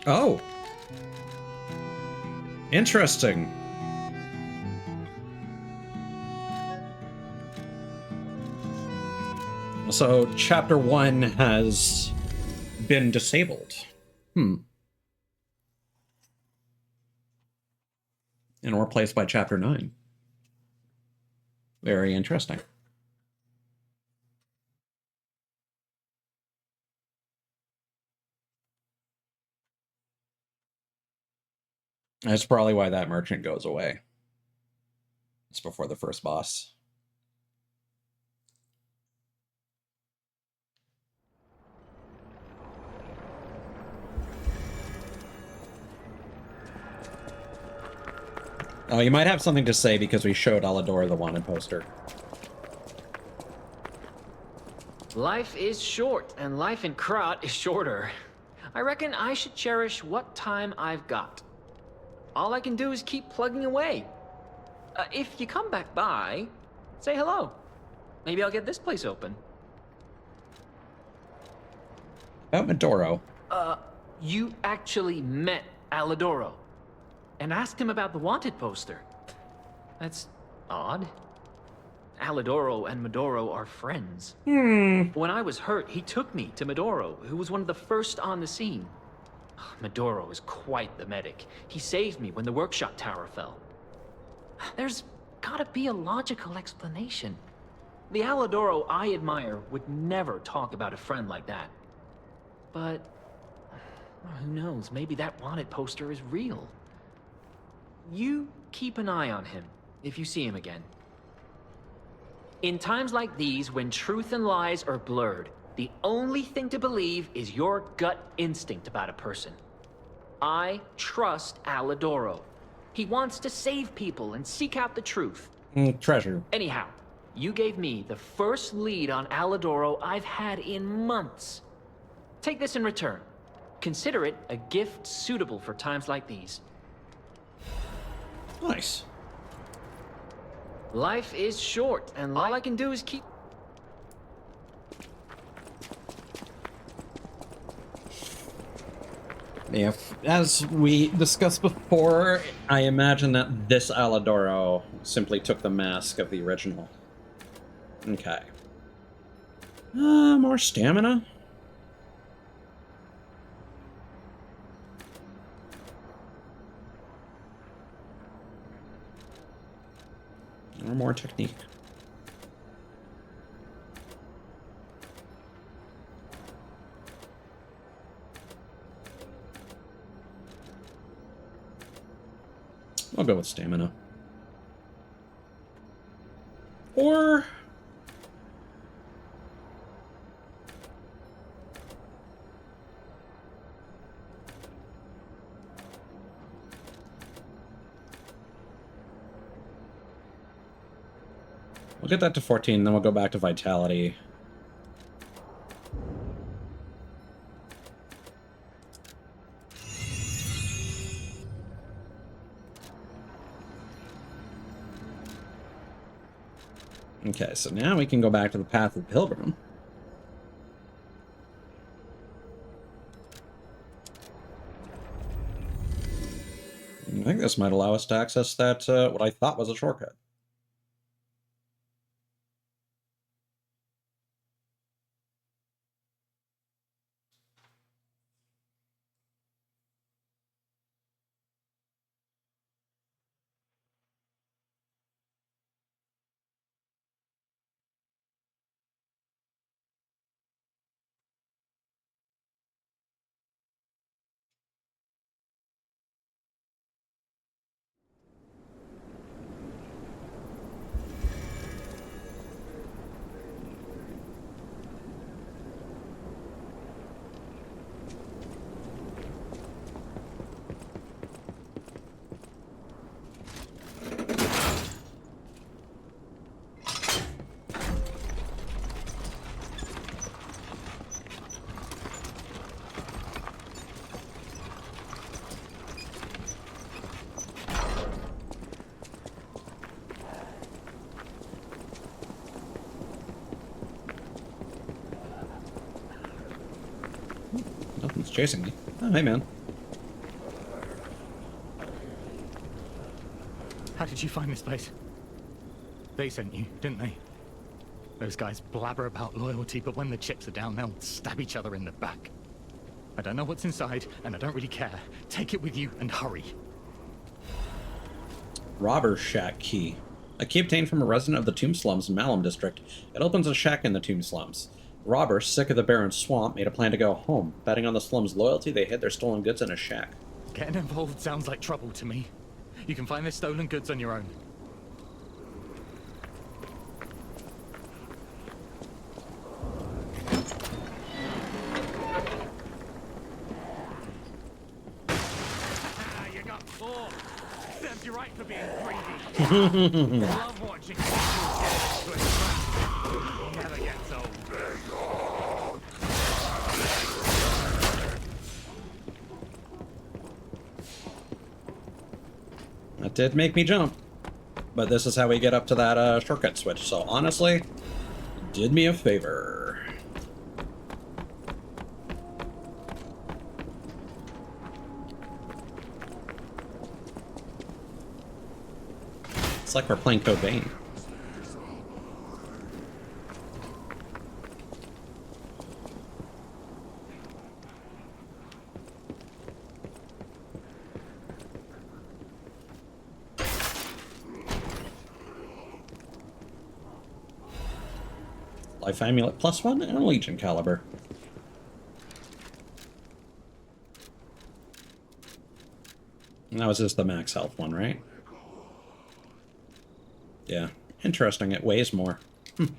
Oh. Interesting. So, Chapter 1 has been disabled. And replaced by Chapter 9. Very interesting. That's probably why that merchant goes away. It's before the first boss. Oh, you might have something to say because we showed Alador the wanted poster. Life is short, and life in Krat is shorter. I reckon I should cherish what time I've got. All I can do is keep plugging away. If you come back by, say hello. Maybe I'll get this place open. About Medoro. You actually met Alidoro and asked him about the wanted poster. That's odd. Alidoro and Medoro are friends. When I was hurt, he took me to Medoro, who was one of the first on the scene. Medoro is quite the medic. He saved me when the workshop tower fell. There's gotta be a logical explanation. The Alidoro I admire would never talk about a friend like that. But who knows, maybe that wanted poster is real. You keep an eye on him if you see him again. In times like these, when truth and lies are blurred, the only thing to believe is your gut instinct about a person. I trust Alidoro. He wants to save people and seek out the truth. Treasure. Anyhow, you gave me the first lead on Alidoro I've had in months. Take this in return. Consider it a gift suitable for times like these. Nice. Life is short, and all I can do is keep... If, as we discussed before, I imagine that this Alidoro simply took the mask of the original. Okay. More stamina? Or more technique? I'll go with stamina. Or... we'll get that to 14, then we'll go back to vitality. Okay, so now we can go back to the Path of the Pilgrim. I think this might allow us to access that, what I thought was a shortcut. Nothing's chasing me. Oh, hey, man. How did you find this place? They sent you, didn't they? Those guys blabber about loyalty, but when the chips are down, they'll stab each other in the back. I don't know what's inside, and I don't really care. Take it with you and hurry. Robber's Shack Key. A key obtained from a resident of the Tomb Slums in Malum District. It opens a shack in the Tomb Slums. Robbers, sick of the barren swamp, made a plan to go home. Betting on the slum's loyalty, they hid their stolen goods in a shack. Getting involved sounds like trouble to me. You can find the stolen goods on your own. You got four. Serves you right for being greedy. Love watching you get into a trap. Never gets old. That did make me jump. But this is how we get up to that shortcut switch. So honestly, did me a favor. It's like we're playing Code Vein. Life Amulet +1 and a Legion Caliber. And that was just the max health one, right? Yeah. Interesting, it weighs more. It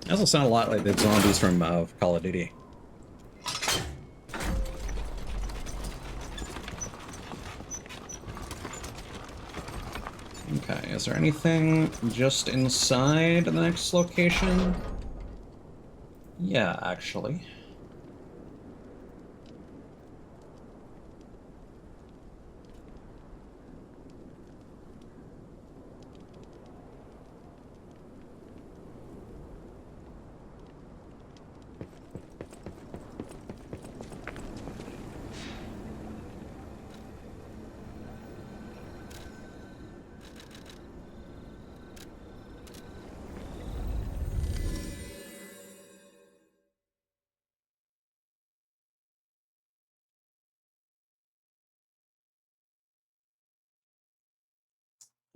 also sound a lot like the zombies from Call of Duty. Okay, is there anything just inside the next location? Yeah, actually.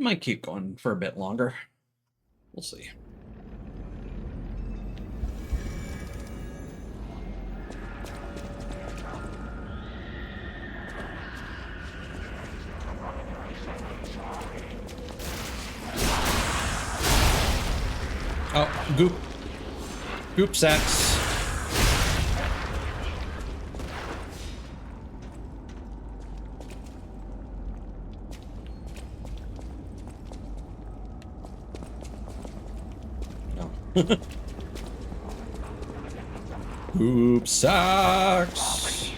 Might keep going for a bit longer. We'll see. Oh, goop. Goop sacks. Goop sacks.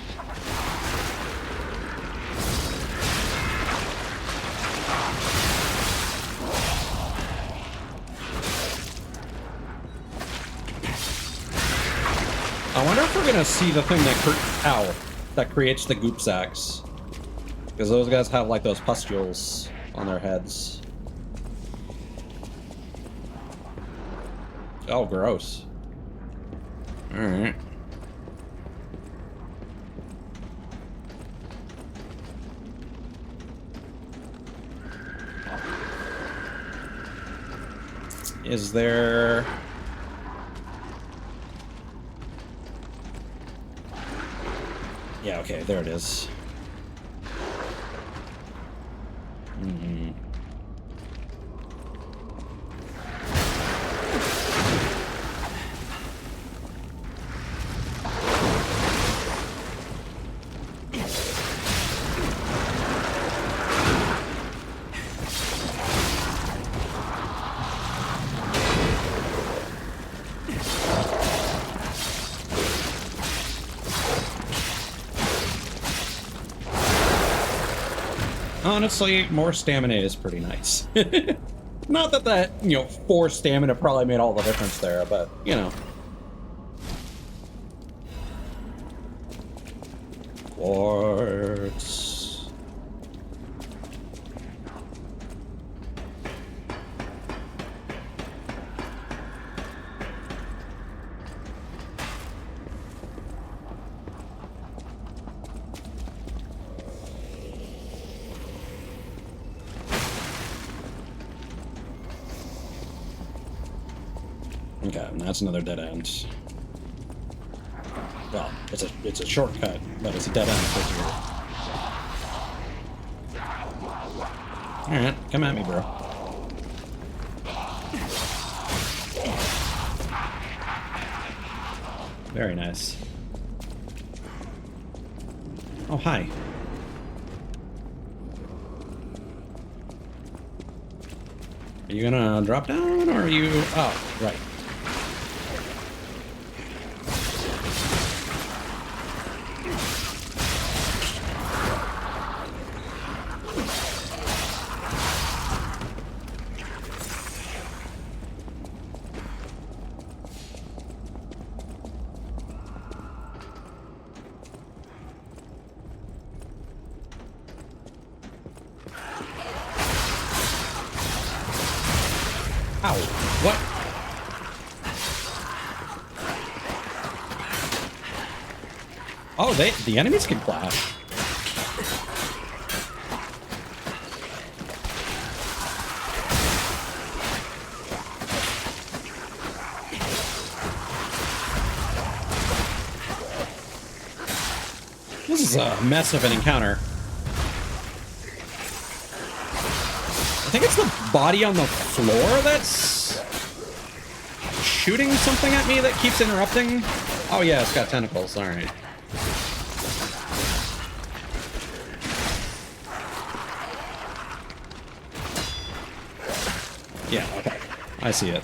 I wonder if we're gonna see the thing that creates the goop sacks, because those guys have like those pustules on their heads. Oh, gross. Alright. Is there... Yeah, okay, there it is. Honestly, more stamina is pretty nice. Not that, 4 stamina probably made all the difference there, but, Quartz. Okay, and that's another dead end. Well, it's a shortcut, but it's a dead end for sure. Alright, come at me, bro. Very nice. Oh, hi. Are you gonna drop down, or are you... Oh, right. Oh, the enemies can clash. This is a mess of an encounter. I think it's the body on the floor that's shooting something at me that keeps interrupting. Oh yeah, it's got tentacles. All right. Yeah, okay. I see it.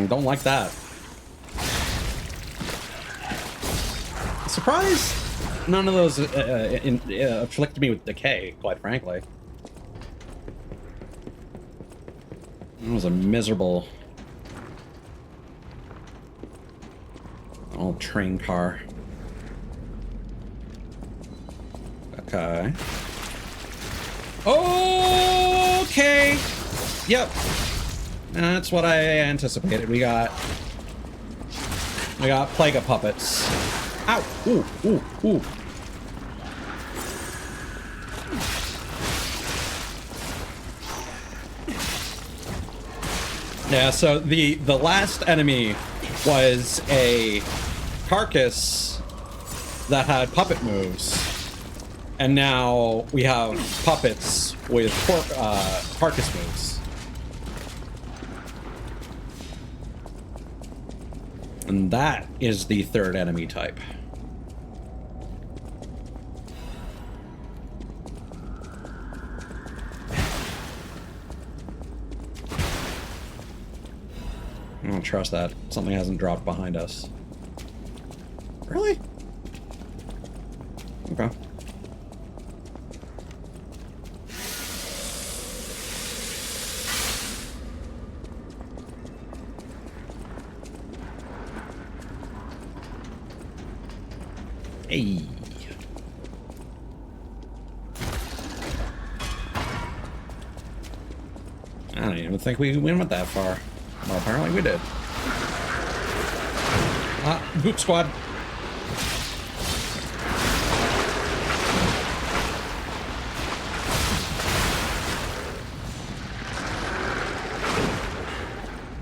Don't like that. Surprised none of those afflicted me with decay, quite frankly. It was a miserable old train car. Okay. Okay. Yep. That's what I anticipated. We got Plaga puppets. Ow! Ooh! Ooh! Ooh! Yeah. So the last enemy was a carcass that had puppet moves, and now we have puppets with carcass moves. And that is the third enemy type. I don't trust that. Something hasn't dropped behind us. Really? Okay. Hey. I don't even think we went that far. Well, apparently we did. Goop squad.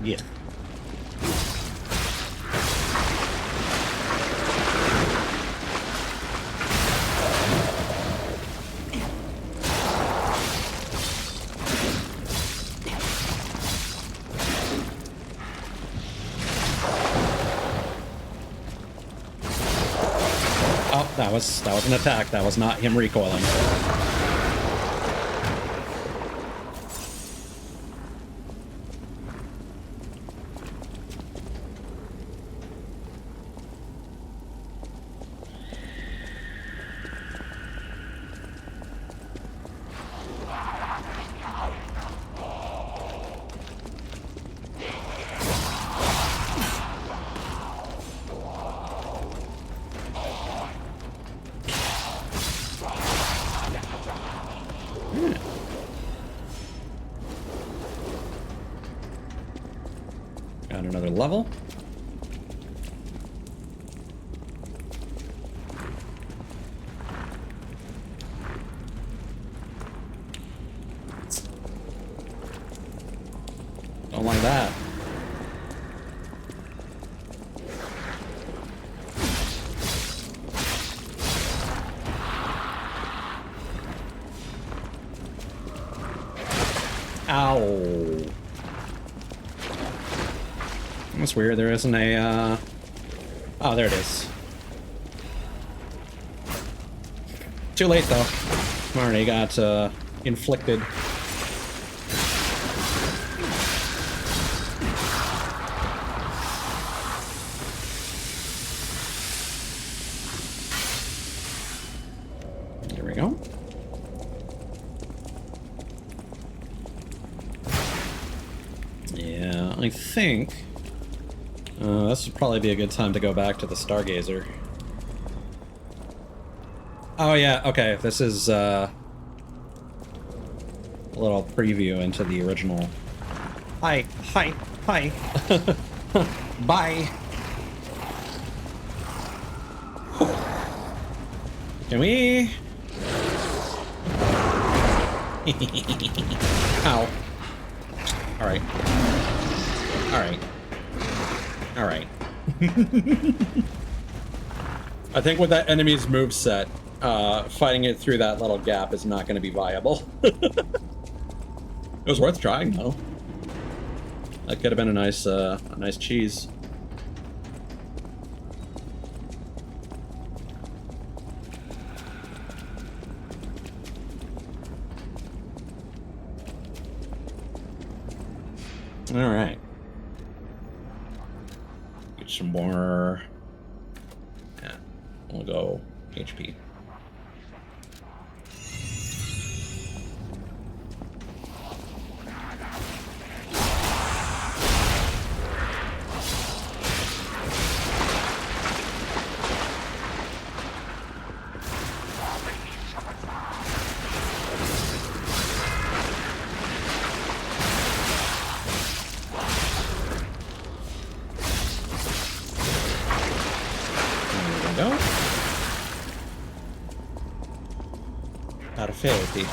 Yeah. That was an attack. That was not him recoiling. Got another level. Don't like that. Ow. That's weird. There isn't a, Oh, there it is. Too late, though. Already got, inflicted. There we go. Yeah, I think... this would probably be a good time to go back to the Stargazer. Oh yeah, okay, this is a little preview into the original. Hi. Hi. Bye. Can we? Ow. Alright. Alright. Alright. I think with that enemy's moveset, fighting it through that little gap is not going to be viable. It was worth trying, though. That could have been a nice cheese. All right. Get some more. Yeah, we'll go HP. Perfetti.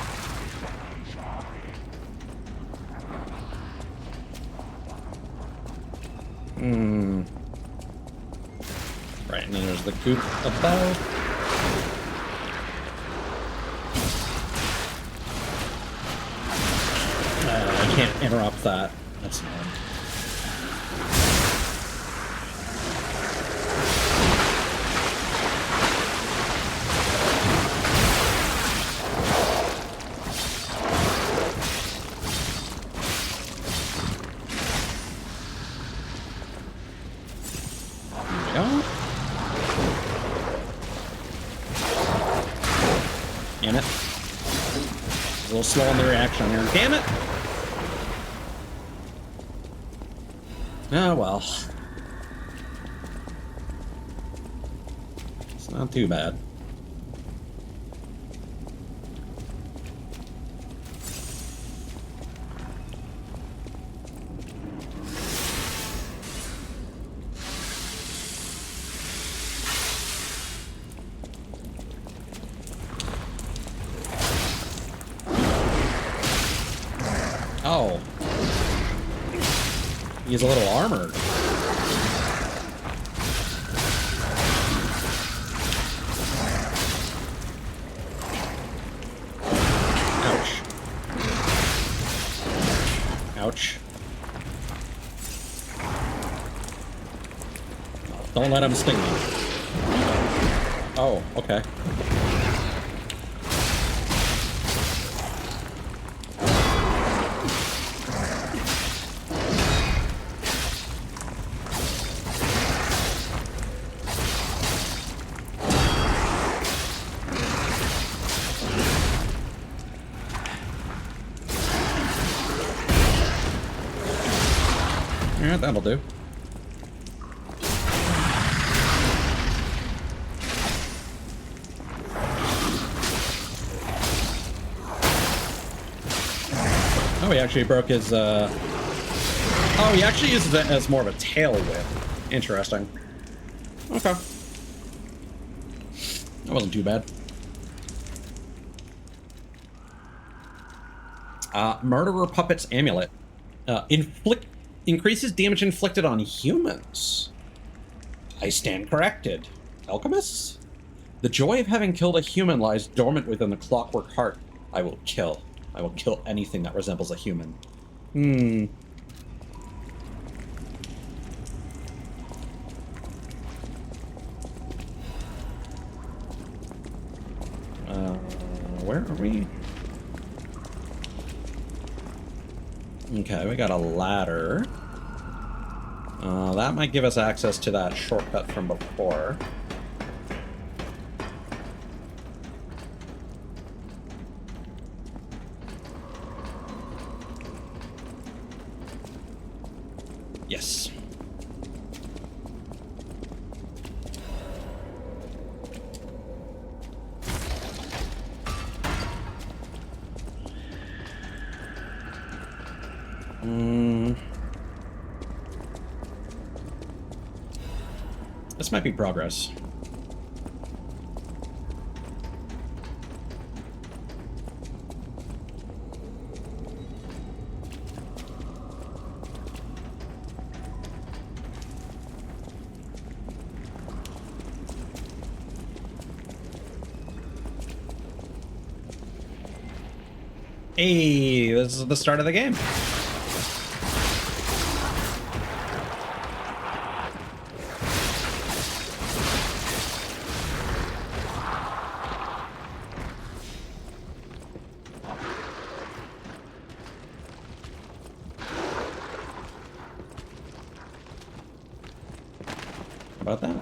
Right, and then there's the goop above. I can't interrupt that. That's annoying. Damn it. A little slow on the reaction here. Damn it! Oh well. It's not too bad. Oh. He's a little armored. Ouch. Ouch. Don't let him sting me. Oh, okay. Yeah, that'll do. Oh, he actually broke his, Oh, he actually uses it as more of a tail whip. Interesting. Okay. That wasn't too bad. Murderer Puppet's Amulet. Increases damage inflicted on humans. I stand corrected. Alchemists? The joy of having killed a human lies dormant within the clockwork heart. I will kill. I will kill anything that resembles a human. Where are we? Okay, we got a ladder. That might give us access to that shortcut from before. Yes. This might be progress. Hey, this is the start of the game. How about that?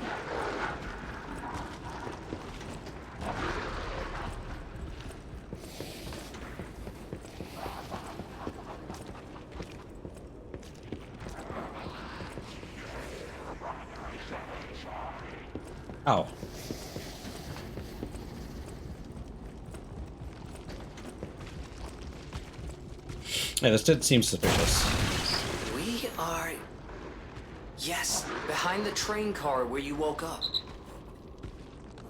Oh. Yeah, this did seem suspicious. We are... Yes, behind the train car where you woke up.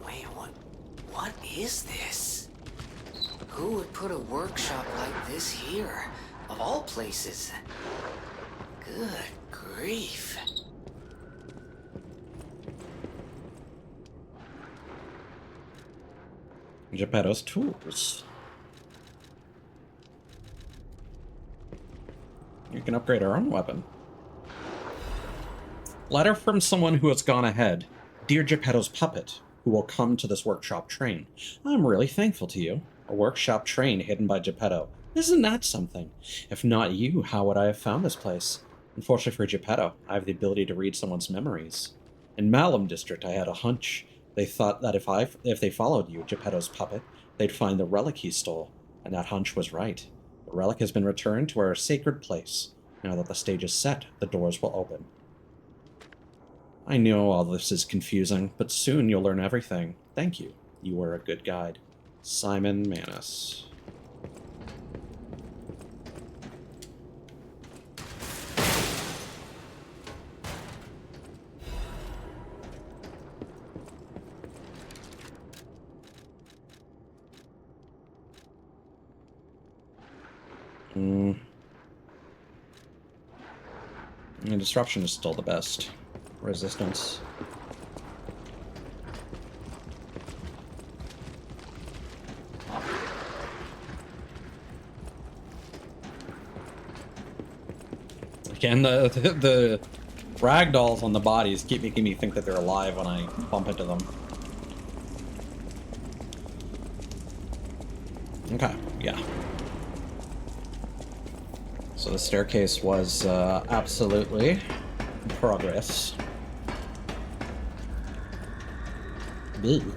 Wait, what is this? Who would put a workshop like this here? Of all places. Good grief. Geppetto's tools. You can upgrade our own weapon. Letter from someone who has gone ahead. Dear Geppetto's puppet, who will come to this workshop train. I'm really thankful to you. A workshop train hidden by Geppetto. Isn't that something? If not you, how would I have found this place? Unfortunately for Geppetto, I have the ability to read someone's memories. In Malum District, I had a hunch. They thought that if they followed you, Geppetto's puppet, they'd find the relic he stole. And that hunch was right. The relic has been returned to our sacred place. Now that the stage is set, the doors will open. I know all this is confusing, but soon you'll learn everything. Thank you. You were a good guide. Simon Manus. And disruption is still the best. Resistance. Again, the ragdolls on the bodies keep making me think that they're alive when I bump into them. Okay, yeah. So the staircase was absolutely progress. Ew.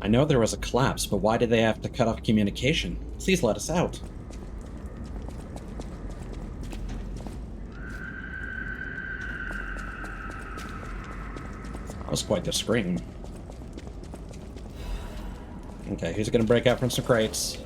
I know there was a collapse, but why did they have to cut off communication? Please let us out. That was quite the scream. Okay, who's gonna break out from some crates?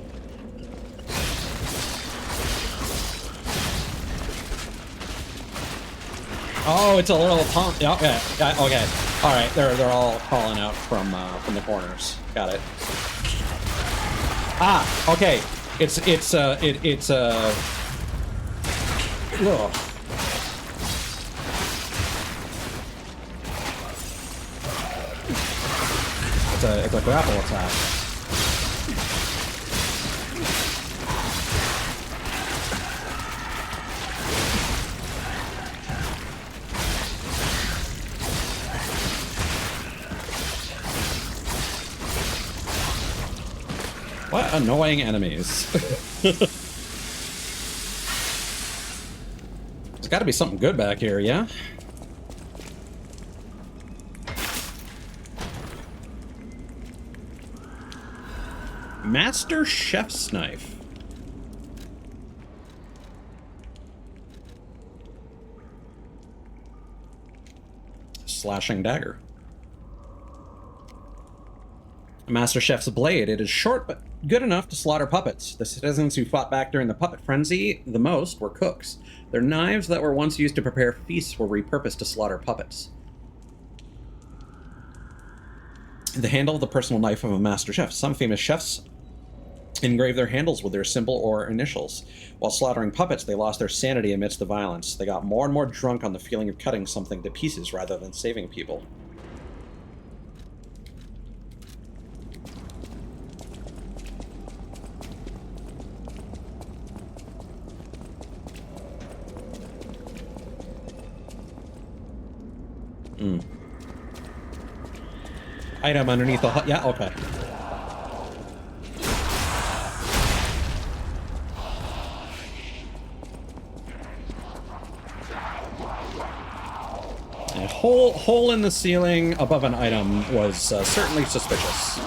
Oh, it's a little pump. Yeah, okay, okay. All right, they're all calling out from the corners. Got it. Ah, okay. It's ugh. It's a grapple attack. What annoying enemies. There's got to be something good back here, yeah? Master Chef's Knife. slashing dagger. A Master Chef's blade. It is short, but good enough to slaughter puppets. The citizens who fought back during the puppet frenzy the most were cooks. Their knives that were once used to prepare feasts were repurposed to slaughter puppets. The handle of the personal knife of a Master Chef. Some famous chefs engrave their handles with their symbol or initials. While slaughtering puppets, they lost their sanity amidst the violence. They got more and more drunk on the feeling of cutting something to pieces rather than saving people. Item underneath the hut. Yeah, okay. A hole in the ceiling above an item was certainly suspicious.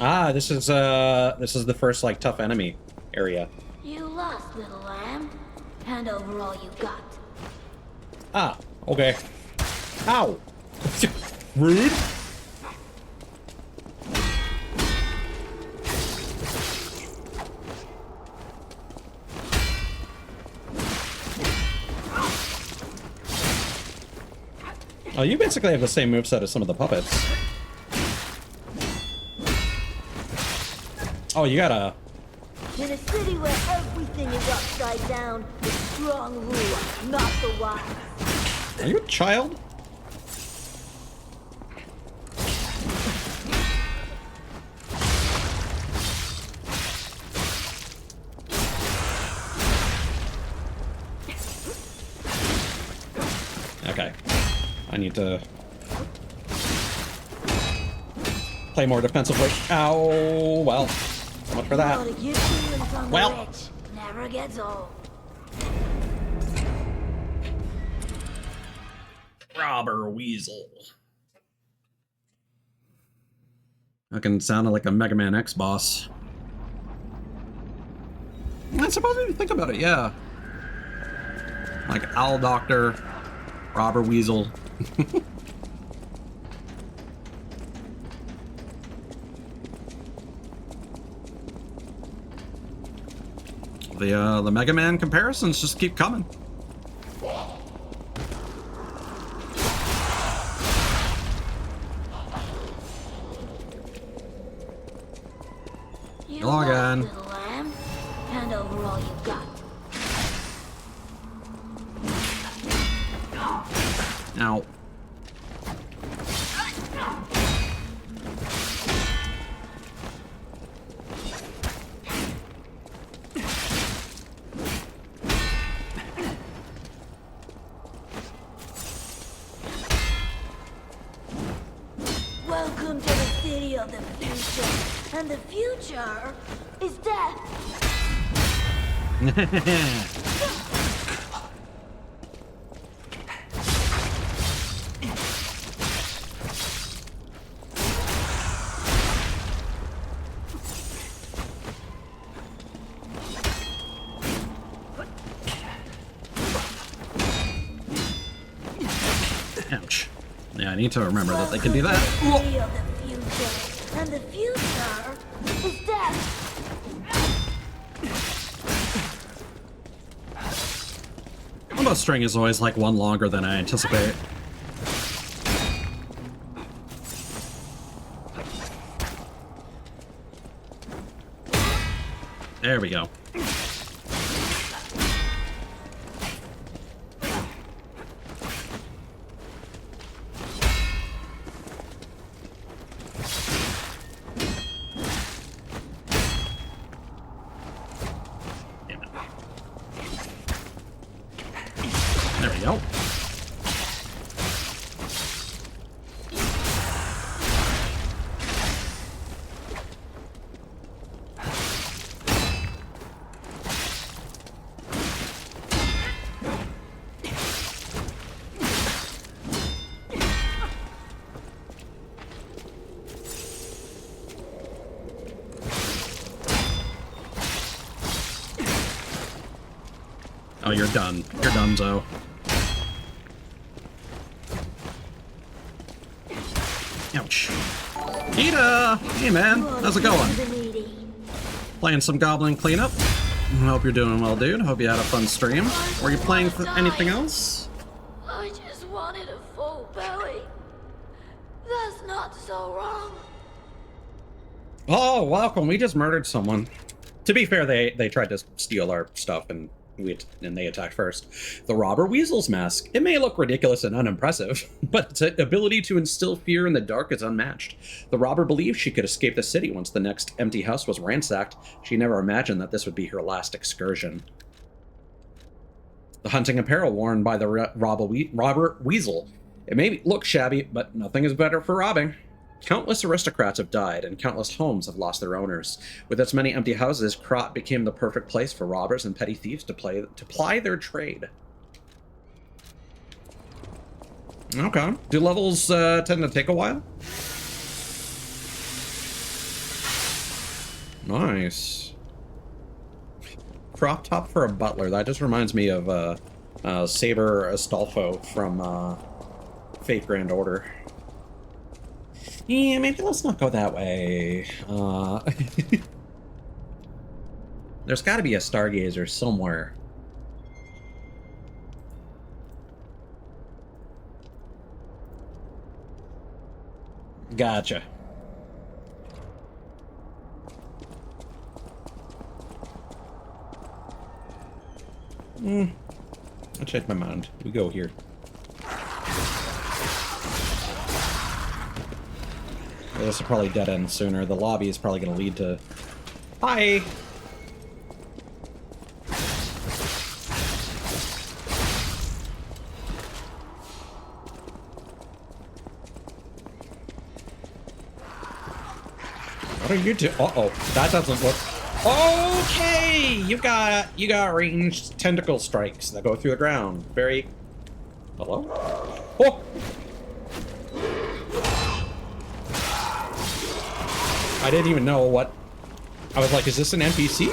Ah, this is the first like tough enemy area. You lost, little lamb. Hand over all you got. Ah, okay. Ow! Rude. Oh, you basically have the same moveset as some of the puppets. Oh, you gotta... In a city where everything is upside down, the strong rule, not the wise. Are you a child? Okay. I need to... play more defensively. Ow, well. So much for that. Well. Never gets old. Robber Weasel. Fucking sounded like a Mega Man X boss. I suppose if you think about it, yeah. Like Owl Doctor, Robber Weasel. The Mega Man comparisons just keep coming. Hello again. Little lamb. Hand over all you got. Ow. Welcome to the city of the future, and the future is death. Ouch. Yeah, I need to remember that they can do that. City of the future, and the future is death. Combo string is always like one longer than I anticipate. There we go. There we go. Oh, you're done. You're done, Zoe. Ouch. Ida! Hey, man. How's it going? Playing some Goblin Cleanup? Hope you're doing well, dude. Hope you had a fun stream. Were you playing anything else? I just wanted a full belly. That's not so wrong. Oh, welcome. We just murdered someone. To be fair, they tried to steal our stuff and they attacked first. The Robber Weasel's mask. It may look ridiculous and unimpressive, but its ability to instill fear in the dark is unmatched. The robber believed she could escape the city once the next empty house was ransacked. She never imagined that this would be her last excursion. The hunting apparel worn by the Robber Weasel. It may look shabby, but nothing is better for robbing. Countless aristocrats have died, and countless homes have lost their owners. With its many empty houses, Krot became the perfect place for robbers and petty thieves to ply their trade. Okay. Do levels tend to take a while? Nice. Crop top for a butler. That just reminds me of Saber Astolfo from Fate Grand Order. Yeah, maybe let's not go that way. There's got to be a Stargazer somewhere. Gotcha. I changed my mind. We go here. This will probably dead end sooner. The lobby is probably going to lead to... Hi! What are you doing? Uh-oh. That doesn't look... Okay! You got ranged tentacle strikes that go through the ground. Very... Hello? Oh! I didn't even know what... I was like, is this an NPC?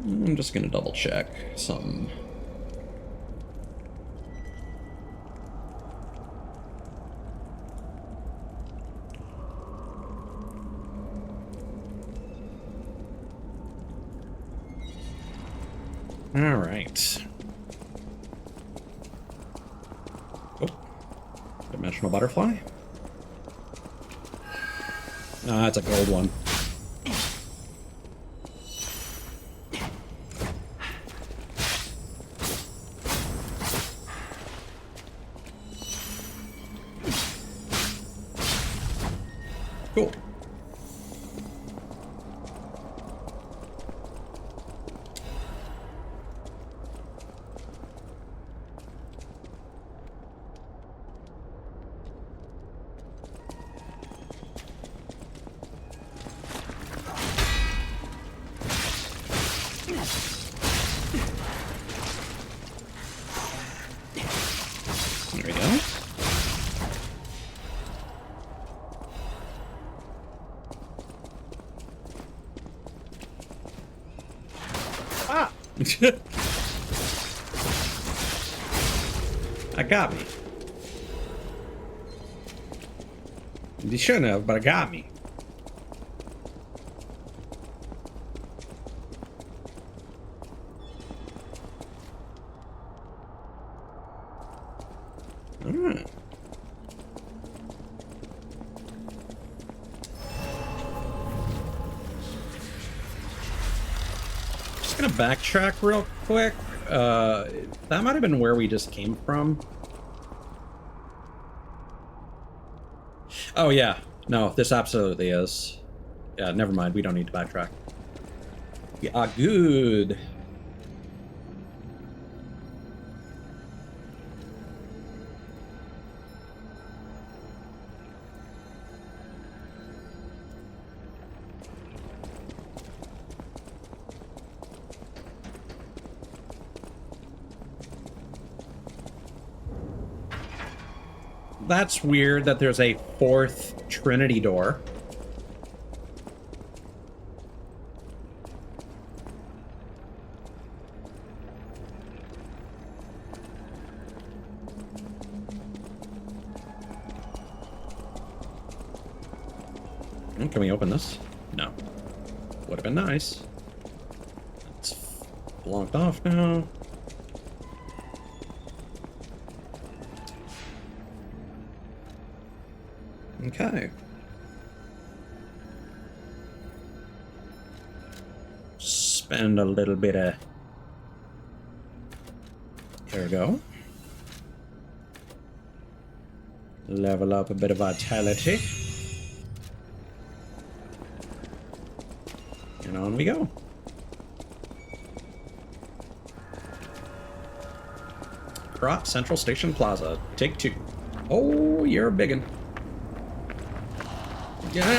I'm just gonna double check something. All right. Oh, dimensional butterfly. Ah, it's a gold one. Cool. There we go. Ah! I got me. You shouldn't have, but I got me. Alright. Just gonna backtrack real quick. That might have been where we just came from. Oh yeah, no, this absolutely is. Yeah, never mind, we don't need to backtrack. Yeah, good. that's weird that there's a 4th Trinity door. Can we open this? No. Would have been nice. It's blocked off now. Okay. Spend a little bit of... There we go. Level up a bit of vitality. And on we go. Crop Central Station Plaza. Take 2. Oh, you're a biggin'. Yeah.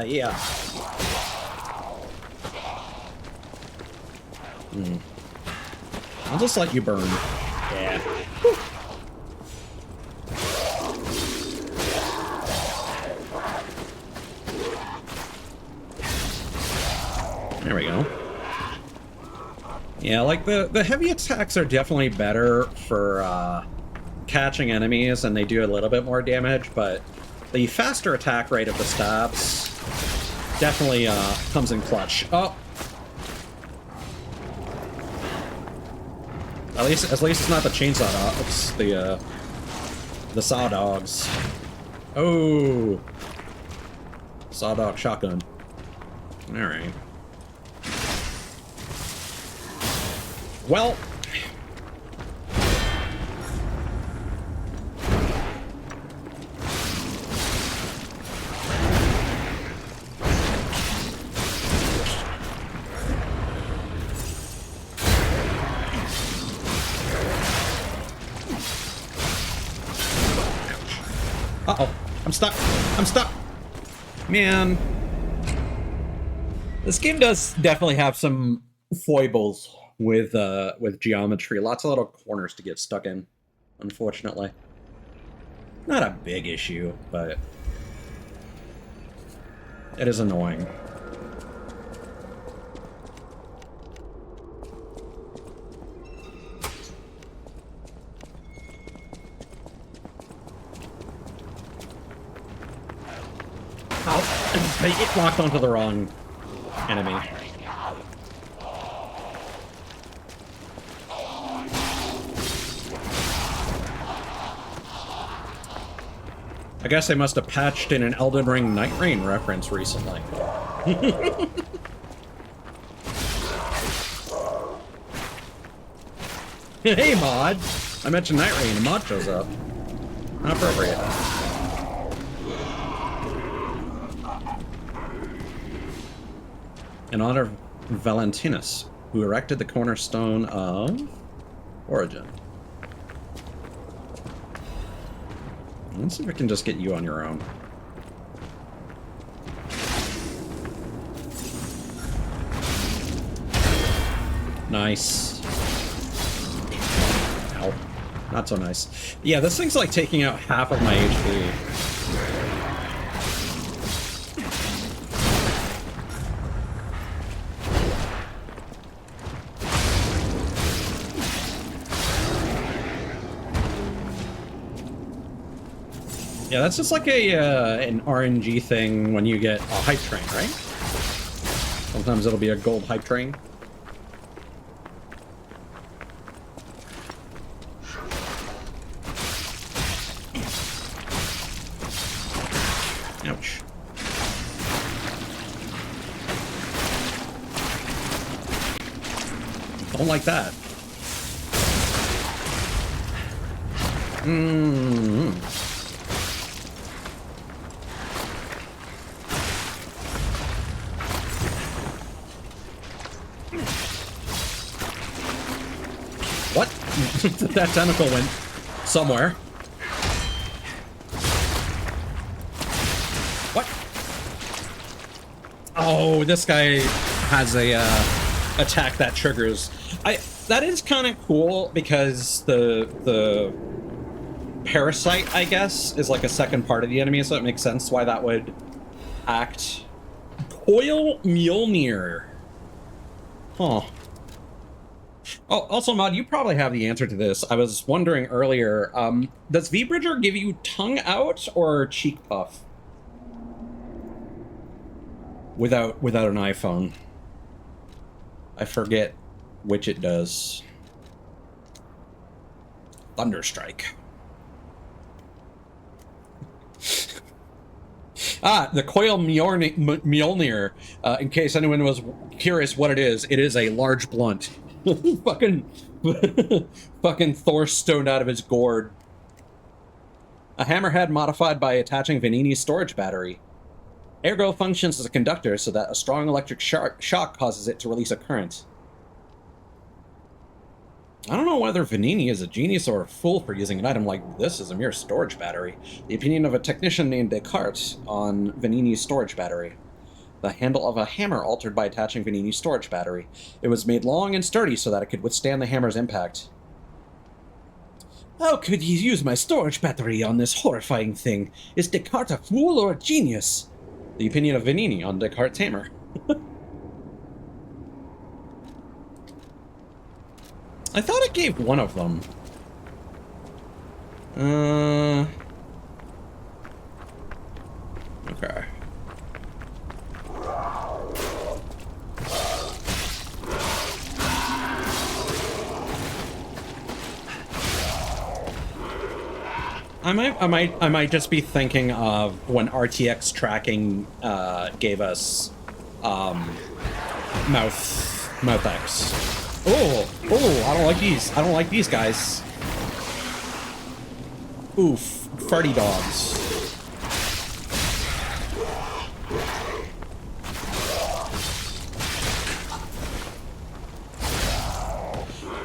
Yeah. I'll just let you burn. Yeah. Whew. There we go. Yeah, like the heavy attacks are definitely better for catching enemies, and they do a little bit more damage, but the faster attack rate of the stabs definitely comes in clutch. Oh! At least it's not the chainsaw dog, it's the saw dogs. Oh! Saw dog shotgun. Alright. Well... Uh-oh. I'm stuck. I'm stuck. Man. This game does definitely have some foibles with geometry. Lots of little corners to get stuck in, unfortunately. Not a big issue, but it is annoying. They get locked onto the wrong enemy. I guess they must have patched in an Elden Ring Night Rain reference recently. Hey, mod! I mentioned Night Rain and mod shows up. Not appropriate. In honor of Valentinus, who erected the cornerstone of Origin. Let's see if we can just get you on your own. Nice. Ow. Not so nice. Yeah, this thing's like taking out half of my HP. Yeah, that's just like an RNG thing when you get a hype train, right? Sometimes it'll be a gold hype train. Ouch. Don't like that. What? That tentacle went somewhere. What? Oh, this guy has a attack that triggers. That is kind of cool because the parasite, I guess, is like a second part of the enemy, so it makes sense why that would act. Coil Mjolnir. Huh. Oh, also, Mod, you probably have the answer to this. I was wondering earlier, does V-Bridger give you tongue out or cheek puff? Without an iPhone. I forget which it does. Thunderstrike. The Coil Mjolnir. In case anyone was curious what it is a large blunt. fucking Thor stoned out of his gourd. A hammerhead modified by attaching Vanini's storage battery. Ergo functions as a conductor so that a strong electric shock causes it to release a current. I don't know whether Vanini is a genius or a fool for using an item like this as a mere storage battery. The opinion of a technician named Descartes on Vanini's storage battery. The handle of a hammer altered by attaching Vanini's storage battery. It was made long and sturdy so that it could withstand the hammer's impact. How could he use my storage battery on this horrifying thing? Is Descartes a fool or a genius? The opinion of Vanini on Descartes' hammer. I thought it gave one of them. Okay. I might just be thinking of when RTX tracking gave us mouth X. Oh, I don't like these. I don't like these guys. Oof, farty dogs.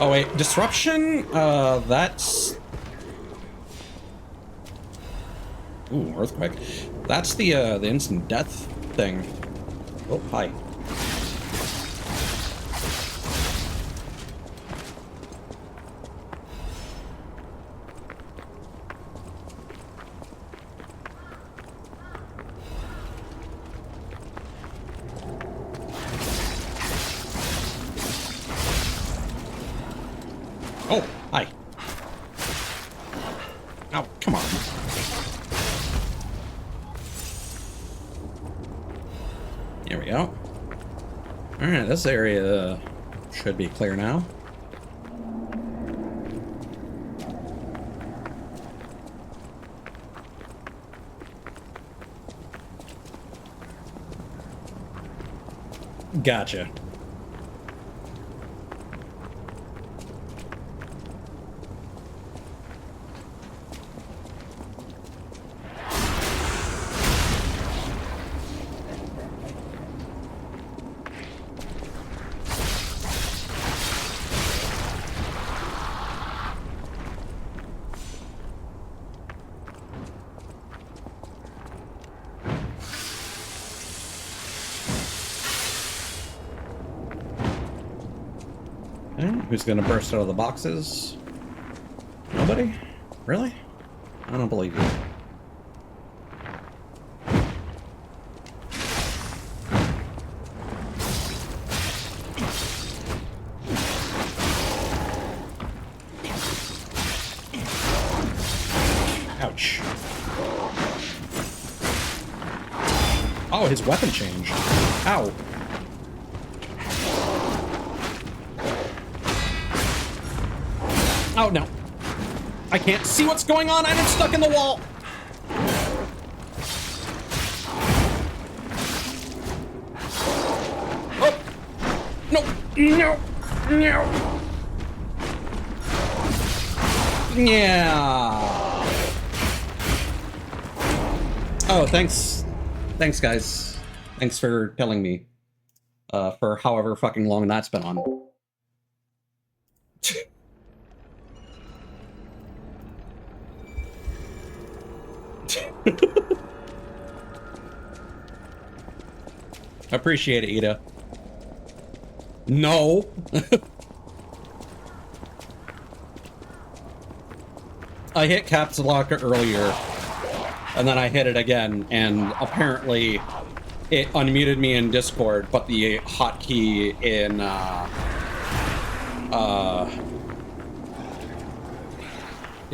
Oh wait, disruption? That's... Ooh, earthquake. That's the instant death thing. Oh, hi. Oh, hi. Oh, come on. There we go. Alright, this area should be clear now. Gotcha. Who's gonna burst out of the boxes? Nobody? Really? I don't believe you. Ouch. Oh, his weapon changed. Ow. Oh, no. I can't see what's going on. I'm stuck in the wall. Oh. No. No. No. Yeah. Oh, thanks. Thanks, guys. Thanks for telling me. For however fucking long that's been on. Appreciate it, Ida. No. I hit caps lock earlier, and then I hit it again, and apparently it unmuted me in Discord, but the hotkey in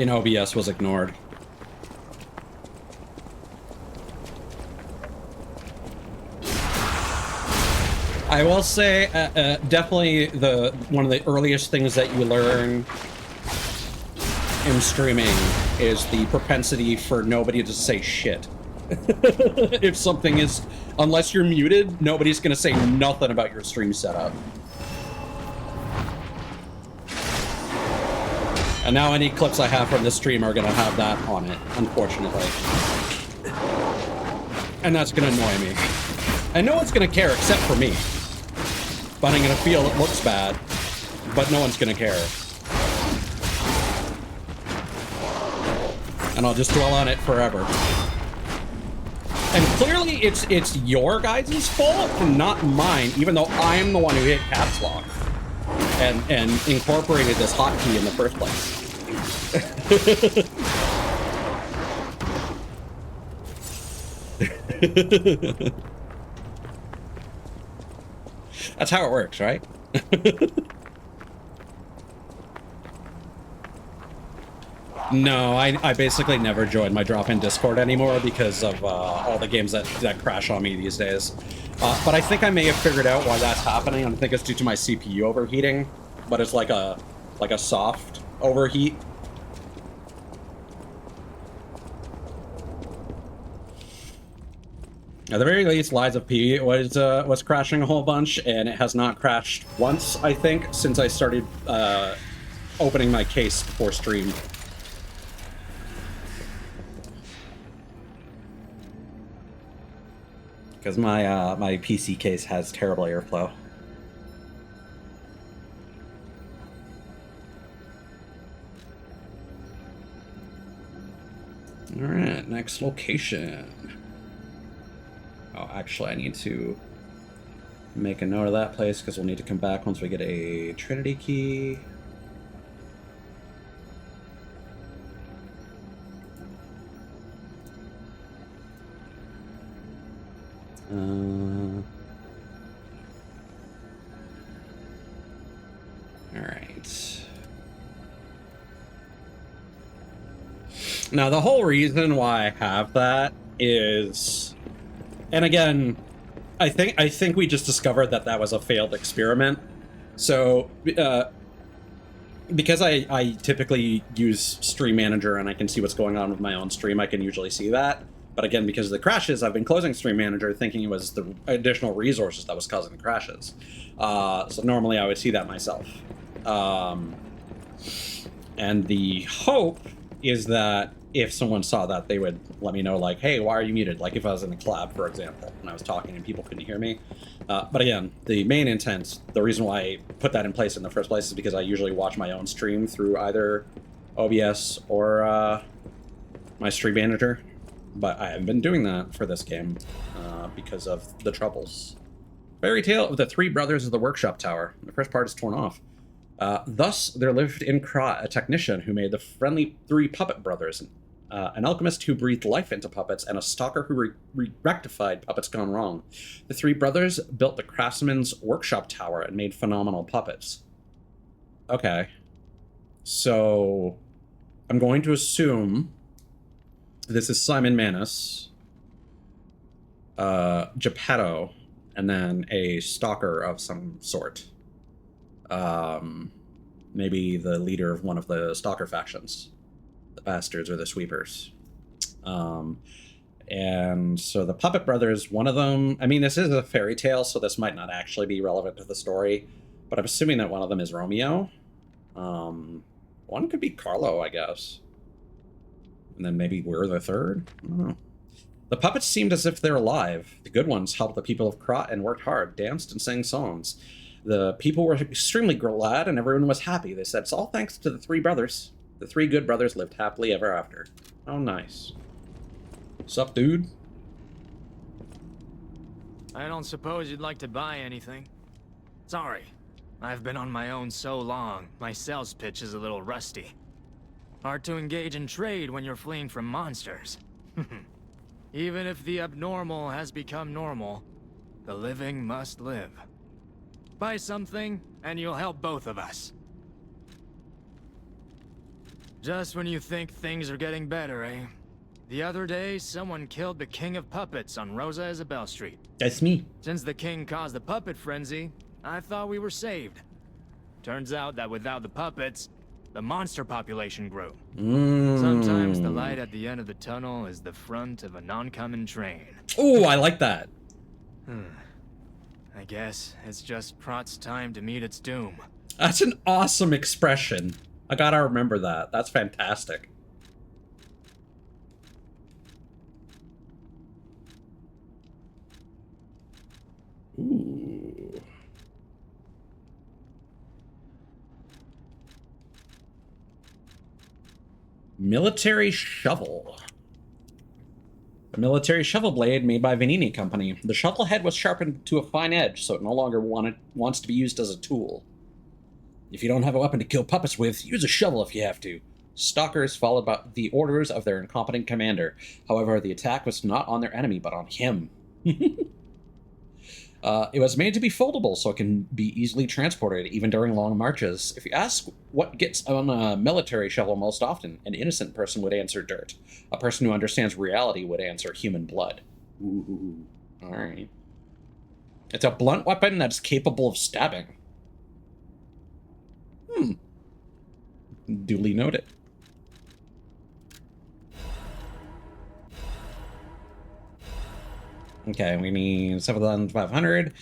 OBS was ignored. I will say, definitely one of the earliest things that you learn in streaming is the propensity for nobody to say shit. If something is, unless you're muted, nobody's gonna say nothing about your stream setup. And now any clips I have from this stream are gonna have that on it, unfortunately. And that's gonna annoy me. And no one's gonna care except for me. But I'm gonna feel it looks bad, but no one's gonna care. And I'll just dwell on it forever. And clearly it's your guys' fault and not mine, even though I am the one who hit caps lock and incorporated this hotkey in the first place. That's how it works, right? No, I basically never join my drop-in Discord anymore because of all the games that crash on me these days. But I think I may have figured out why that's happening. I think it's due to my CPU overheating, but it's like a soft overheat. At the very least, Lies of P was crashing a whole bunch, and it has not crashed once, I think, since I started opening my case before stream. Because my PC case has terrible airflow. All right, next location. Oh, actually, I need to make a note of that place because we'll need to come back once we get a Trinity key. All right. Now, the whole reason why I have that is, and again, I think we just discovered that that was a failed experiment. So, because I typically use Stream Manager and I can see what's going on with my own stream, I can usually see that. But again, because of the crashes, I've been closing Stream Manager thinking it was the additional resources that was causing the crashes. So normally I would see that myself. And the hope is that if someone saw that, they would let me know, like, hey, why are you muted? Like if I was in a collab, for example, and I was talking and people couldn't hear me. But again, the main intent, the reason why I put that in place in the first place is because I usually watch my own stream through either OBS or my Stream Manager. But I haven't been doing that for this game because of the troubles. Fairy Tale of the Three Brothers of the Workshop Tower. The first part is torn off. Thus, there lived in Krat a technician who made the friendly three puppet brothers, an alchemist who breathed life into puppets, and a stalker who rectified puppets gone wrong. The three brothers built the craftsman's workshop tower and made phenomenal puppets. Okay. So, I'm going to assume this is Simon Manus, Geppetto, and then a stalker of some sort. Maybe the leader of one of the stalker factions. The bastards or the sweepers. And so the Puppet Brothers, one of them, I mean, this is a fairy tale, so this might not actually be relevant to the story, but I'm assuming that one of them is Romeo. One could be Carlo, I guess. And then maybe we're the third? I don't know. The puppets seemed as if they're alive. The good ones helped the people of Krat and worked hard, danced and sang songs. The people were extremely glad and everyone was happy. They said, it's all thanks to the three brothers. The three good brothers lived happily ever after. Oh, nice. Sup, dude? I don't suppose you'd like to buy anything? Sorry. I've been on my own so long, my sales pitch is a little rusty. Hard to engage in trade when you're fleeing from monsters. Even if the abnormal has become normal, the living must live. Buy something, and you'll help both of us. Just when you think things are getting better, eh? The other day, someone killed the King of Puppets on Rosa Isabel Street. That's me. Since the king caused the puppet frenzy, I thought we were saved. Turns out that without the puppets, the monster population grew. Sometimes the light at the end of the tunnel is the front of an oncoming train. Oh, I like that. I guess it's just Krot's time to meet its doom. That's an awesome expression. I gotta remember that. That's fantastic. Ooh. Military shovel. A military shovel blade made by Vanini Company. The shovel head was sharpened to a fine edge, so it no longer wants to be used as a tool. If you don't have a weapon to kill puppets with, use a shovel if you have to. Stalkers followed by the orders of their incompetent commander. However, the attack was not on their enemy, but on him. It was made to be foldable, so it can be easily transported, even during long marches. If you ask what gets on a military shovel most often, an innocent person would answer dirt. A person who understands reality would answer human blood. Ooh, alright. It's a blunt weapon that's capable of stabbing. Duly noted. Okay, we need 7,500.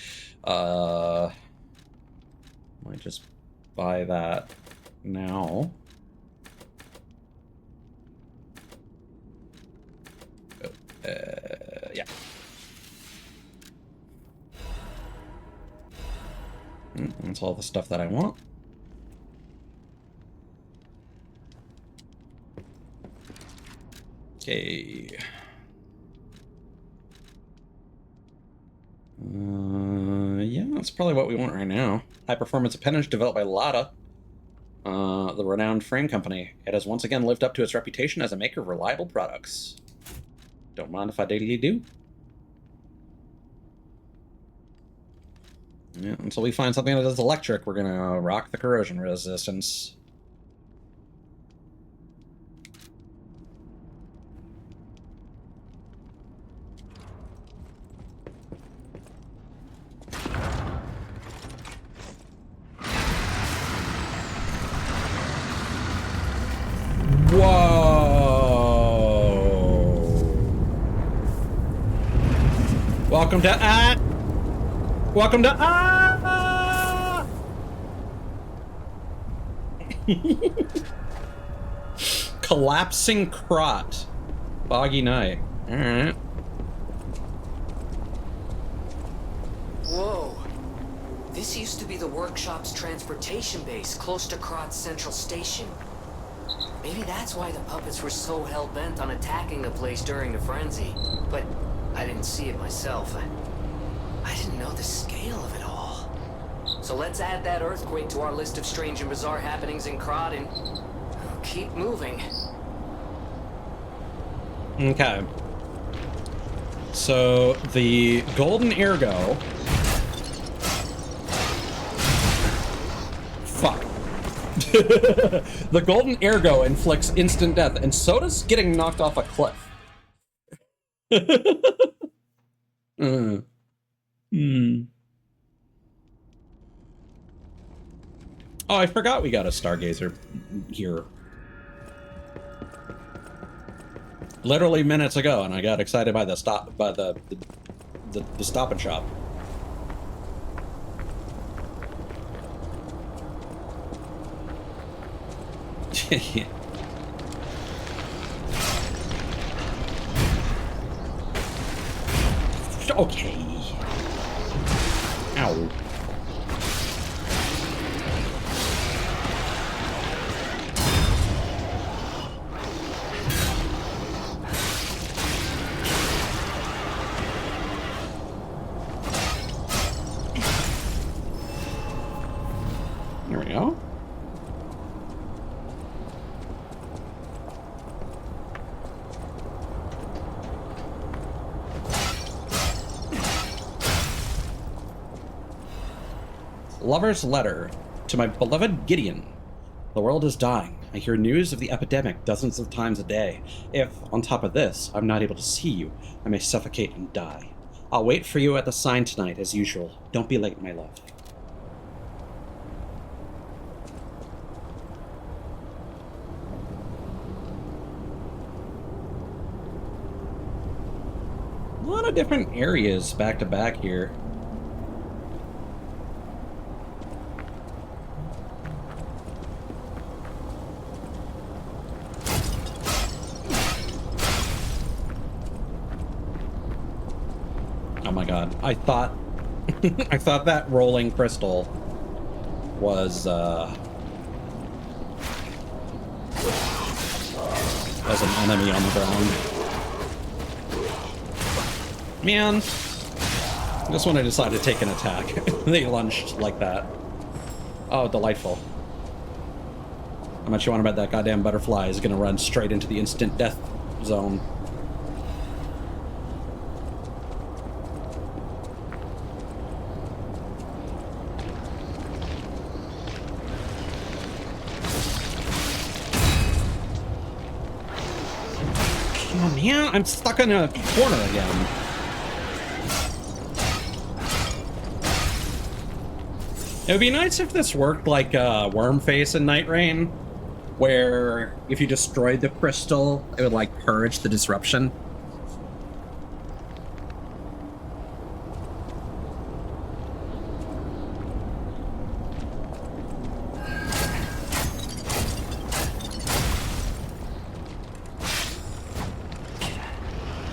Might just buy that now. Yeah. That's all the stuff that I want. Okay. Yeah, that's probably what we want right now. High-performance appendage developed by Lada, the renowned frame company. It has once again lived up to its reputation as a maker of reliable products. Don't mind if I daily do. Yeah, until we find something that is electric, we're gonna rock the corrosion resistance. Welcome to Welcome to Collapsing Krot. Boggy night. Alright. Whoa. This used to be the workshop's transportation base, close to Krot's central station. Maybe that's why the puppets were so hell-bent on attacking the place during the frenzy. But I didn't see it myself. I didn't know the scale of it all. So let's add that earthquake to our list of strange and bizarre happenings in Krot and keep moving. Okay. So the golden ergo. Fuck. The golden ergo inflicts instant death, and so does getting knocked off a cliff. Oh, I forgot we got a stargazer here. Literally minutes ago, and I got excited by the stop the Stop and Shop. Okay. Ow. There we go. Lover's letter to my beloved Gideon. The world is dying. I hear news of the epidemic dozens of times a day. If, on top of this, I'm not able to see you, I may suffocate and die. I'll wait for you at the sign tonight, as usual. Don't be late, my love. A lot of different areas back to back here. Oh my god, I thought I thought that rolling crystal was an enemy on the ground. Man, just when I decided to take an attack, they lunged like that. Oh, delightful. How much you want to bet that goddamn butterfly is gonna run straight into the instant death zone? Oh man, I'm stuck in a corner again. It would be nice if this worked like Worm Face in Night Rain, where if you destroyed the crystal, it would like purge the disruption.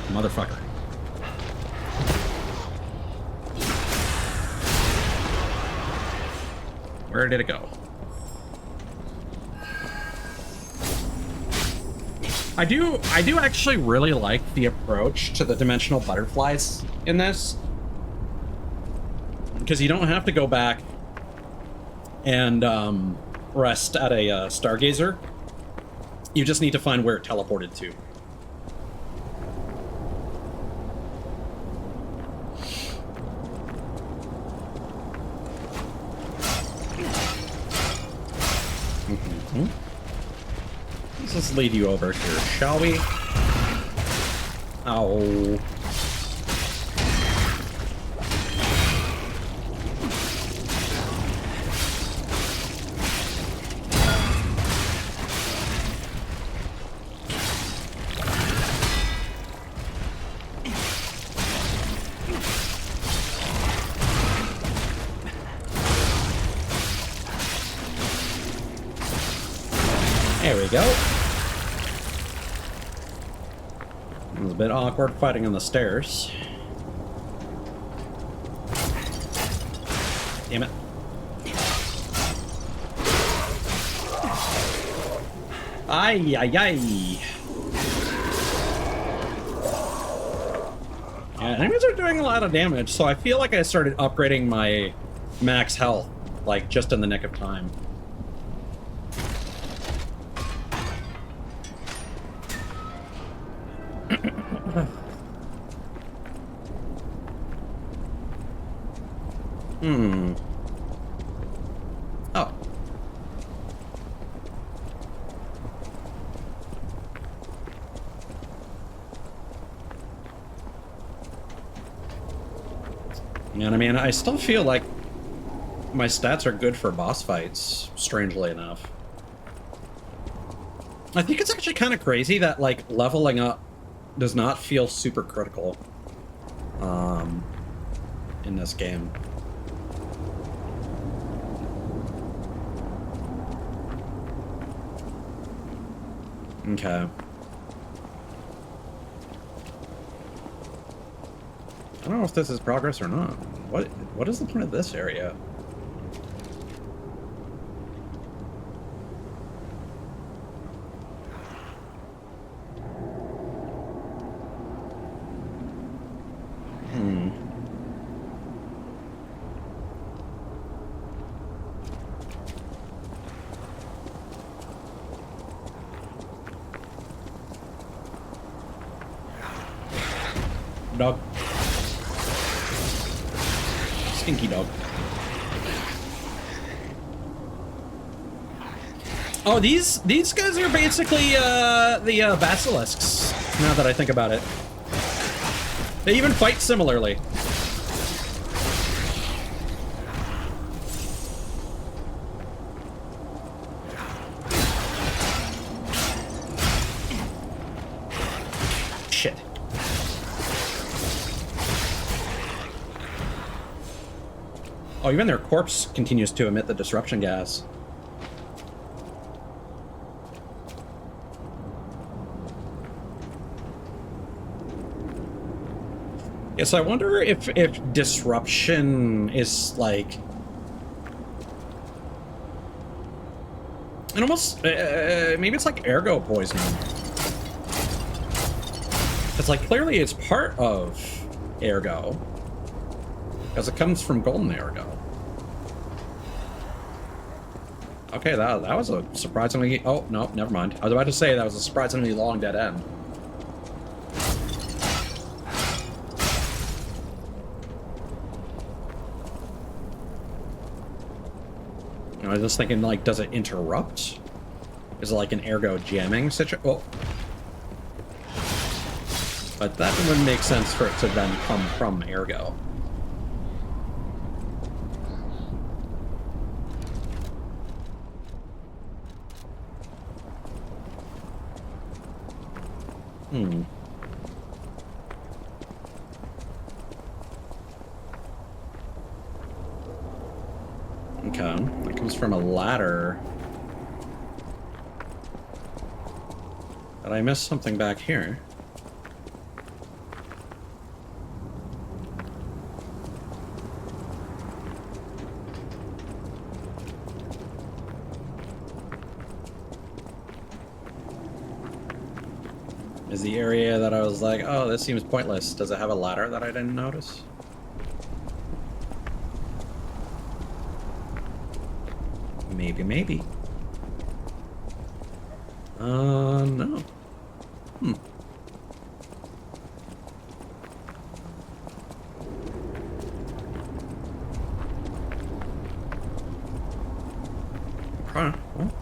Motherfucker. Where did it go? I do actually really like the approach to the dimensional butterflies in this, because you don't have to go back and rest at a stargazer. You just need to find where it teleported to. Let's just lead you over here, shall we? Ow. There we go. It was a bit awkward fighting on the stairs. Damn it. Ay, ay, ay. Yeah, enemies are doing a lot of damage, so I feel like I started upgrading my max health, like, just in the nick of time. Oh. And I mean, I still feel like my stats are good for boss fights, strangely enough. I think it's actually kind of crazy that, like, leveling up does not feel super critical in this game. Okay. I don't know if this is progress or not. What is the point of this area? Dog. Stinky dog. Oh, these guys are basically the basilisks. Now that I think about it, they even fight similarly. Shit. Oh, even their corpse continues to emit the disruption gas. Yes, I wonder if disruption is like almost maybe it's like ergo poisoning. It's like clearly it's part of ergo because it comes from golden ergo. Okay, that was a surprisingly... Oh, no, never mind. I was about to say that was a surprisingly long dead end. I was just thinking, like, does it interrupt? Is it like an ergo jamming situation? Oh. But that wouldn't make sense for it to then come from ergo. Okay, that comes from a ladder. Did I miss something back here? Is the area that I was like, oh, this seems pointless. Does it have a ladder that I didn't notice? Maybe. No. Huh. Well,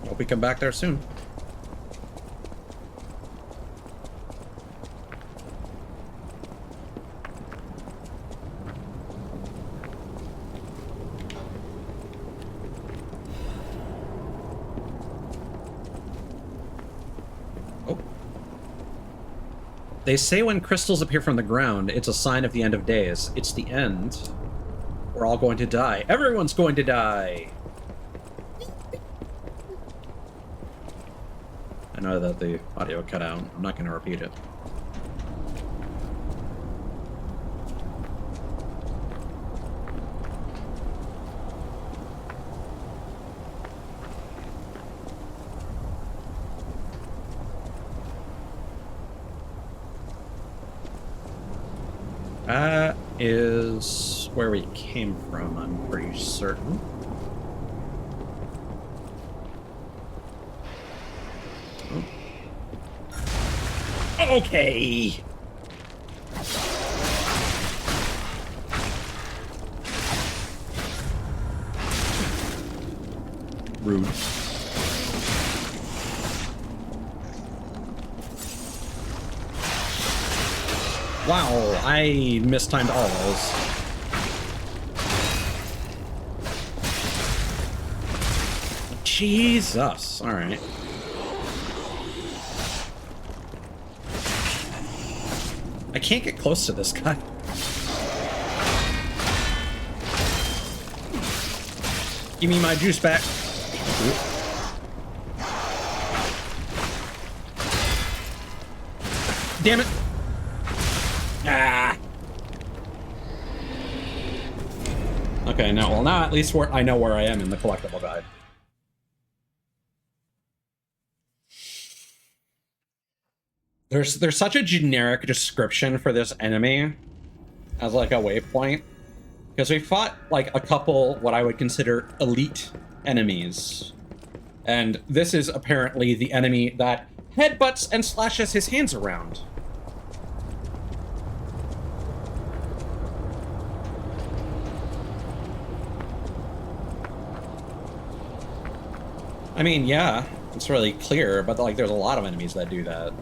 hope we come back there soon. They say when crystals appear from the ground, it's a sign of the end of days. It's the end. We're all going to die. Everyone's going to die! I know that the audio cut out. I'm not going to repeat it. That is where we came from, I'm pretty certain. Oh. Okay. Rude. Wow, I mistimed all those. Jesus, alright. I can't get close to this guy. Give me my juice back. Damn it. Ah. Okay, now at least I know where I am in the collectible guide. There's such a generic description for this enemy as like a waypoint, because we fought like a couple what I would consider elite enemies, and this is apparently the enemy that headbutts and slashes his hands around. I mean, yeah, it's really clear, but like there's a lot of enemies that do that.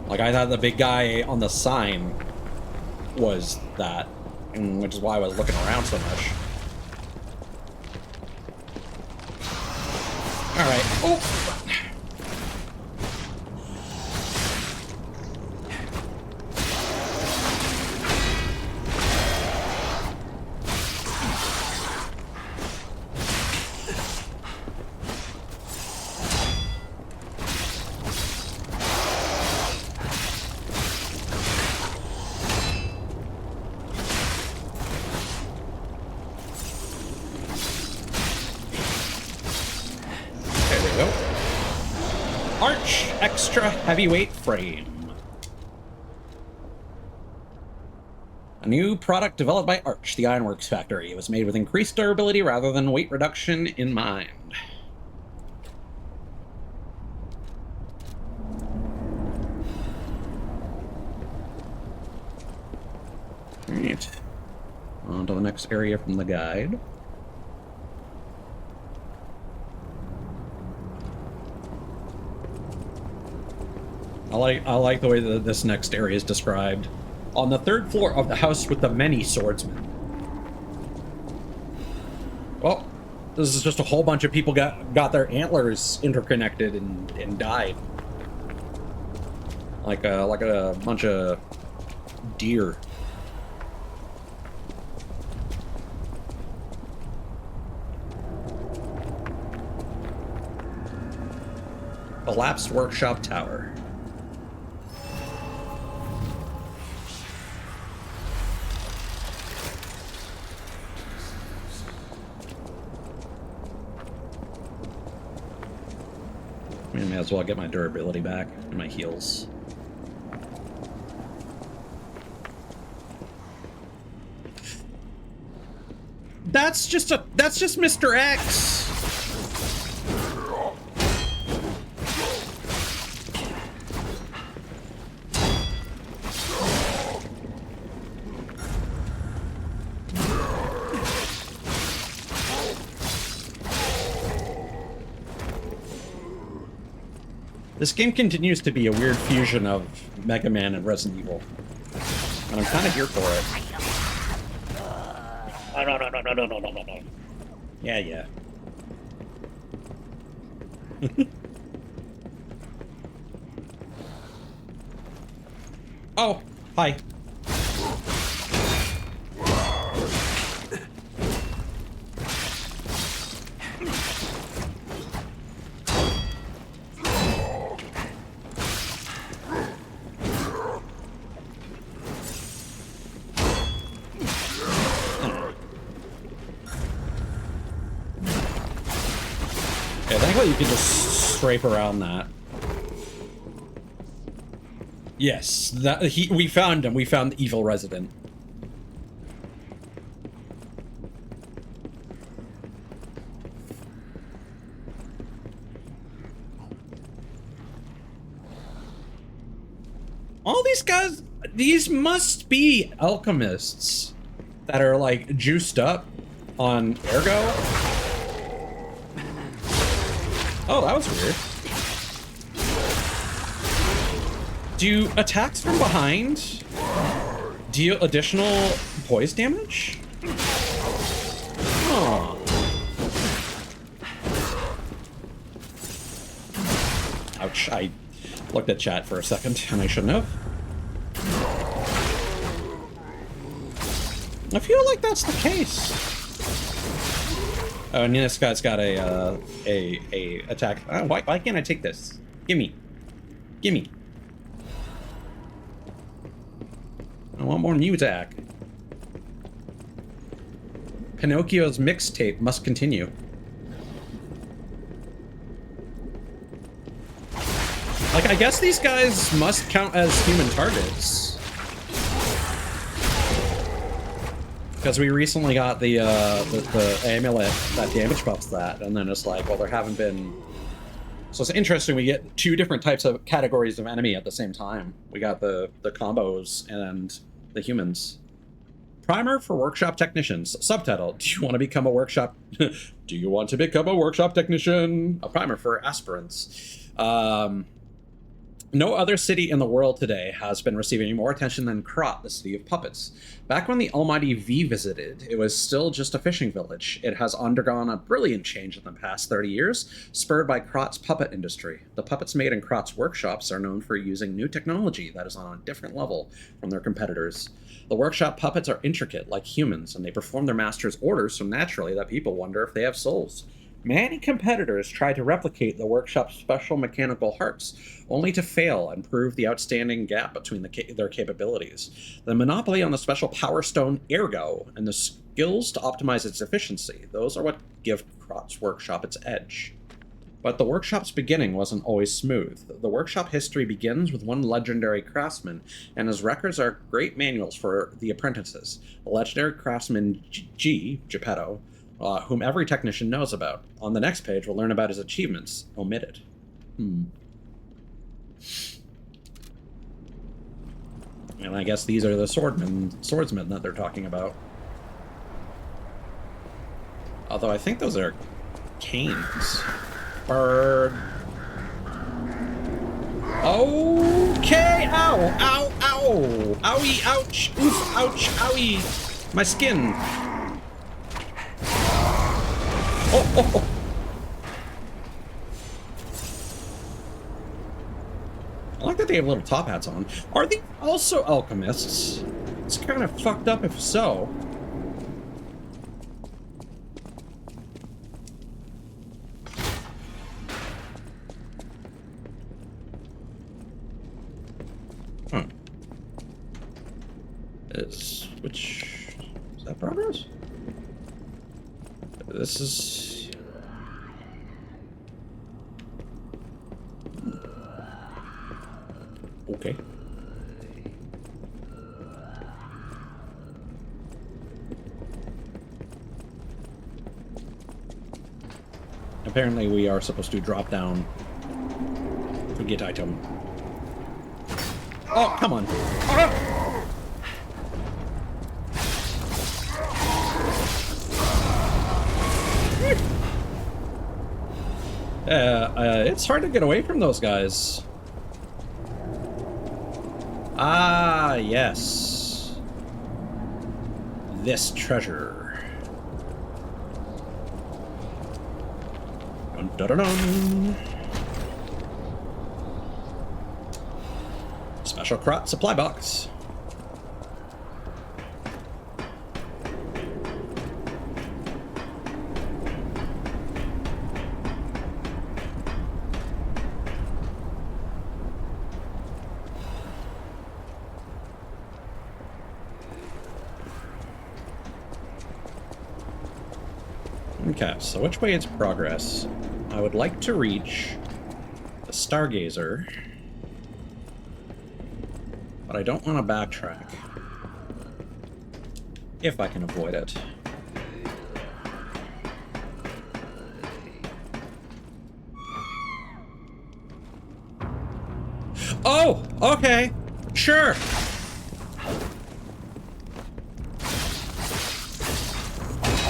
Like I thought the big guy on the sign was that, which is why I was looking around so much. All right. Oh. Extra heavyweight frame. A new product developed by Arch, the Ironworks factory. It was made with increased durability rather than weight reduction in mind. Alright. On to the next area from the guide. I like the way that this next area is described. On the 3rd floor of the house with the many swordsmen. Well, this is just a whole bunch of people got their antlers interconnected and died. Like a bunch of deer. Collapsed workshop tower. I may as well get my durability back and my heals. That's just Mr. X. This game continues to be a weird fusion of Mega Man and Resident Evil. And I'm kind of here for it. No. Yeah. Oh, hi. You can just scrape around that. Yes, we found him. We found the evil resident. All these guys, these must be alchemists that are like juiced up on Ergo. Oh, that was weird. Do attacks from behind deal additional poise damage? Oh. Ouch, I looked at chat for a second and I shouldn't have. I feel like that's the case. Oh, and this guy's got a attack. Oh, why can't I take this? Gimme. I want more Muzak. Pinocchio's mixtape must continue. Like, I guess these guys must count as human targets. Because we recently got the amulet that damage buffs that, and then it's like, well, there haven't been... So it's interesting, we get 2 different types of categories of enemy at the same time. We got the combos and the humans. Primer for workshop technicians. Subtitle: Do you want to become a workshop? Do you want to become a workshop technician? A primer for aspirants. No other city in the world today has been receiving more attention than Krat, the city of puppets. Back when the almighty V visited, it was still just a fishing village. It has undergone a brilliant change in the past 30 years, spurred by Krat's puppet industry. The puppets made in Krat's workshops are known for using new technology that is on a different level from their competitors. The workshop puppets are intricate, like humans, and they perform their master's orders so naturally that people wonder if they have souls. Many competitors try to replicate the workshop's special mechanical hearts, only to fail and prove the outstanding gap between their capabilities. The monopoly on the special power stone Ergo and the skills to optimize its efficiency, those are what give Krat's workshop its edge. But the workshop's beginning wasn't always smooth. The workshop history begins with one legendary craftsman, and his records are great manuals for the apprentices. The legendary craftsman Geppetto, whom every technician knows about. On the next page, we'll learn about his achievements, omitted. And I guess these are the swordsmen that they're talking about. Although I think those are canes. Bird. Okay, ow, ow, ow. Owie, ouch, oof, ouch, owie. My skin. Oh. I like that they have little top hats on. Are they also alchemists? It's kind of fucked up if so. Is that progress? This is... Okay. Apparently we are supposed to drop down to get item. Oh, come on. Ah! It's hard to get away from those guys. Ah, yes. This treasure. Dun, dun, dun, dun. Special Krat supply box. Okay, so which way is progress? I would like to reach the Stargazer, but I don't want to backtrack. If I can avoid it. Oh, okay, sure.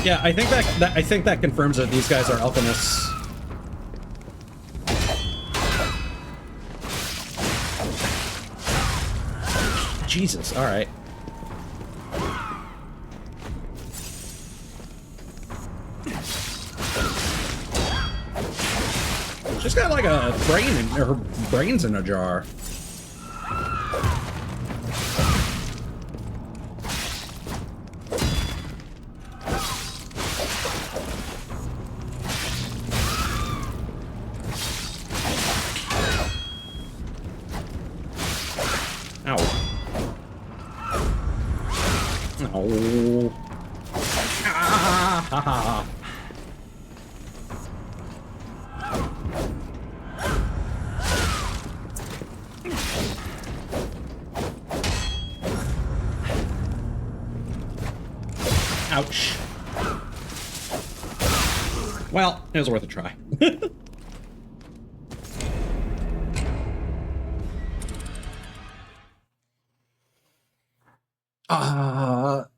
Yeah, I think that confirms that these guys are alchemists. Jesus, all right. She's got like a brain in her brains in a jar. Ouch. Well, it was worth a try.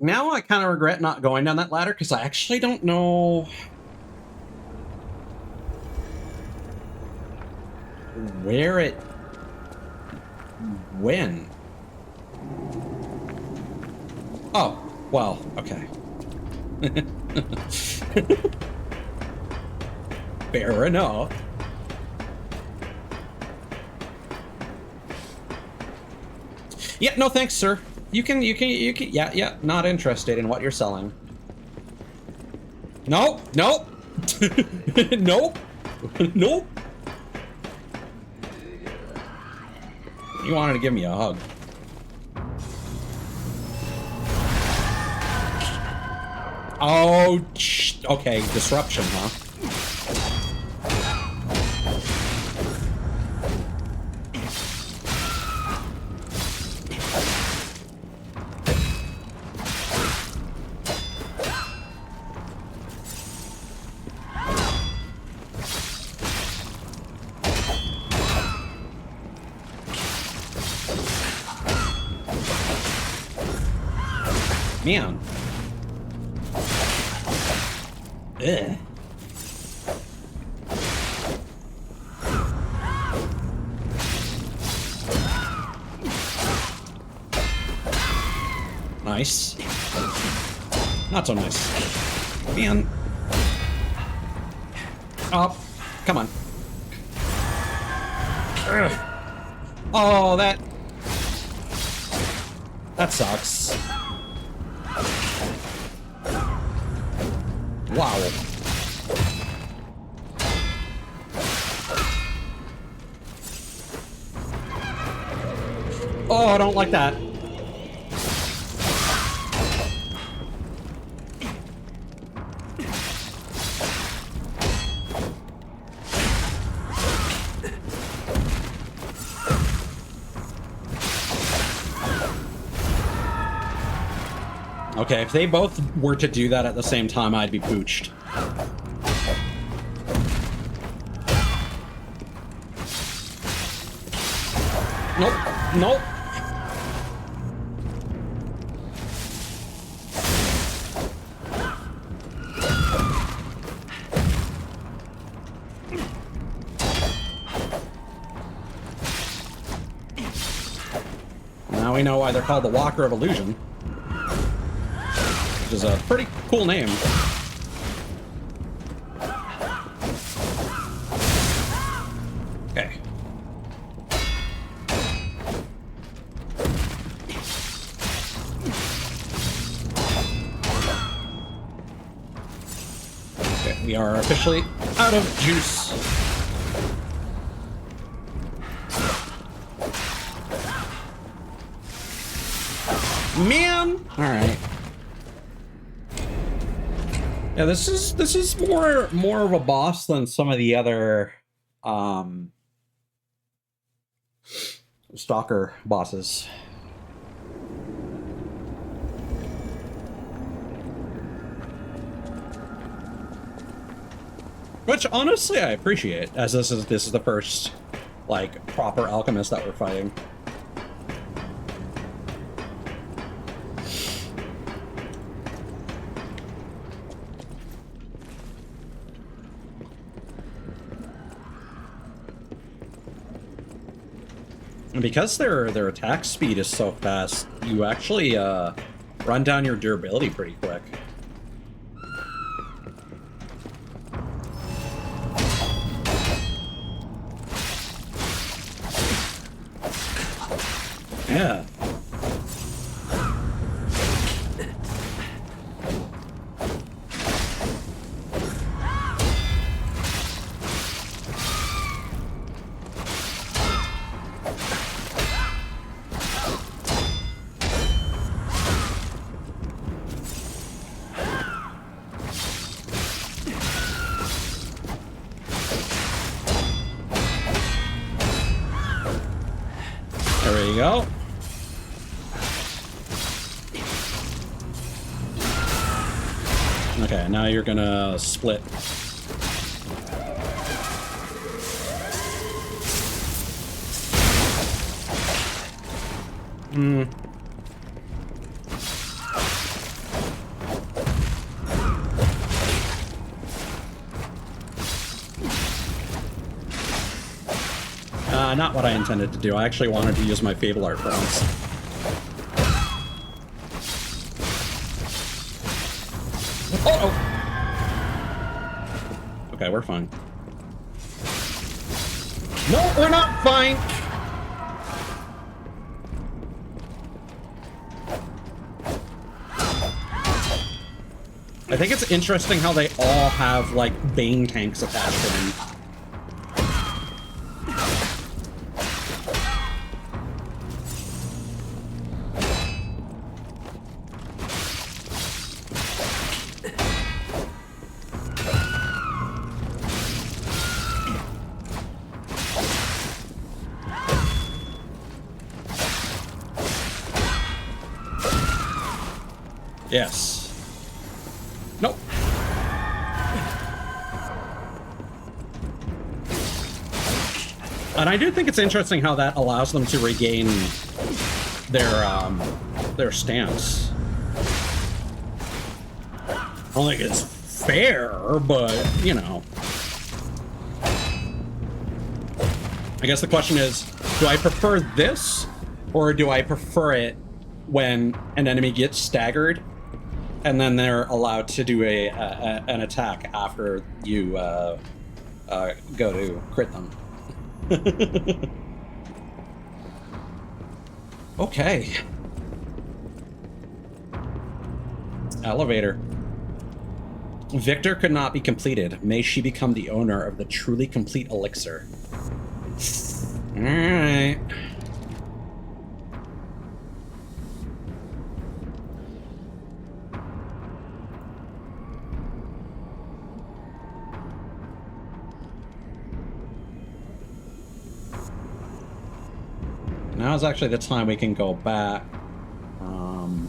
now I kind of regret not going down that ladder because I actually don't know where it when. Oh, well, okay. Fair enough. Yeah, no thanks, sir. You can, yeah, not interested in what you're selling. Nope, nope. Nope. Nope. You wanted to give me a hug. Oh, okay, disruption, huh? Man. Ugh. Nice. Not so nice. Man. Oh, come on. Ugh. Oh, that sucks. Wow. Oh, I don't like that. Okay, if they both were to do that at the same time, I'd be pooched. Nope. Nope. Now we know why they're called the Walker of Illusion. Which is a pretty cool name. Okay. Okay, we are officially out of juice. Man! Alright. Yeah, this is more of a boss than some of the other stalker bosses. Which honestly I appreciate, as this is the first like proper alchemist that we're fighting. And because their attack speed is so fast, you actually run down your durability pretty quick. Yeah. There you go. Okay, now you're gonna split. not what I intended to do. I actually wanted to use my Fable Art for once. Oh! Okay, we're fine. No, we're not fine! I think it's interesting how they all have, like, Bane tanks attached to them. Yes. Nope. And I do think it's interesting how that allows them to regain their stance. I don't think it's fair, but, you know. I guess the question is, do I prefer this, or do I prefer it when an enemy gets staggered and then they're allowed to do an attack after you go to crit them? Okay. Elevator. Victor could not be completed. May she become the owner of the truly complete elixir. Alright. Now is actually the time we can go back. I'm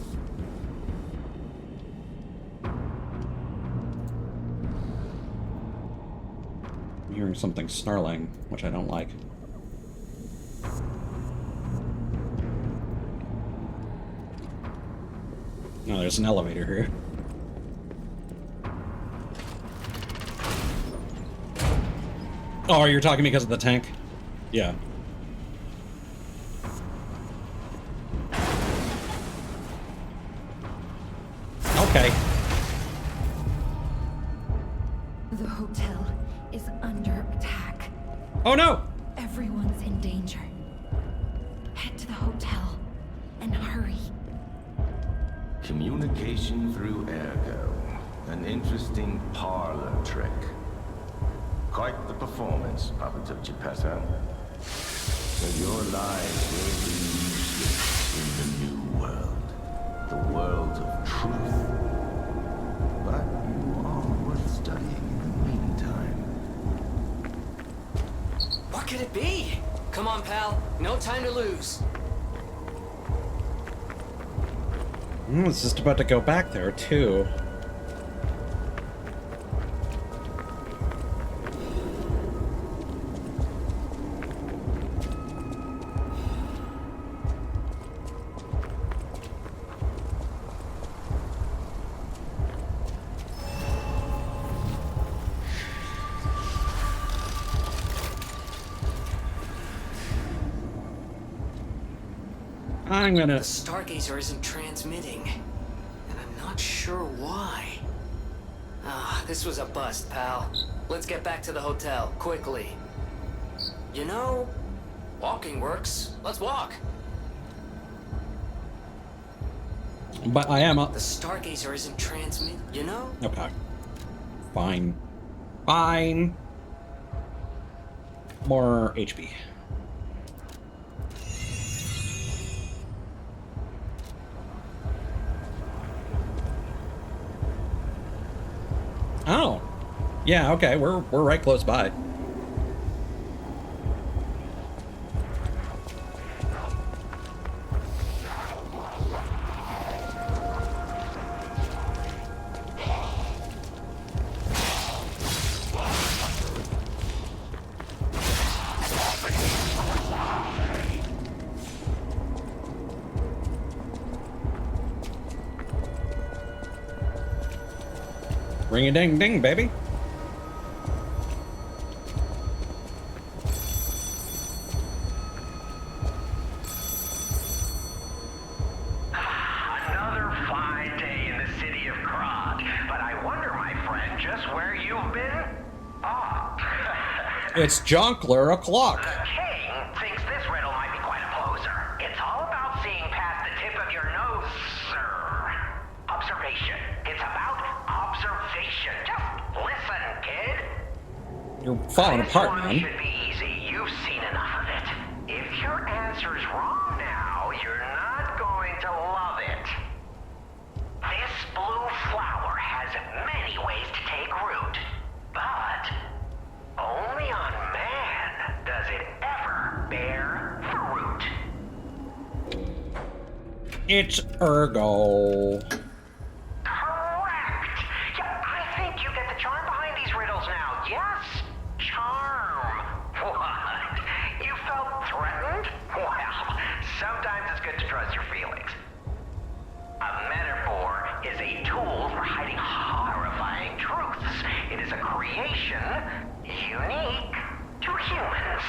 hearing something snarling, which I don't like. No, there's an elevator here. Oh, you're talking because of the tank? Yeah. Okay. The hotel is under attack. Oh no! Everyone's in danger. Head to the hotel and hurry. Communication through ergo. An interesting parlor trick. Quite the performance, Papa Geppetto. But your lives will be useless in the new world. The world of truth. But you are worth studying in the meantime. What could it be? Come on, pal. No time to lose. I was just about to go back there, too. I'm gonna... The Stargazer isn't transmitting, and I'm not sure why. Ah, this was a bust, pal. Let's get back to the hotel, quickly. You know, walking works. Let's walk. But I am up. The Stargazer isn't transmitting, you know? Okay. Fine. Fine. More HP. Oh. Yeah, okay, we're right close by. Ring-a-ding-ding, baby. where you've been? Ah. It's Jonkler o'clock. The king thinks this riddle might be quite a poser. It's all about seeing past the tip of your nose, sir. Observation. It's about observation. Just listen, kid. You're falling apart, This one man. should be easy. You've seen enough of it. If your answer's wrong now, you're not going to love it. This blue flower has many ways to take root, but only on man does it ever bear fruit. It's Ergo. Correct! Yeah, I think you get the charm behind these riddles now. Yes? Charm. What? You felt threatened? Well, sometimes it's good to trust your feelings. A metaphor is a tool for hiding horrifying truths. It is a creation unique to humans.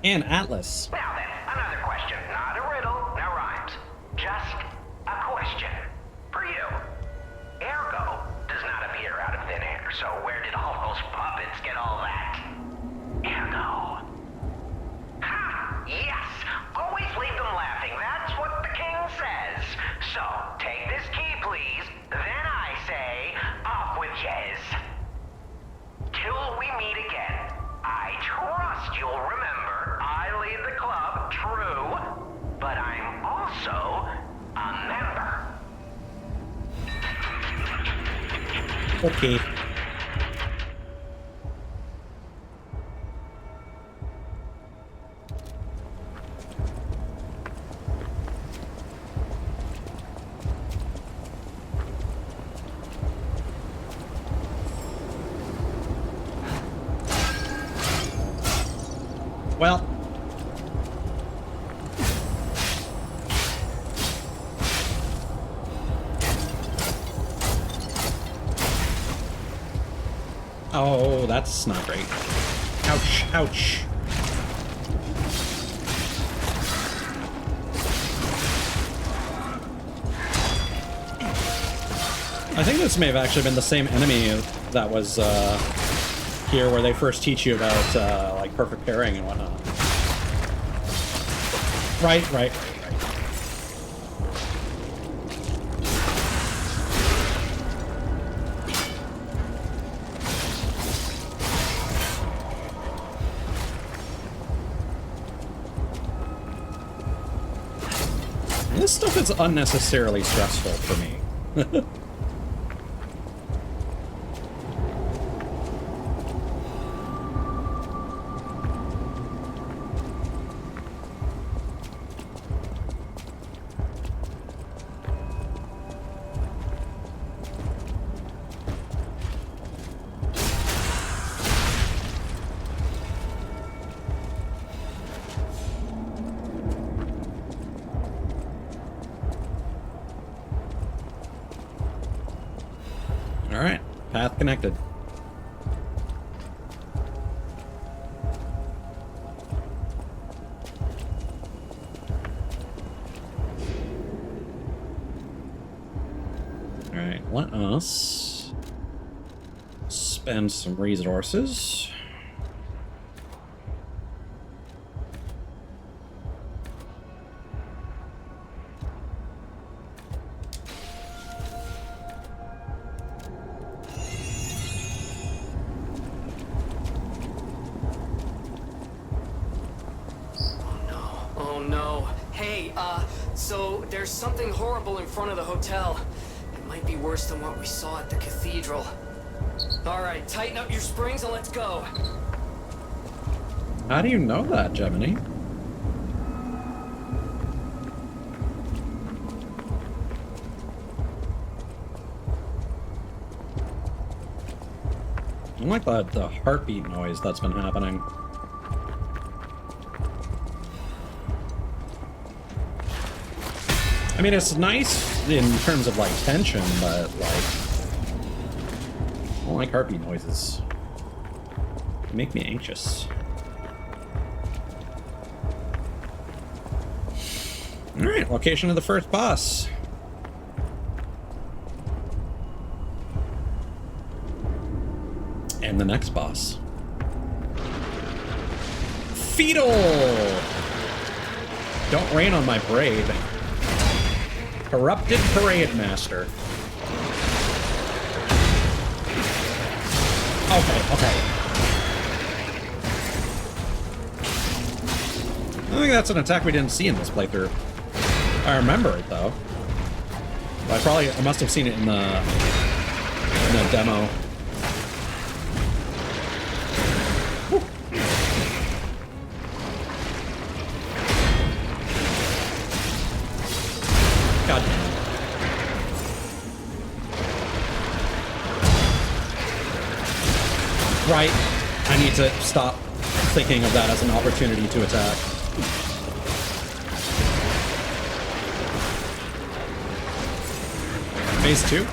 And Atlas. Now then, another question. Not a riddle, no rhymes. Just a question. For you. Ergo does not appear out of thin air, so where did all those puppets get all that? Ergo. Ha! Yes! Always leave them laughing. That's what the king says. So, take this key, please. Then I say, off with yes. Till we meet again. I trust you'll remember I lead the club, true, but I'm also a member. Okay. Well. Oh, that's not great. Ouch, ouch. I think this may have actually been the same enemy that was here where they first teach you about like perfect pairing and whatnot. Right. This stuff is unnecessarily stressful for me. Alright, path connected. Alright, let us spend some resources. So there's something horrible in front of the hotel. It might be worse than what we saw at the cathedral. All right, tighten up your springs and let's go. How do you know that, Gemini? I like the heartbeat noise that's been happening. I mean, it's nice in terms of, like, tension, but, like, I don't like heartbeat noises. They make me anxious. Alright, location of the first boss. the next boss. Fetal! Don't rain on my parade. Corrupted Parade Master. Okay. I think that's an attack we didn't see in this playthrough. I remember it though. But I must have seen it in the demo. Woo. God damn it. Right. I need to stop thinking of that as an opportunity to attack. Phase 2?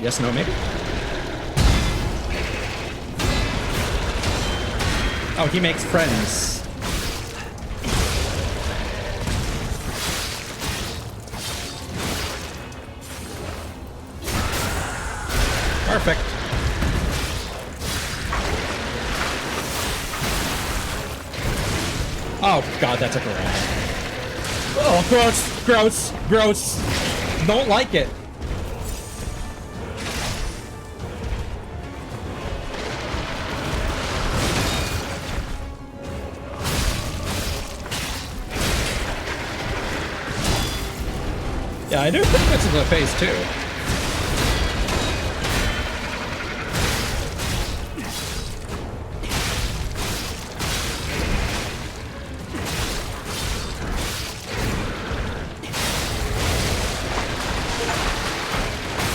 Yes, no, maybe? Oh, he makes friends. Perfect. Oh god, that took a round. Oh, gross, gross, gross. Don't like it. Yeah, I do think this is a phase 2.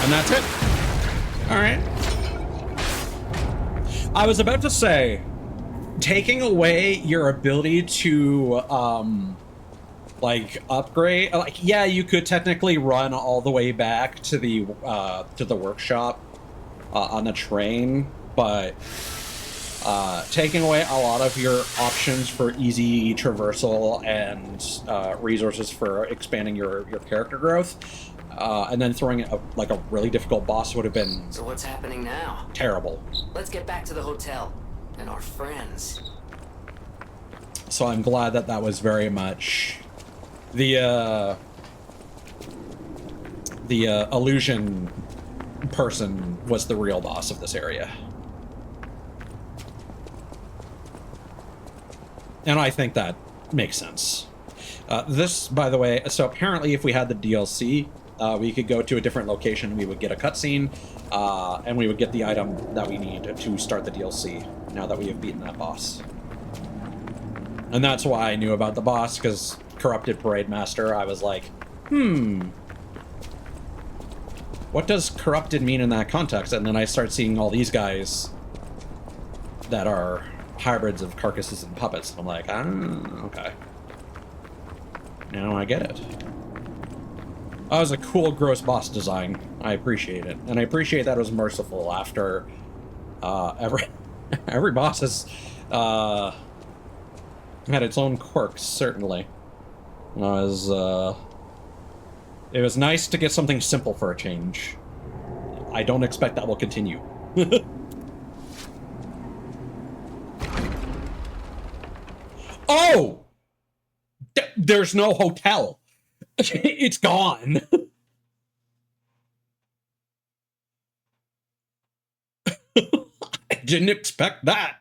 And that's it. All right. I was about to say, taking away your ability to, like, upgrade, like, yeah, you could technically run all the way back to the workshop on the train, but taking away a lot of your options for easy traversal and resources for expanding your character growth, and then throwing a really difficult boss would have been So what's happening now? terrible. Let's get back to the hotel and our friends. So I'm glad that that was very much the illusion person was the real boss of this area. And I think that makes sense. This, by the way, so apparently if we had the DLC, we could go to a different location, we would get a cutscene, and we would get the item that we need to start the DLC, now that we have beaten that boss. And that's why I knew about the boss, because Corrupted Parade Master, I was like, what does corrupted mean in that context? And then I start seeing all these guys that are hybrids of carcasses and puppets. I'm like, okay. Now I get it. That was a cool, gross boss design. I appreciate it. And I appreciate that it was merciful after every boss has had its own quirks, certainly. It was nice to get something simple for a change. I don't expect that will continue. Oh! There's no hotel. It's gone. I didn't expect that.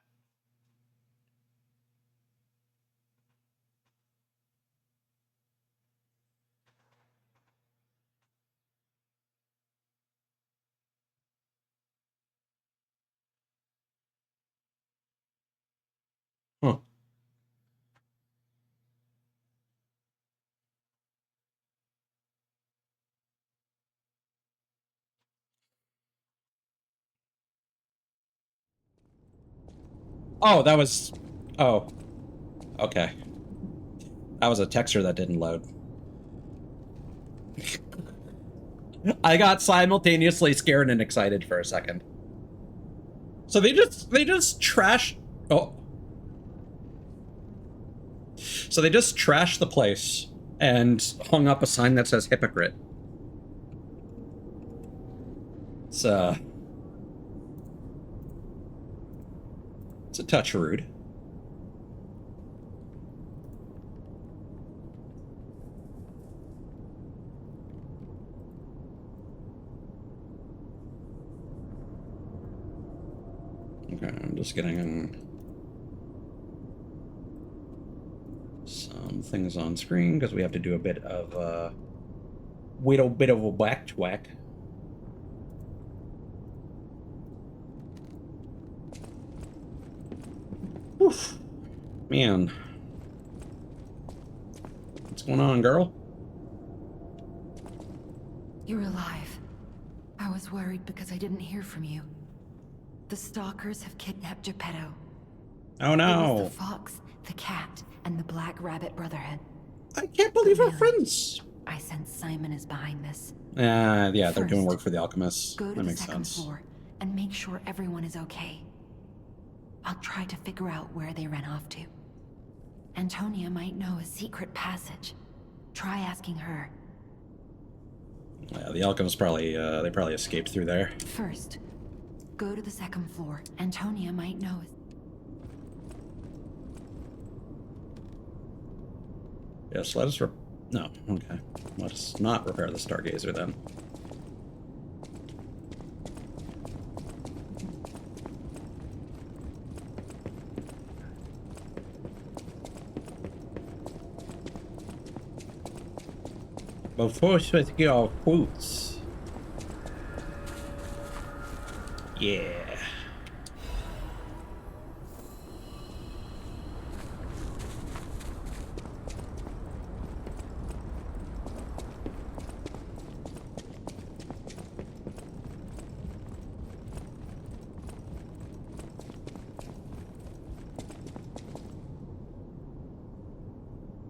Huh. Oh, that was... Oh. Okay. That was a texture that didn't load. I got simultaneously scared and excited for a second. So they just trash... Oh. So they just trashed the place and hung up a sign that says hypocrite. It's, It's a touch rude. Okay, I'm just getting some things on screen because we have to do a bit of a backtrack. Oof. Man. What's going on, girl? You're alive. I was worried because I didn't hear from you. The stalkers have kidnapped Geppetto. Oh It no. was the fox, the cat, and the Black Rabbit Brotherhood. I can't believe our friends. I sense Simon is behind this. Yeah, they're doing First, work for the alchemists. Go to That the makes second sense. floor and make sure everyone is okay. I'll try to figure out where they ran off to. Antonia might know a secret passage. Try asking her. Yeah, the alchemists probably they probably escaped through there. First, go to the second floor. Antonia might know. Yes, let us no, okay. Let us not repair the Stargazer then. But first, let's get our fruits. Yeah.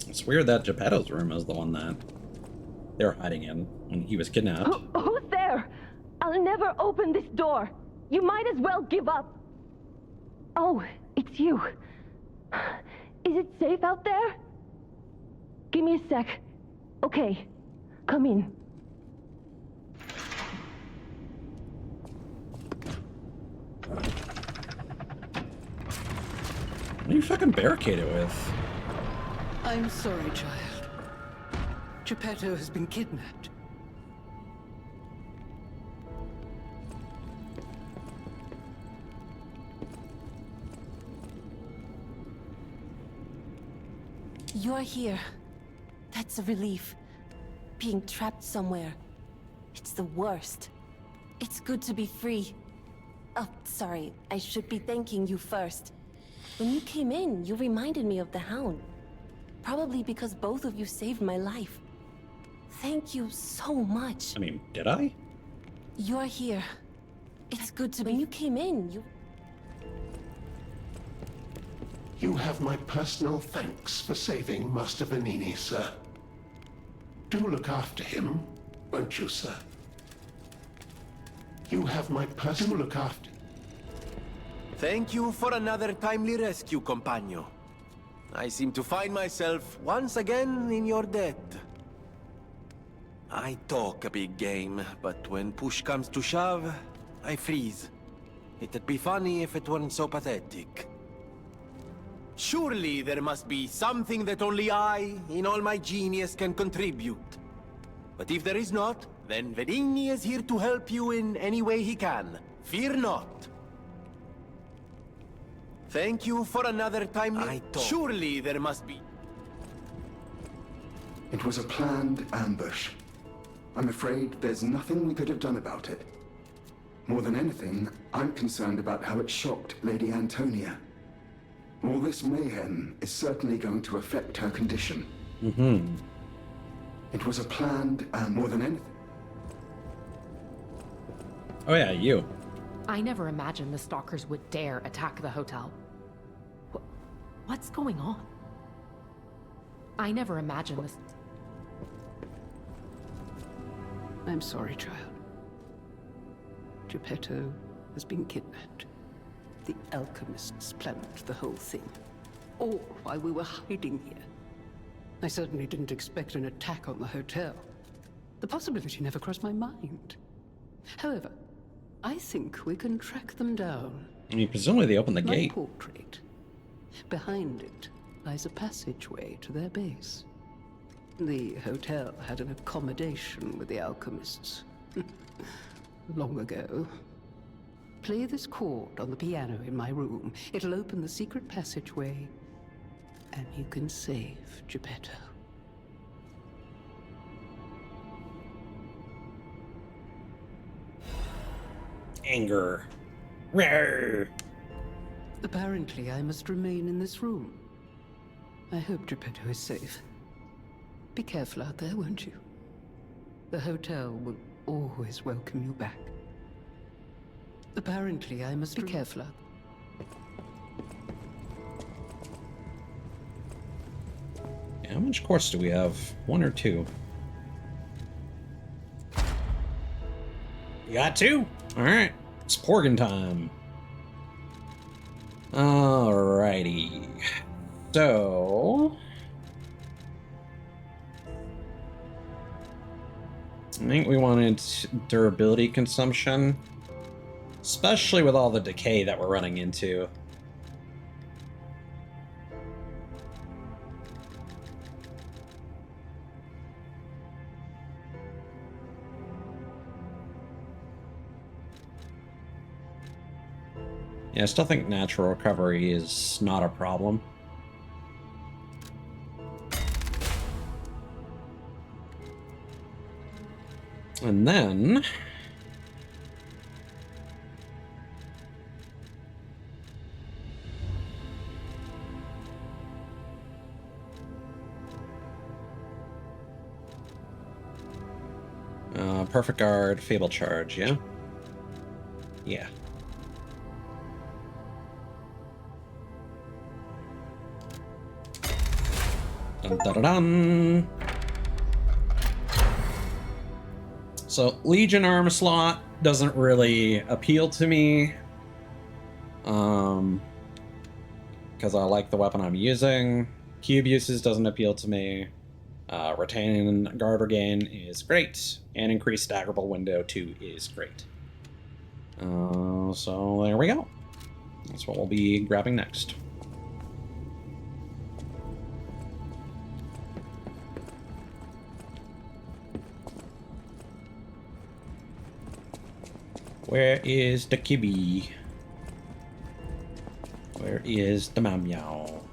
It's weird that Geppetto's room is the one that they're hiding in when he was kidnapped. Who's there? I'll never open this door. You might as well give up. Oh, it's you. Is it safe out there? Give me a sec. Okay, come in. What are you fucking barricaded with? I'm sorry, child. Geppetto has been kidnapped. You're here. That's a relief. Being trapped somewhere. It's the worst. It's good to be free. Oh, sorry. I should be thanking you first. When you came in, you reminded me of the Hound. Probably because both of you saved my life. Thank you so much. I mean, did I? You're here. It's good to be. When you came in, You have my personal thanks for saving Master Vanini, sir. Do look after him, won't you, sir? You have my personal look after. Thank you for another timely rescue, compagno. I seem to find myself once again in your debt. I talk a big game, but when push comes to shove, I freeze. It'd be funny if it weren't so pathetic. Surely there must be something that only I, in all my genius, can contribute. But if there is not, then Venigni is here to help you in any way he can. Fear not. Thank you for another timely... Surely there must be... It was a planned ambush. I'm afraid there's nothing we could have done about it. More than anything, I'm concerned about how it shocked Lady Antonia. All this mayhem is certainly going to affect her condition. Mm-hmm. It was a planned and more than anything. Oh yeah, you. I never imagined the stalkers would dare attack the hotel. What's going on? I never imagined this. I'm sorry, child. Geppetto has been kidnapped. The alchemists planned the whole thing. All while we were hiding here. I certainly didn't expect an attack on the hotel. The possibility never crossed my mind. However, I think we can track them down I mean, presumably they opened the My gate. portrait. Behind it lies a passageway to their base. The hotel had an accommodation with the alchemists. Long ago. Play this chord on the piano in my room. It'll open the secret passageway, and you can save Geppetto. Anger. Rawr. Apparently, I must remain in this room. I hope Geppetto is safe. Be careful out there, won't you? The hotel will always welcome you back. Apparently, I must be careful out. Yeah, how much quartz do we have? 1 or 2? You got 2? Alright. It's Porgan time. Alrighty. So... I think we wanted durability consumption. Especially with all the decay that we're running into. Yeah, I still think natural recovery is not a problem. And then... Perfect Guard, Fable Charge, yeah? Yeah. Dun, dun, dun, dun. So, Legion arm slot doesn't really appeal to me. Because I like the weapon I'm using. Cube uses doesn't appeal to me. Retaining guard regain is great, and increased staggerable window too is great. So there we go. That's what we'll be grabbing next. Where is the kibby? Where is the meow?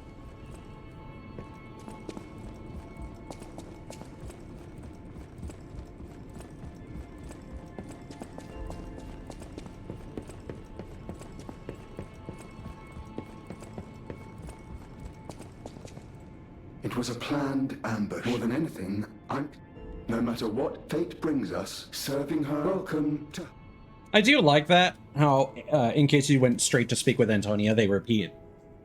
It was a planned ambush. More than anything, no matter what fate brings us, serving her. Welcome to... I do like that, how, in case you went straight to speak with Antonia, they repeat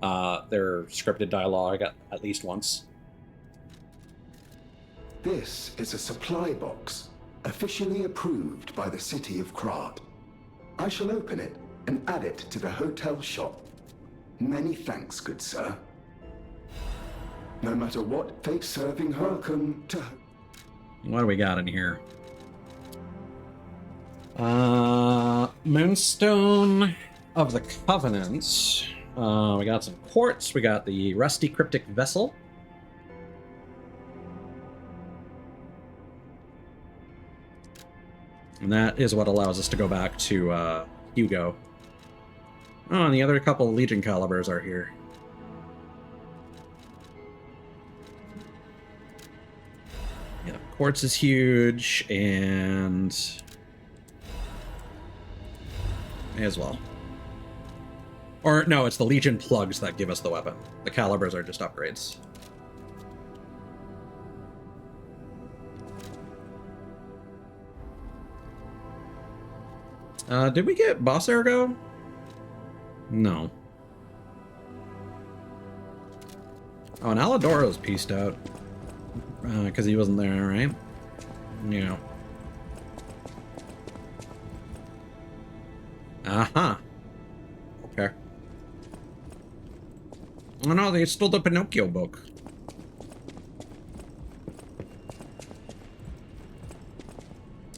their scripted dialogue at least once. This is a supply box, officially approved by the city of Krat. I shall open it and add it to the hotel shop. Many thanks, good sir. No matter what fate serving her, welcome to... What do we got in here? Moonstone of the Covenant. We got some quartz. We got the rusty cryptic vessel. And that is what allows us to go back to Hugo. Oh, and the other couple Legion calibers are here. Yeah, quartz is huge, and as well. Or no, it's the Legion plugs that give us the weapon. The calibers are just upgrades. Did we get Boss Ergo? No. Oh, and Alidoro's pieced out. Because he wasn't there, right? Yeah. Uh-huh. Okay. Oh no, they stole the Pinocchio book.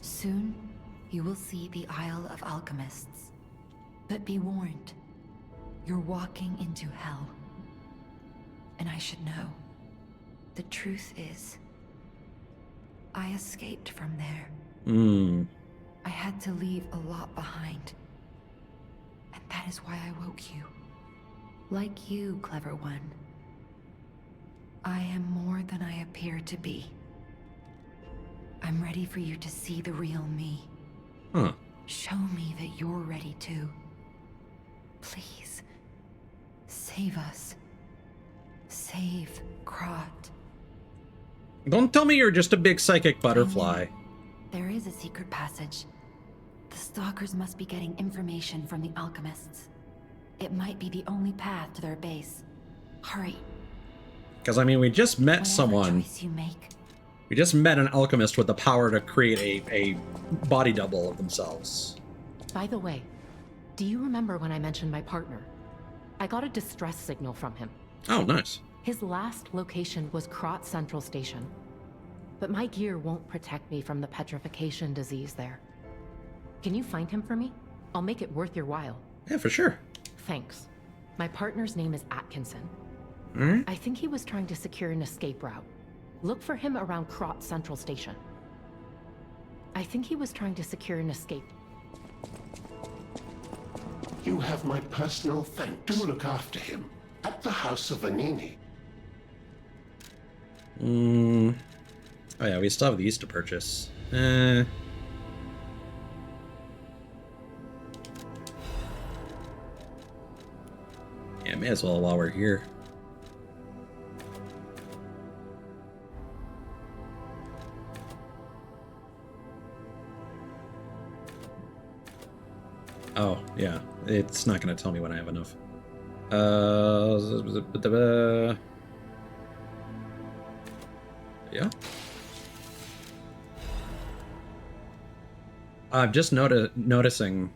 Soon, you will see the Isle of Alchemists. But be warned, You're walking into hell. And I should know. The truth is, I escaped from there. I had to leave a lot behind. And that is why I woke you. Like you, clever one. I am more than I appear to be. I'm ready for you to see the real me. Huh. Show me that you're ready too. Please. Save us. Save Krot. Don't tell me you're just a big psychic butterfly. There is a secret passage. The stalkers must be getting information from the alchemists. It might be the only path to their base. Hurry. Because, I mean, we just met someone. Choice you make. We just met an alchemist with the power to create a body double of themselves. By the way, do you remember when I mentioned my partner? I got a distress signal from him. Oh, nice. His last location was Krot Central Station. But my gear won't protect me from the petrification disease there. Can you find him for me? I'll make it worth your while. Yeah, for sure. Thanks. My partner's name is Atkinson. Alright. I think he was trying to secure an escape route. Look for him around Krot Central Station. You have my personal thanks. Do look after him at the House of Vanini. Oh yeah, we still have these to purchase. Yeah, may as well while we're here. Oh, yeah. It's not going to tell me when I have enough. Yeah. I'm just noticing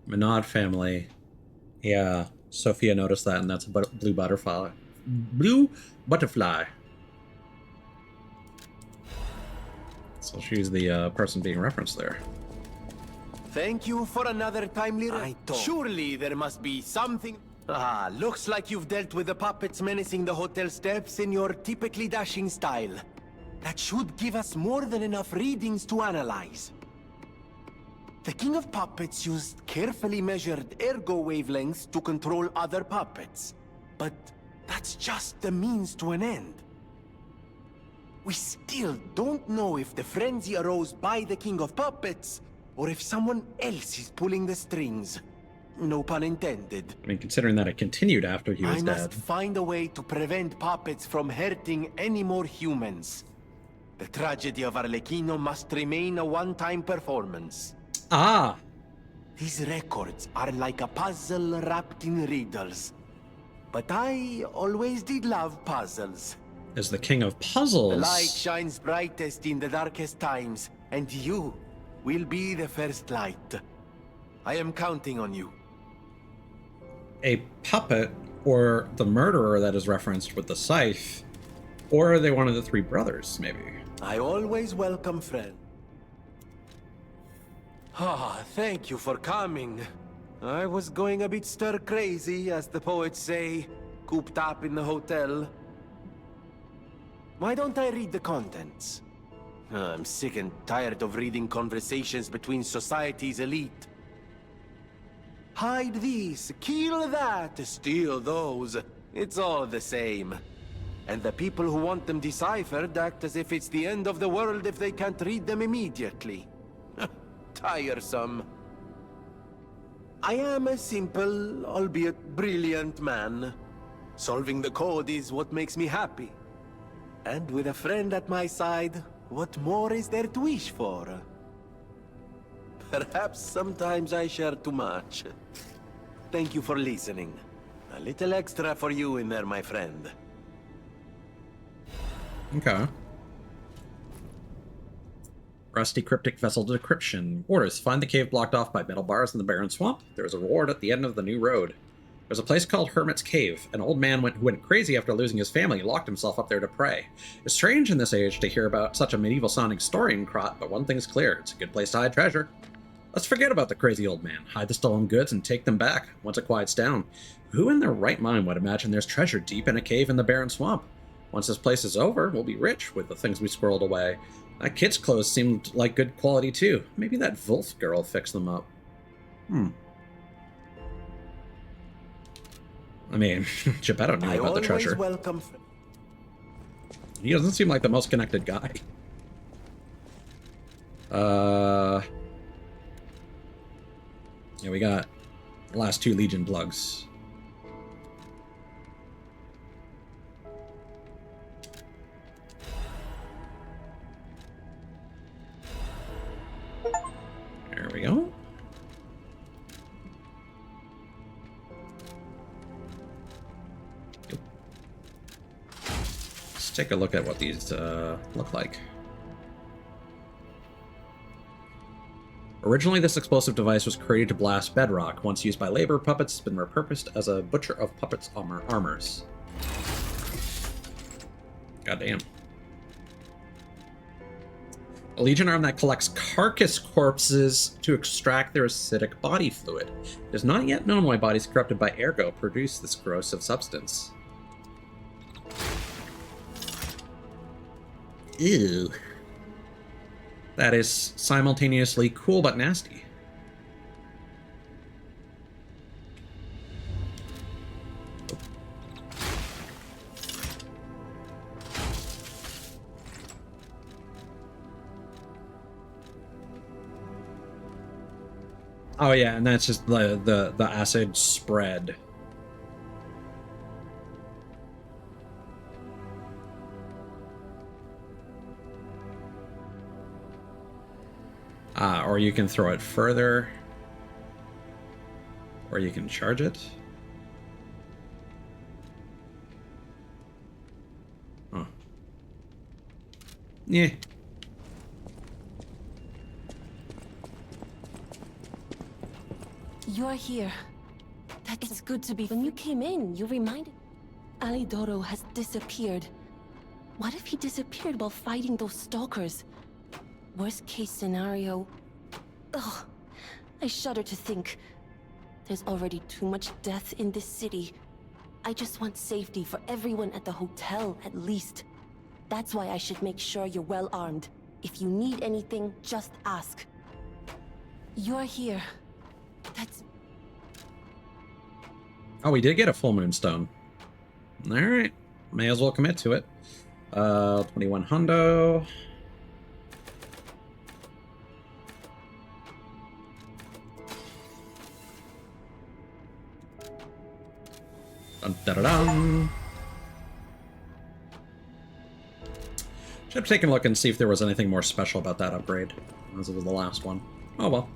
Menard family. Yeah, Sophia noticed that, and that's a blue butterfly. Blue butterfly. So she's the person being referenced there. Thank you for another timely Surely there must be something. Ah, looks like you've dealt with the puppets menacing the hotel steps in your typically dashing style. That should give us more than enough readings to analyze. The King of Puppets used carefully measured ergo wavelengths to control other puppets. But that's just the means to an end. We still don't know if the frenzy arose by the King of Puppets, or if someone else is pulling the strings. No pun intended. I mean, considering that it continued after he was I dead. must find a way to prevent puppets from hurting any more humans. The tragedy of Arlecchino must remain a one-time performance. Ah! These records are like a puzzle wrapped in riddles. But I always did love puzzles. Is the king of puzzles. The light shines brightest in the darkest times, and you will be the first light. I am counting on you. A puppet, or the murderer that is referenced with the scythe, or are they one of the three brothers, maybe? I always welcome friends. Ah, thank you for coming. I was going a bit stir-crazy, as the poets say, cooped up in the hotel. Why don't I read the contents? I'm sick and tired of reading conversations between society's elite. Hide these, kill that, steal those. It's all the same. And the people who want them deciphered act as if it's the end of the world if they can't read them immediately. Tiresome. I am a simple, albeit brilliant man. Solving the code is what makes me happy. And with a friend at my side, what more is there to wish for? Perhaps sometimes I share too much. Thank you for listening. A little extra for you in there, my friend. Okay. Rusty cryptic vessel decryption. Orders. Find the cave blocked off by metal bars in the barren swamp. There is a reward at the end of the new road. There's a place called Hermit's Cave. An old man who went crazy after losing his family locked himself up there to pray. It's strange in this age to hear about such a medieval-sounding story in Krot, but one thing's clear. It's a good place to hide treasure. Let's forget about the crazy old man, hide the stolen goods, and take them back once it quiets down. Who in their right mind would imagine there's treasure deep in a cave in the barren swamp? Once this place is over, we'll be rich with the things we squirreled away. That kid's clothes seemed like good quality too. Maybe that Wolf girl fixed them up. I mean, Geppetto knew about the treasure. Welcome. He doesn't seem like the most connected guy. Yeah, we got the last 2 Legion plugs. There we go. Let's take a look at what these look like. Originally, this explosive device was created to blast bedrock. Once used by labor puppets, it's been repurposed as a butcher of puppets' armors. Goddamn. A Legion arm that collects carcass corpses to extract their acidic body fluid. It is not yet known why bodies corrupted by ergo produce this corrosive substance. Ew. That is simultaneously cool but nasty. Oh yeah, and that's just the acid spread. Or you can throw it further. Or you can charge it. Huh. Yeah. You're here. It's good to be. When you came in, you reminded. Alidoro has disappeared. What if he disappeared while fighting those stalkers? Worst case scenario. Ugh. I shudder to think. There's already too much death in this city. I just want safety for everyone at the hotel, at least. That's why I should make sure you're well armed. If you need anything, just ask. You're here. That's... Oh, we did get a full moonstone. Alright. May as well commit to it. 21 hundo. Dun, da, da, dun. Should have taken a look and see if there was anything more special about that upgrade, as it was the last one. Oh well.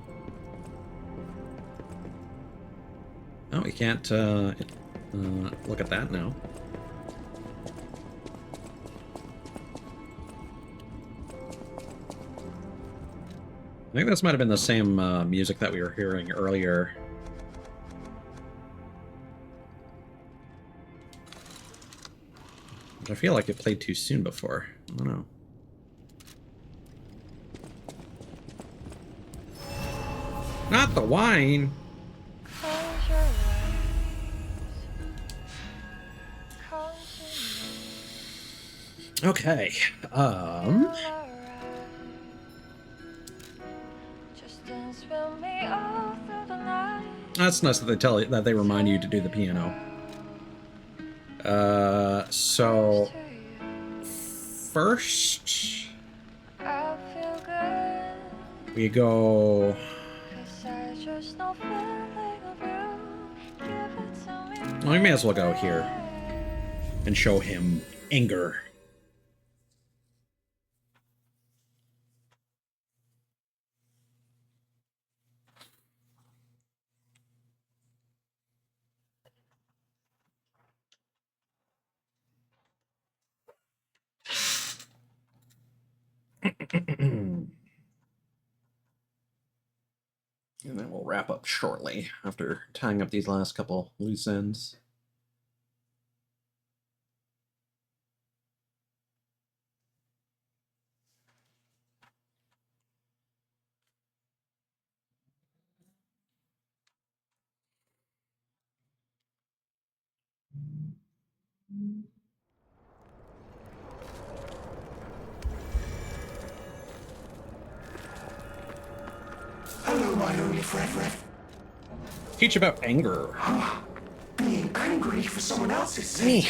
Oh, we can't look at that now. I think this might have been the same music that we were hearing earlier. But I feel like it played too soon before. I don't know. Not the wine! Okay, that's nice that they tell you that they remind you to do the piano. So first we go. Well, we may as well go here and show him anger. And then we'll wrap up shortly after tying up these last couple loose ends. Hello, my only friend. Teach about anger. Being angry for someone else's sake.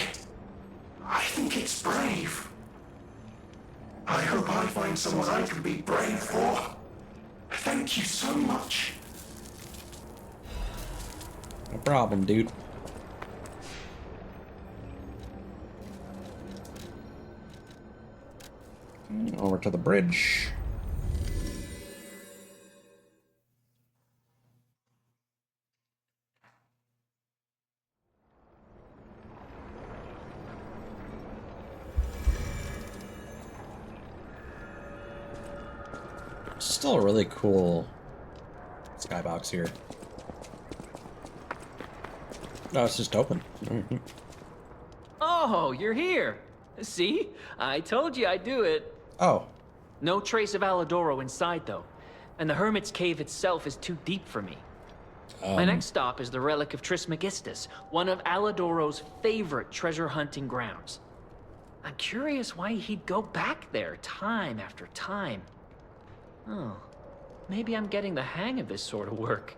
I think it's brave. I hope I find someone I can be brave for. Thank you so much. No problem, dude. Over to the bridge. Still a really cool skybox here. No, it's just open. Mm-hmm. Oh, you're here. See? I told you I'd do it. Oh. No trace of Alidoro inside, though. And the Hermit's Cave itself is too deep for me. My next stop is the Relic of Trismegistus, one of Alidoro's favorite treasure hunting grounds. I'm curious why he'd go back there time after time. Oh, maybe I'm getting the hang of this sort of work.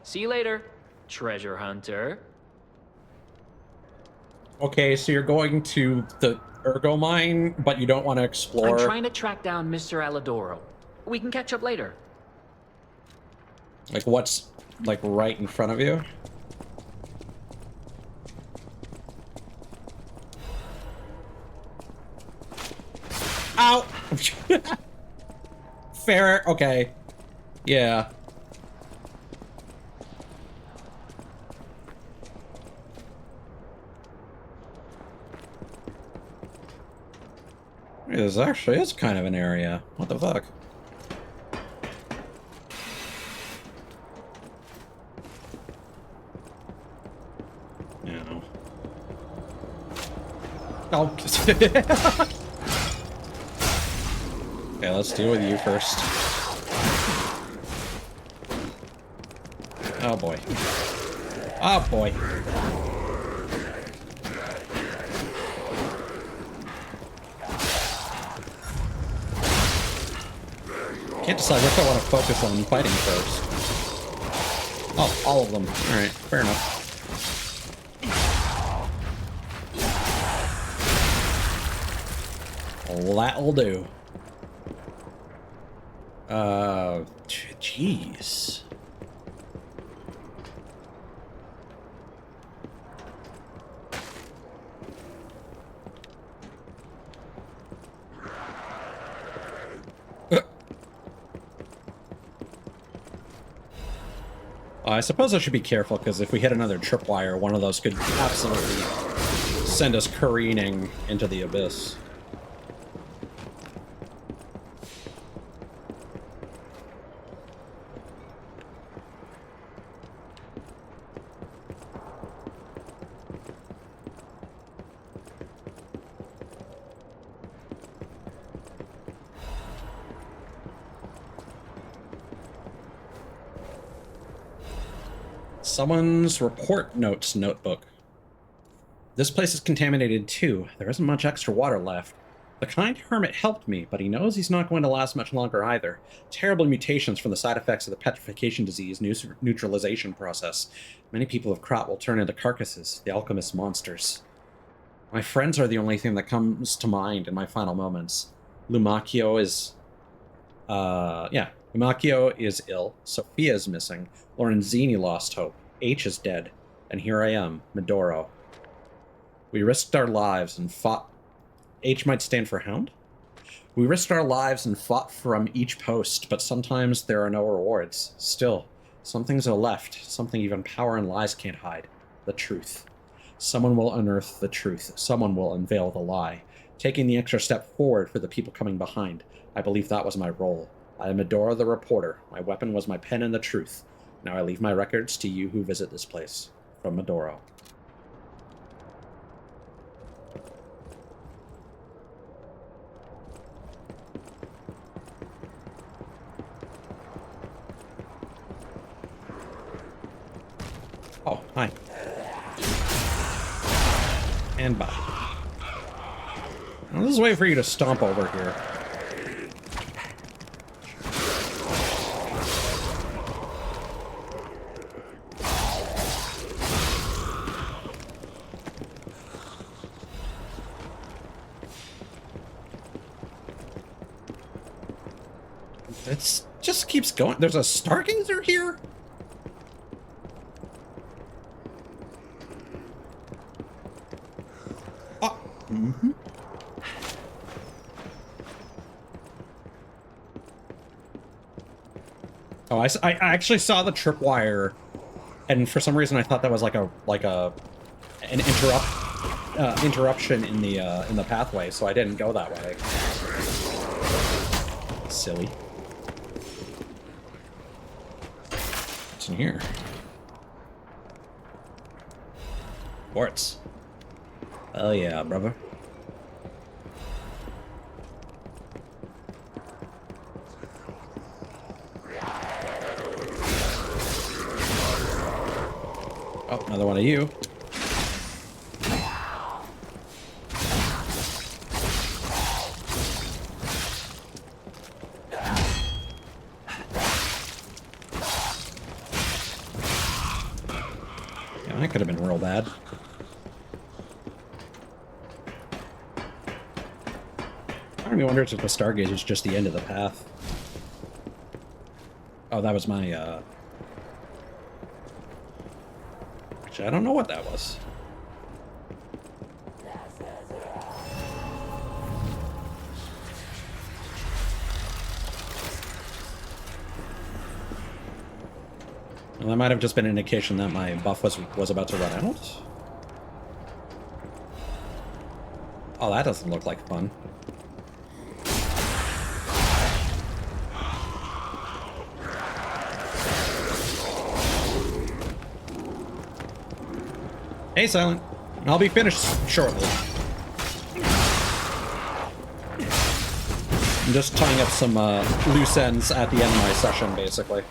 See you later, treasure hunter. Okay, so you're going to the Ergo mine, but you don't want to explore. I'm trying to track down Mr. Alidoro. We can catch up later. Like what's like right in front of you? Ow! Fair, okay. Yeah. This actually is kind of an area. What the fuck? No. Oh. Okay, let's deal with you first. Oh boy. Oh boy. Can't decide which I want to focus on fighting first. Oh, all of them. Alright, fair enough. That'll do. Jeez. I suppose I should be careful, because if we hit another tripwire, one of those could absolutely send us careening into the abyss. Someone's report notes notebook. This place is contaminated too. There isn't much extra water left. The kind hermit helped me, but he knows he's not going to last much longer either. Terrible mutations from the side effects of the petrification disease neutralization process. Many people of Krat will turn into carcasses, the alchemist monsters. My friends are the only thing that comes to mind in my final moments. Lumacchio is... Lumacchio is ill. Sophia is missing. Lorenzini lost hope. H is dead. And here I am, Medoro. We risked our lives and fought... H might stand for Hound? We risked our lives and fought from each post, but sometimes there are no rewards. Still, some things are left, something even power and lies can't hide. The truth. Someone will unearth the truth. Someone will unveil the lie. Taking the extra step forward for the people coming behind. I believe that was my role. I am Medoro the reporter. My weapon was my pen and the truth. Now I leave my records to you who visit this place. From Medoro. Oh, hi. Stand by. I'll just wait for you to stomp over here. It just keeps going. There's a Stargazer here? Oh. Mm-hmm. Oh, I actually saw the tripwire, and for some reason I thought that was like an interruption in the pathway, so I didn't go that way. Silly. What's in here? Quartz. Oh yeah, brother. Oh, another one of you. Yeah, that could have been real bad. Part of me wonders if the Stargazer is just the end of the path. Oh, that was my, Actually, I don't know what that was. Well, that might have just been an indication that my buff was about to run out. Oh, that doesn't look like fun. Hey, Silent. I'll be finished shortly. I'm just tying up some loose ends at the end of my session, basically.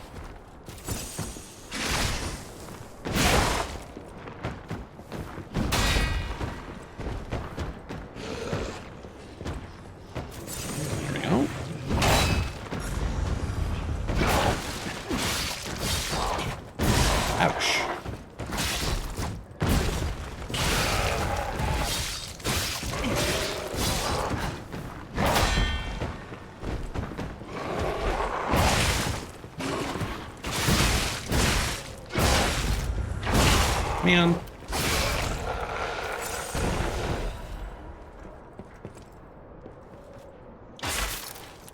There we go. Ouch. Man.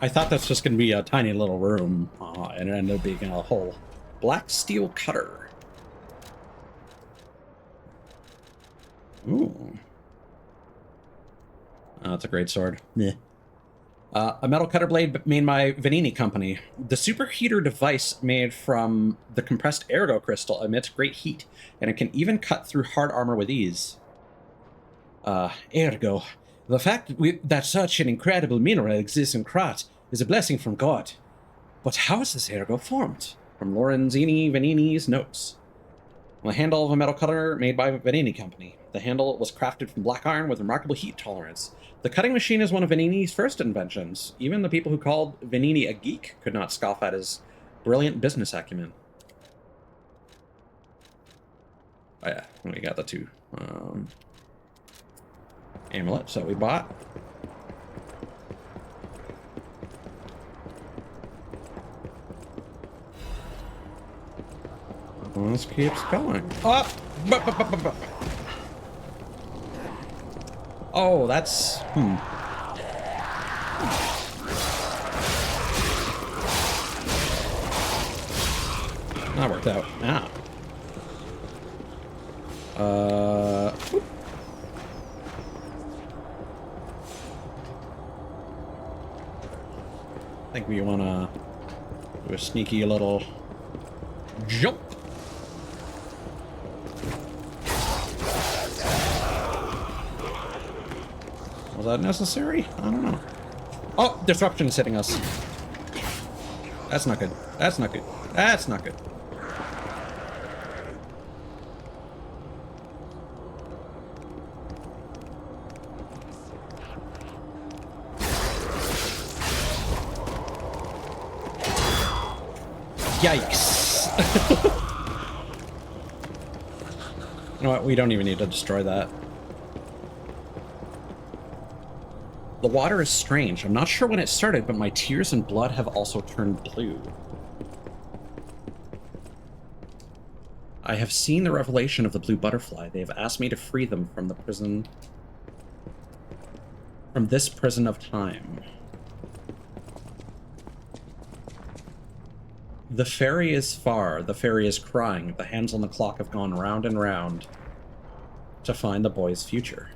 I thought that's just going to be a tiny little room, and it ended up being a whole black steel cutter. Ooh. Oh, that's a great sword. Yeah. A metal cutter blade made by Vanini Company. The superheater device made from the compressed ergo crystal emits great heat, and it can even cut through hard armor with ease. Ergo. The fact that such an incredible mineral exists in Krat is a blessing from God. But how is this ergo formed? From Lorenzini Vanini's notes. The handle of a metal cutter made by Vanini Company. The handle was crafted from black iron with remarkable heat tolerance. The cutting machine is one of Vanini's first inventions. Even the people who called Vanini a geek could not scoff at his brilliant business acumen. Oh yeah, we got the two amulets that we bought. This keeps going. Oh! Oh, that's... That worked out. Ah. I think we want to do a sneaky little jump. Was that necessary? I don't know. Oh, disruption is hitting us. That's not good. That's not good. That's not good. Yikes. You know what? We don't even need to destroy that. The water is strange. I'm not sure when it started, but my tears and blood have also turned blue. I have seen the revelation of the blue butterfly. They have asked me to free them from the prison... from this prison of time. The ferry is far. The ferry is crying. The hands on the clock have gone round and round to find the boy's future.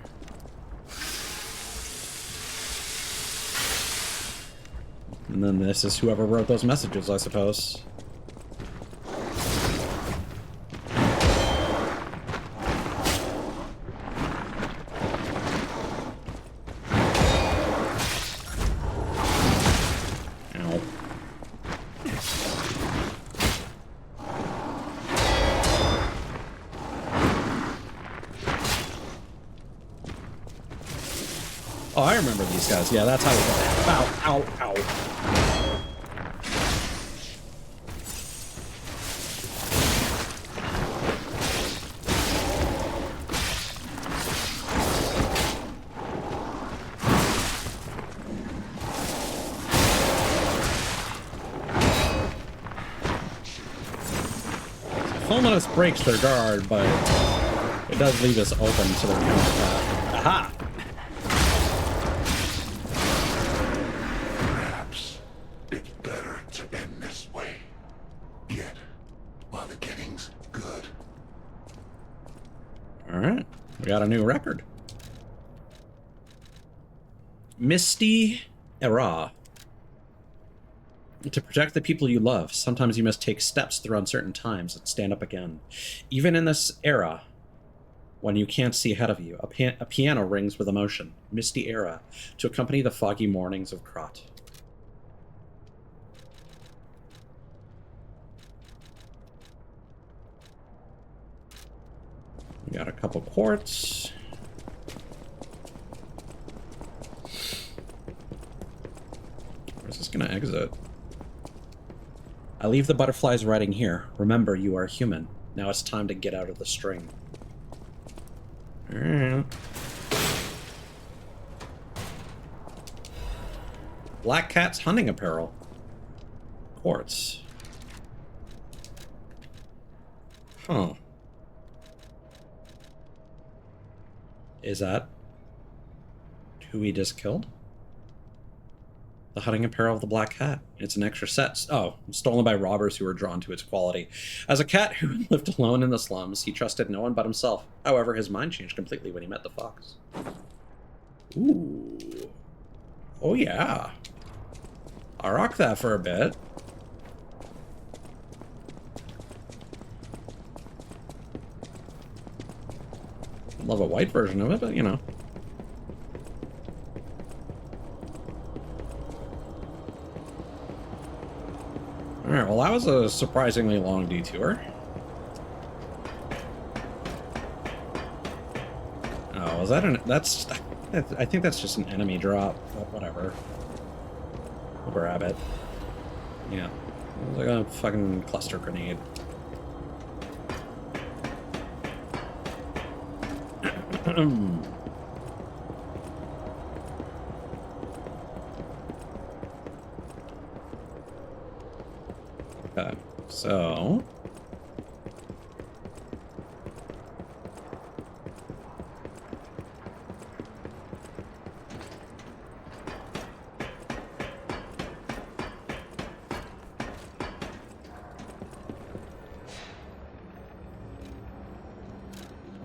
And then this is whoever wrote those messages, I suppose. Oh, I remember these guys. Yeah, that's how we go. Ow, ow, ow. Fulminus breaks their guard, but it does leave us open to their counterattack. Aha! Perhaps it's better to end this way. Yet, while the getting's good. Alright, we got a new record. Misty Era. To protect the people you love, sometimes you must take steps through uncertain times and stand up again. Even in this era, when you can't see ahead of you, a piano rings with emotion. Misty Era, to accompany the foggy mornings of Krot. We got a couple quartz. Where's this gonna exit? I leave the butterflies riding here. Remember, you are human. Now it's time to get out of the string. Alright. Black Cat's hunting apparel. Quartz. Huh. Is that who we just killed? The hunting apparel of the Black Cat. It's an extra set. Oh, stolen by robbers who were drawn to its quality. As a cat who lived alone in the slums, he trusted no one but himself. However, his mind changed completely when he met the fox. Ooh. Oh, yeah. I'll rock that for a bit. Love a white version of it, but you know. Alright, well that was a surprisingly long detour. Oh, was that an... I think that's just an enemy drop, but whatever. We'll grab it. Yeah. It was like a fucking cluster grenade. Okay, so...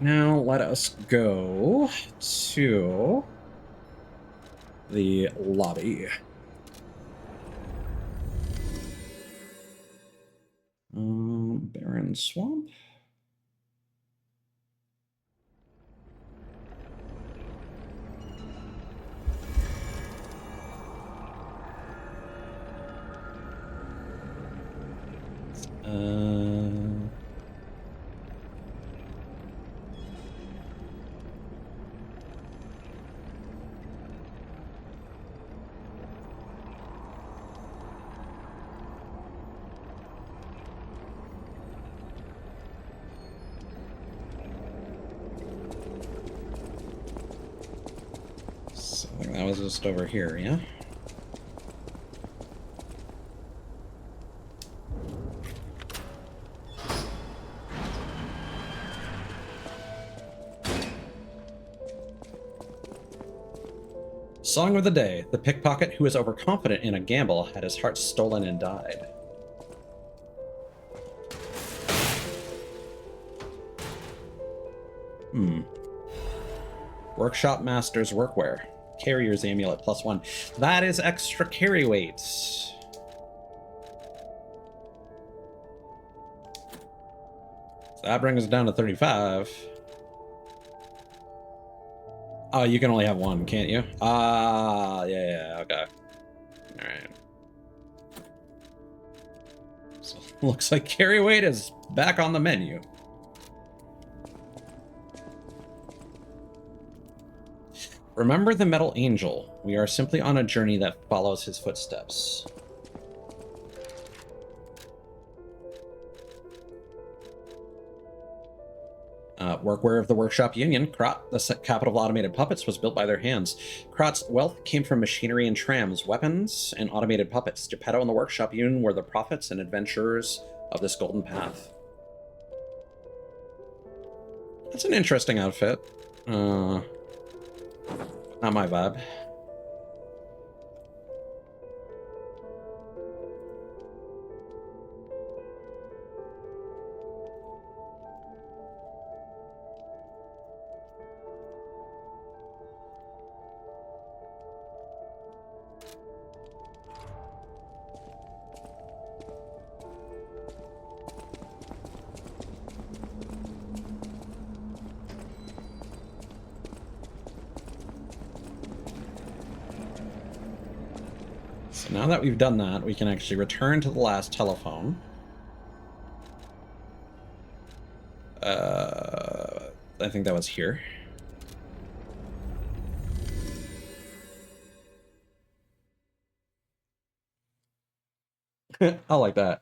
Now let us go to the lobby. Barren Swamp. That was just over here, yeah? Song of the day. The pickpocket who was overconfident in a gamble had his heart stolen and died. Workshop Master's Workwear. Carrier's Amulet +1. That is extra carry weight. So that brings us down to 35. Oh, you can only have one, can't you? Ah, yeah, okay. Alright. So looks like carry weight is back on the menu. Remember the Metal Angel. We are simply on a journey that follows his footsteps. Workwear of the Workshop Union, Krot, the capital of automated puppets, was built by their hands. Krot's wealth came from machinery and trams, weapons, and automated puppets. Geppetto and the Workshop Union were the prophets and adventurers of this golden path. That's an interesting outfit. Not my vibe. So now that we've done that, we can actually return to the last telephone. I think that was here. I like that.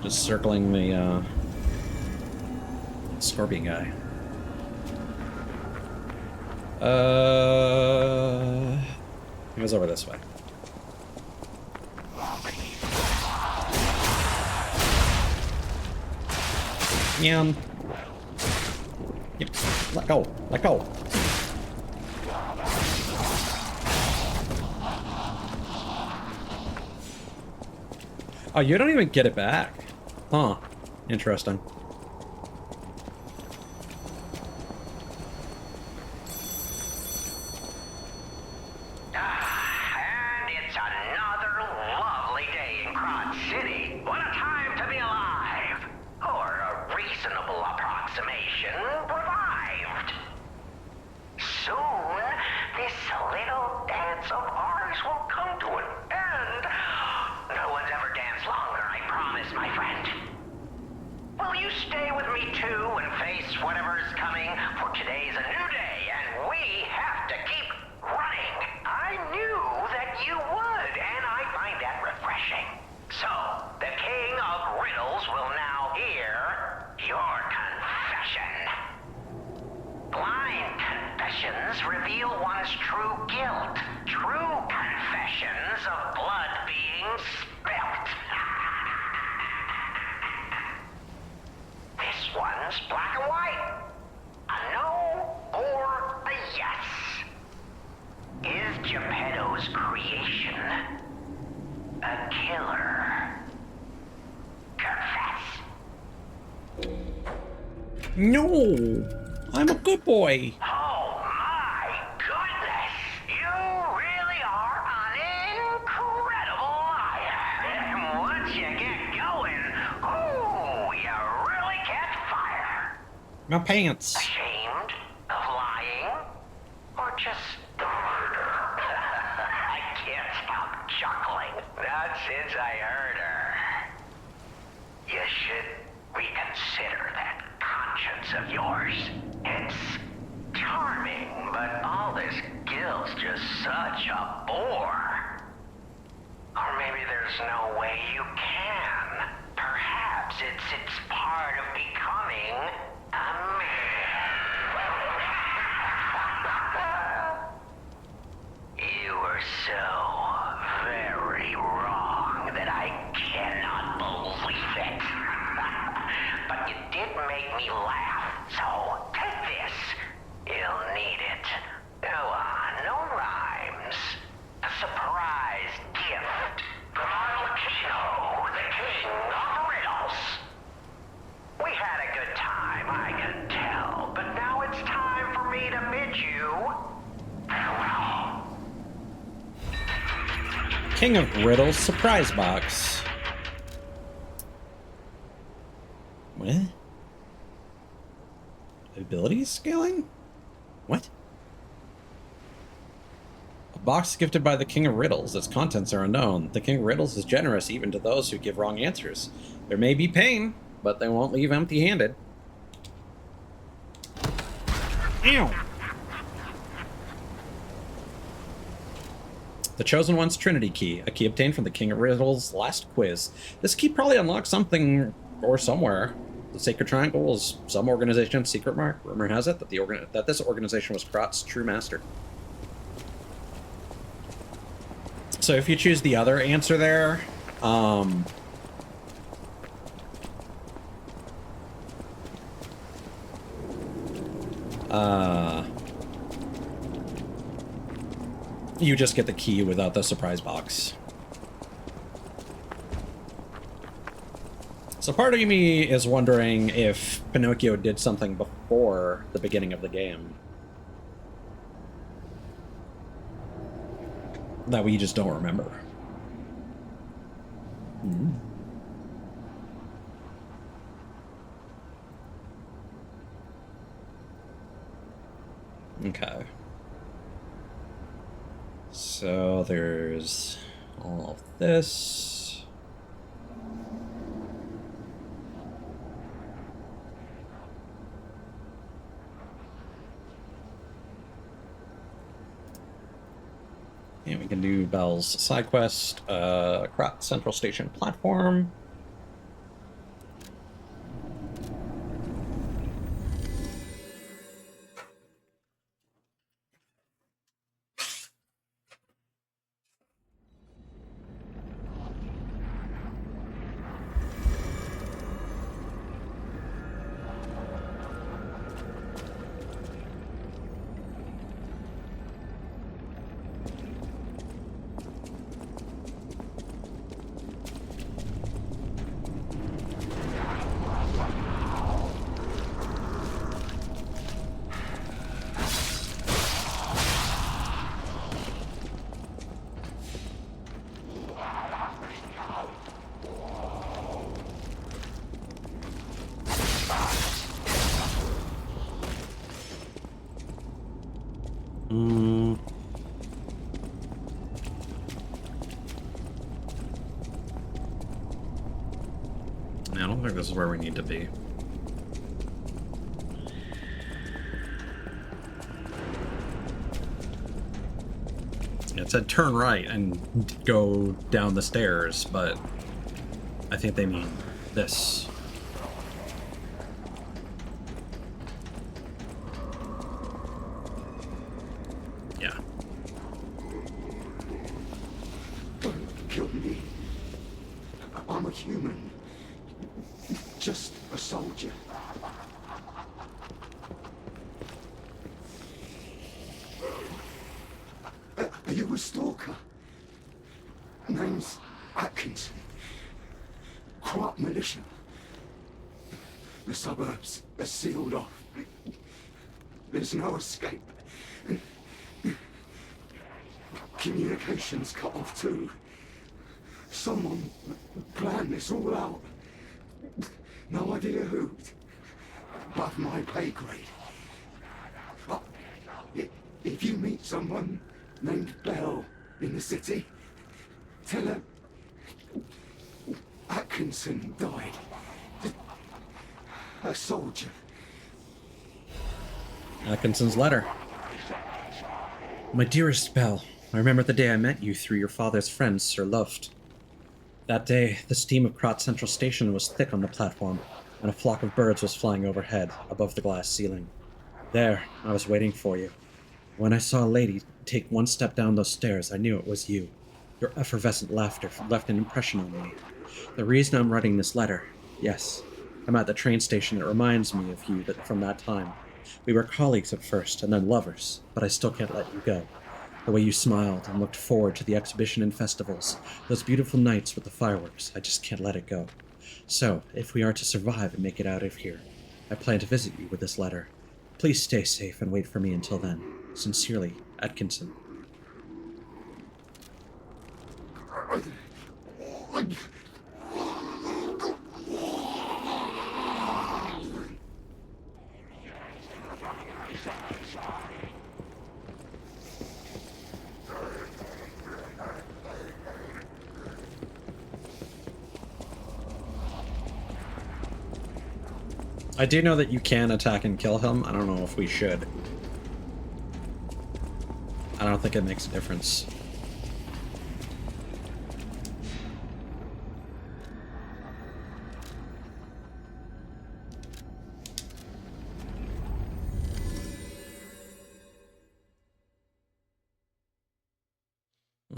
Just circling the scorpion guy. It goes over this way. Yeah. Yep. Let go. Let go. Oh, you don't even get it back. Huh. Interesting. No, I'm a good boy. Oh my goodness! You really are an incredible liar. And once you get going, ooh, you really catch fire. My pants. Ashamed of lying? Or just the murder? I can't stop chuckling. Not since I heard her. You should reconsider that conscience of yours. It's charming, but all this guilt's just such a bore. Or maybe there's no way you can. Perhaps it's part of becoming a man. King of Riddles surprise box. What? Ability scaling? What? A box gifted by the King of Riddles. Its contents are unknown. The King of Riddles is generous even to those who give wrong answers. There may be pain, but they won't leave empty-handed. Ew! The Chosen One's Trinity Key, a key obtained from the King of Riddles' last quiz. This key probably unlocks something or somewhere. The Sacred Triangle is some organization's secret mark. Rumor has it that this organization was Krot's true master. So if you choose the other answer there, you just get the key without the surprise box. So part of me is wondering if Pinocchio did something before the beginning of the game that we just don't remember. Okay. So there's all of this. And we can do Belle's side quest, Krot Central Station platform. I don't think this is where we need to be. It said turn right and go down the stairs, but I think they mean this. Yeah. Don't kill me. I'm a human. Just a soldier. Are you a stalker? Name's Atkinson. Krot militia. The suburbs are sealed off. There's no escape. Communications cut off too. Someone planned this all out. No idea who. Above my pay grade. But if you meet someone named Belle in the city, tell her Atkinson died. A soldier. Atkinson's letter. My dearest Belle, I remember the day I met you through your father's friend, Sir Luft. That day, the steam of Krot Central Station was thick on the platform, and a flock of birds was flying overhead, above the glass ceiling. There, I was waiting for you. When I saw a lady take one step down those stairs, I knew it was you. Your effervescent laughter left an impression on me. The reason I'm writing this letter, yes, I'm at the train station. It reminds me of you from that time. We were colleagues at first, and then lovers, but I still can't let you go. The way you smiled and looked forward to the exhibition and festivals, those beautiful nights with the fireworks, I just can't let it go. So, if we are to survive and make it out of here, I plan to visit you with this letter. Please stay safe and wait for me until then. Sincerely, Atkinson. I do know that you can attack and kill him. I don't know if we should. I don't think it makes a difference.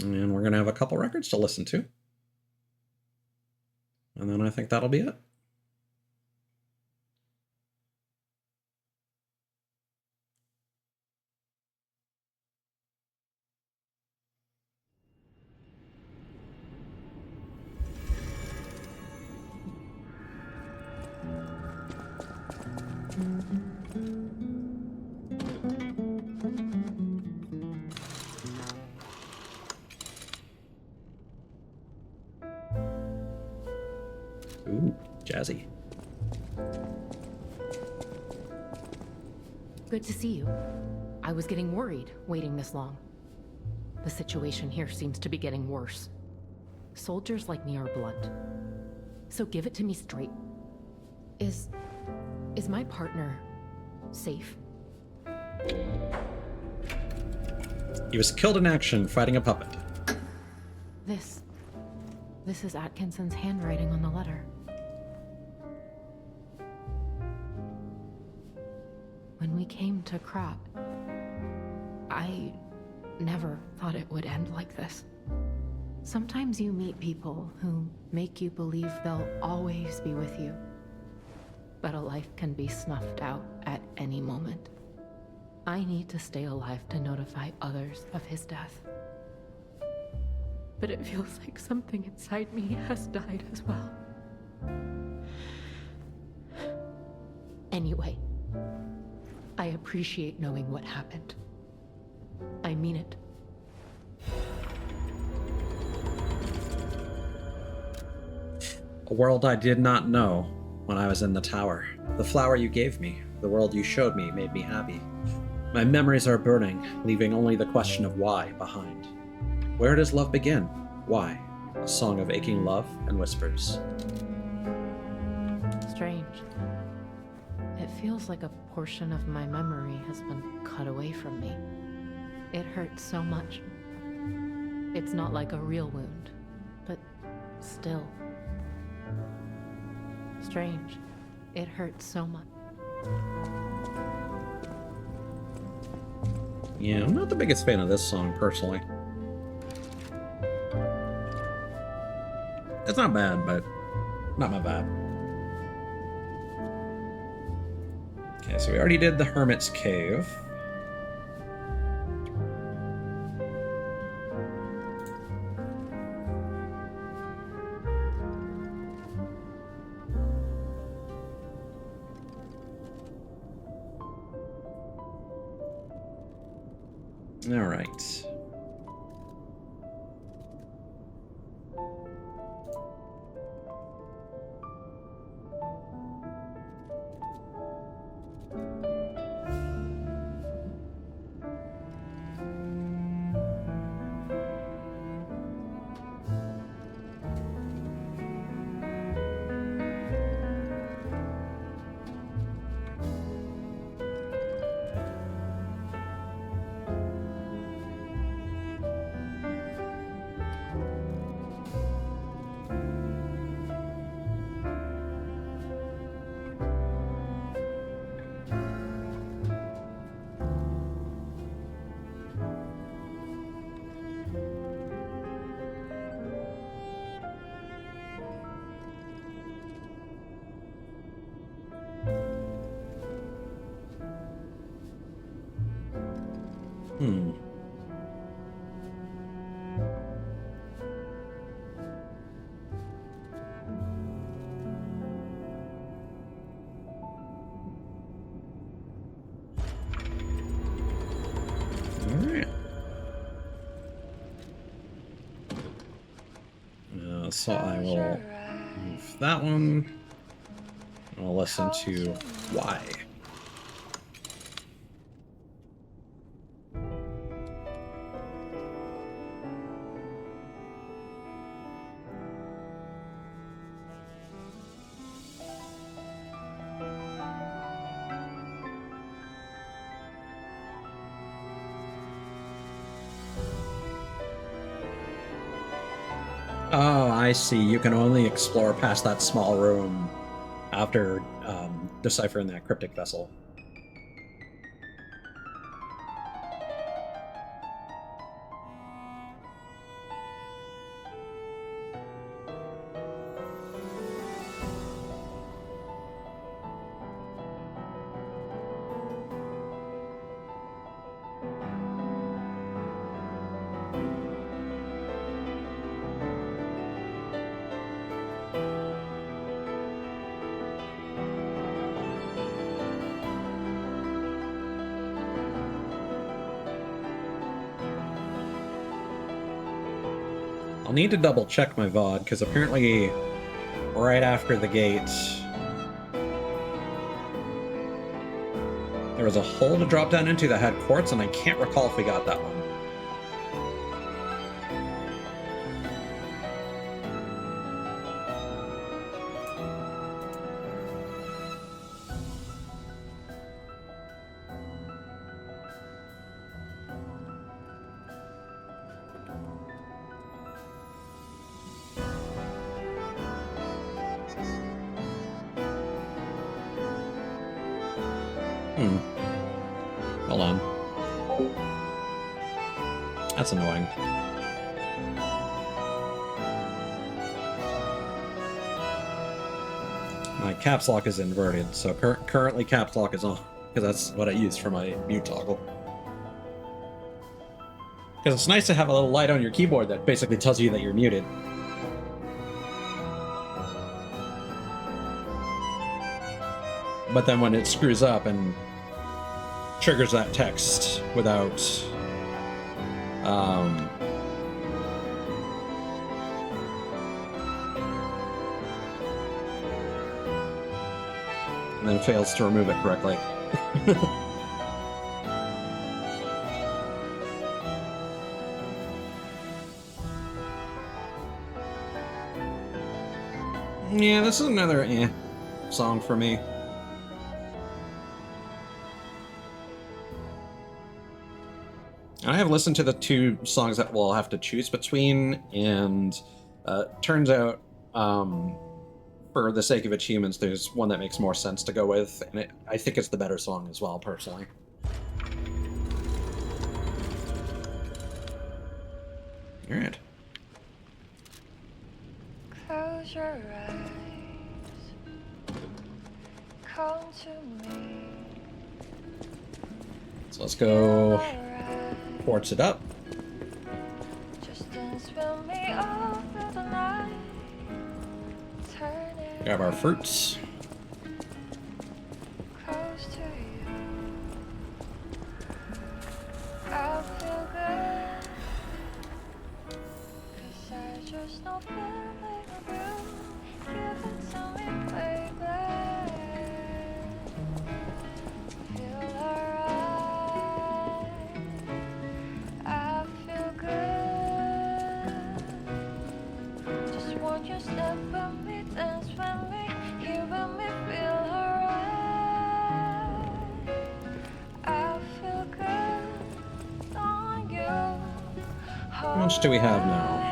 And we're going to have a couple records to listen to. And then I think that'll be it. Ooh, jazzy. Good to see you. I was getting worried waiting this long. The situation here seems to be getting worse. Soldiers like me are blunt. So give it to me straight. Is my partner safe? He was killed in action fighting a puppet. This is Atkinson's handwriting on the letter. When we came to Krat, I never thought it would end like this. Sometimes you meet people who make you believe they'll always be with you. But a life can be snuffed out at any moment. I need to stay alive to notify others of his death. But it feels like something inside me has died as well. Anyway, I appreciate knowing what happened. I mean it. A world I did not know when I was in the tower. The flower you gave me, the world you showed me, made me happy. My memories are burning, leaving only the question of why behind. Where does love begin? Why? A song of aching love and whispers. Strange. It feels like a portion of my memory has been cut away from me. It hurts so much. It's not like a real wound, but still. Strange. It hurts so much. Yeah, I'm not the biggest fan of this song, personally. It's not bad, but not my vibe. Okay, so we already did the Hermit's Cave. All right. So I will move that one. I'll listen to Why. Oh, I see. You can only explore past that small room after deciphering that cryptic vessel. I'll need to double check my VOD, because apparently right after the gate there was a hole to drop down into that had quartz, and I can't recall if we got that one. Hold on. That's annoying. My caps lock is inverted, so currently caps lock is on, because that's what I use for my mute toggle. Because it's nice to have a little light on your keyboard that basically tells you that you're muted. But then when it screws up and triggers that text without and then fails to remove it correctly. Yeah, this is another song for me. I have listened to the two songs that we'll have to choose between, and turns out, for the sake of achievements, there's one that makes more sense to go with, and I think it's the better song as well, personally. Alright. Close your eyes. Come to me. So let's go quartz it up. Just dance with me all through the night. Turn it Grab our fruits. close to you. I feel good. 'Cause I just know feeling of you. Give it to me, baby. Feel alright. I feel good. Just want you step with me, dance with me, here with me, feel alright. I feel good on you. How much do we have now?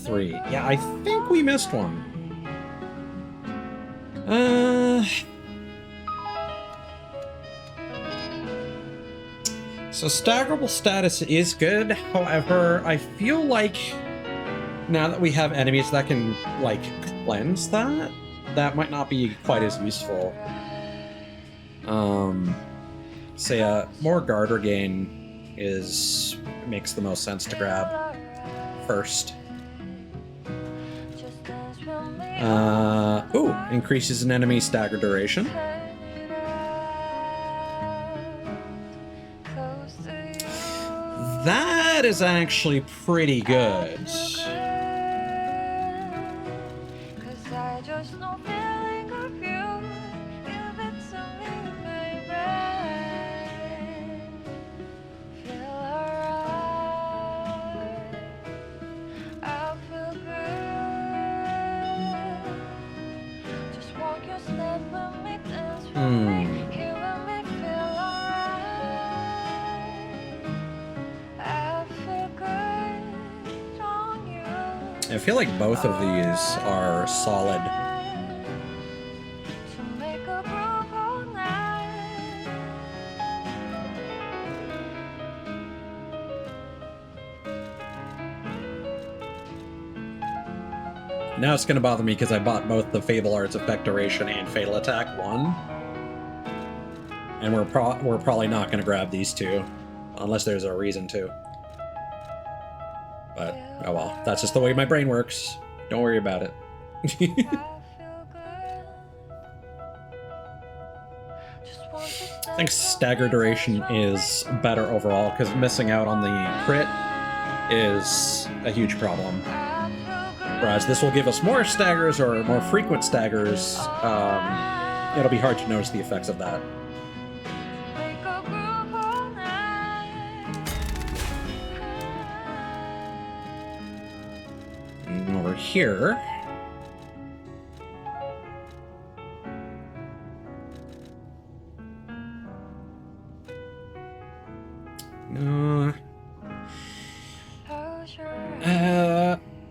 3. Yeah, I think we missed one. So staggerable status is good, however, I feel like now that we have enemies that can, like, cleanse that, that might not be quite as useful. So more Garter Gain makes the most sense to grab first. Ooh, increases an enemy stagger duration. That that is actually pretty good. 'Cause I just know feeling of you. Give it to me, baby. Feel alright. I feel good. Just walk your step with me, dance with me. Here with me, feel alright. I feel good on you. I feel like both of these are solid. To make a groove all night. Now it's gonna bother me because I bought both the Fable Arts Effect Duration and Fatal Attack 1. And we're probably not gonna grab these two. Unless there's a reason to. But, oh well. That's just the way my brain works. Don't worry about it. I think stagger duration is better overall, because missing out on the crit is a huge problem. Whereas this will give us more staggers, or more frequent staggers. It'll be hard to notice the effects of that. And over here...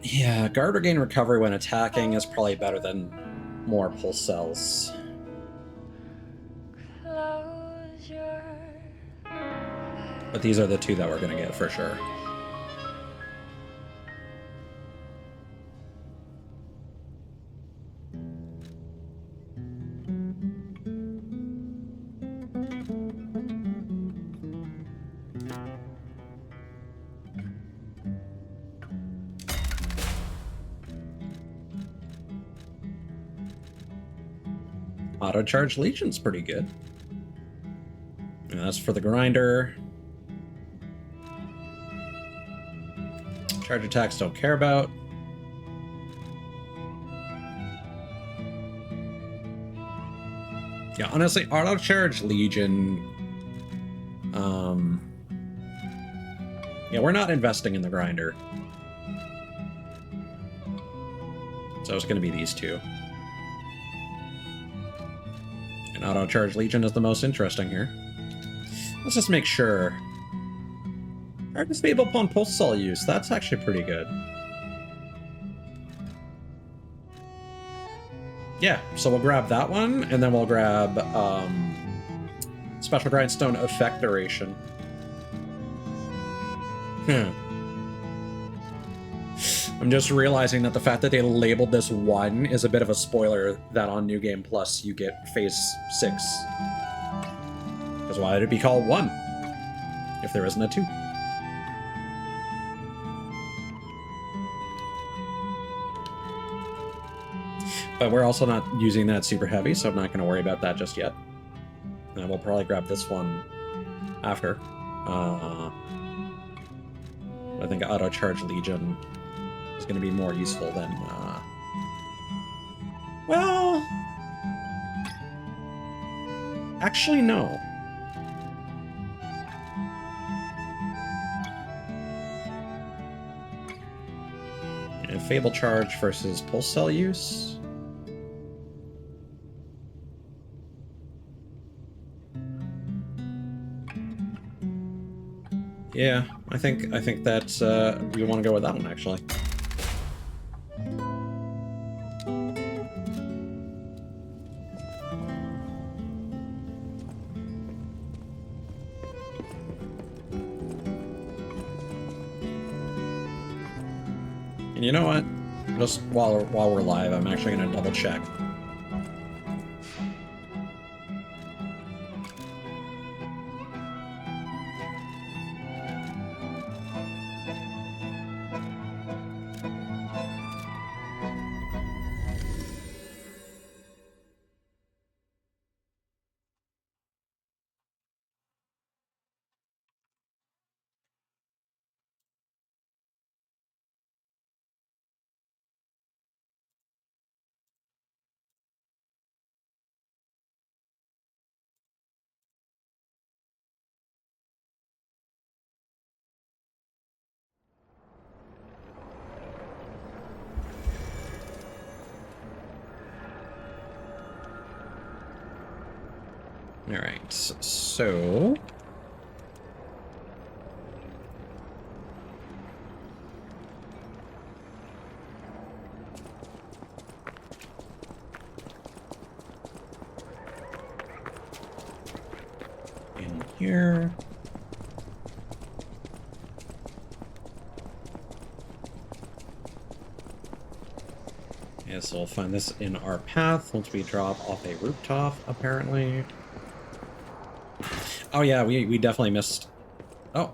yeah, guard regain recovery when attacking is probably better than more pulse cells. But these are the two that we're gonna get for sure. Auto Charge Legion's pretty good. And that's for the grinder. Charge attacks don't care about. Yeah, honestly, Auto Charge Legion. Yeah, we're not investing in the grinder. So it's going to be these two. And Auto Charge Legion is the most interesting here. Let's just make sure. Hardness stable upon pulse cell use. That's actually pretty good. Yeah, so we'll grab that one, and then we'll grab Special Grindstone Effect Duration. I'm just realizing that the fact that they labeled this 1 is a bit of a spoiler that on New Game Plus you get Phase 6. Because why would it be called 1 if there isn't a 2? But we're also not using that super heavy, so I'm not going to worry about that just yet. And we'll probably grab this one after. I think Auto Charge Legion is going to be more useful than... Well... Actually, no. And Fable Charge versus Pulse Cell use. Yeah, I think that's we want to go with that one actually. And you know what? Just while we're live, I'm actually going to double check. Alright, so... in here... Yeah, so we'll find this in our path once we drop off a rooftop, apparently. Oh yeah, we definitely missed... Oh.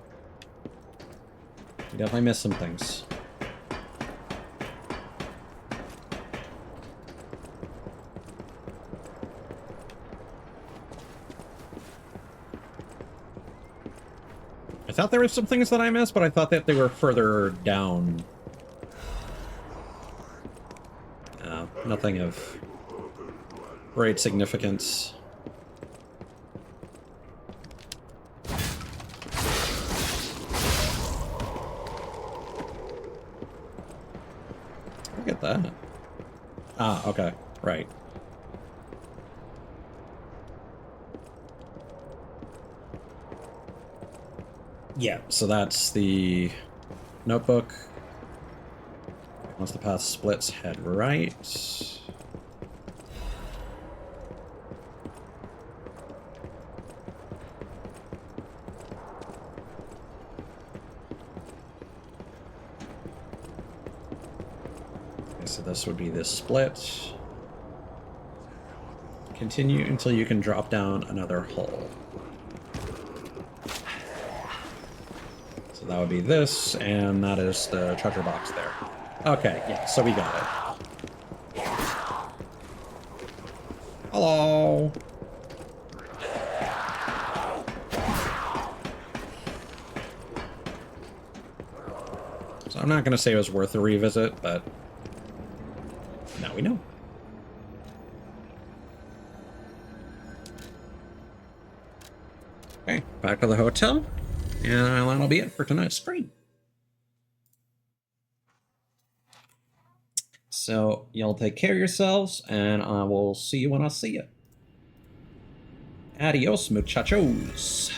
We definitely missed some things. I thought there were some things that I missed, but I thought that they were further down. Nothing of great significance. Look at that. Ah, okay. Right. Yeah, so that's the notebook. Once the path splits, head right. Okay, so this would be this split. Continue until you can drop down another hole. So that would be this, and that is the treasure box there. Okay, yeah, so we got it. Hello! So I'm not going to say it was worth a revisit, but now we know. Okay, back to the hotel, and that'll be it for tonight's stream. So, y'all take care of yourselves, and I will see you when I see you. Adios, muchachos.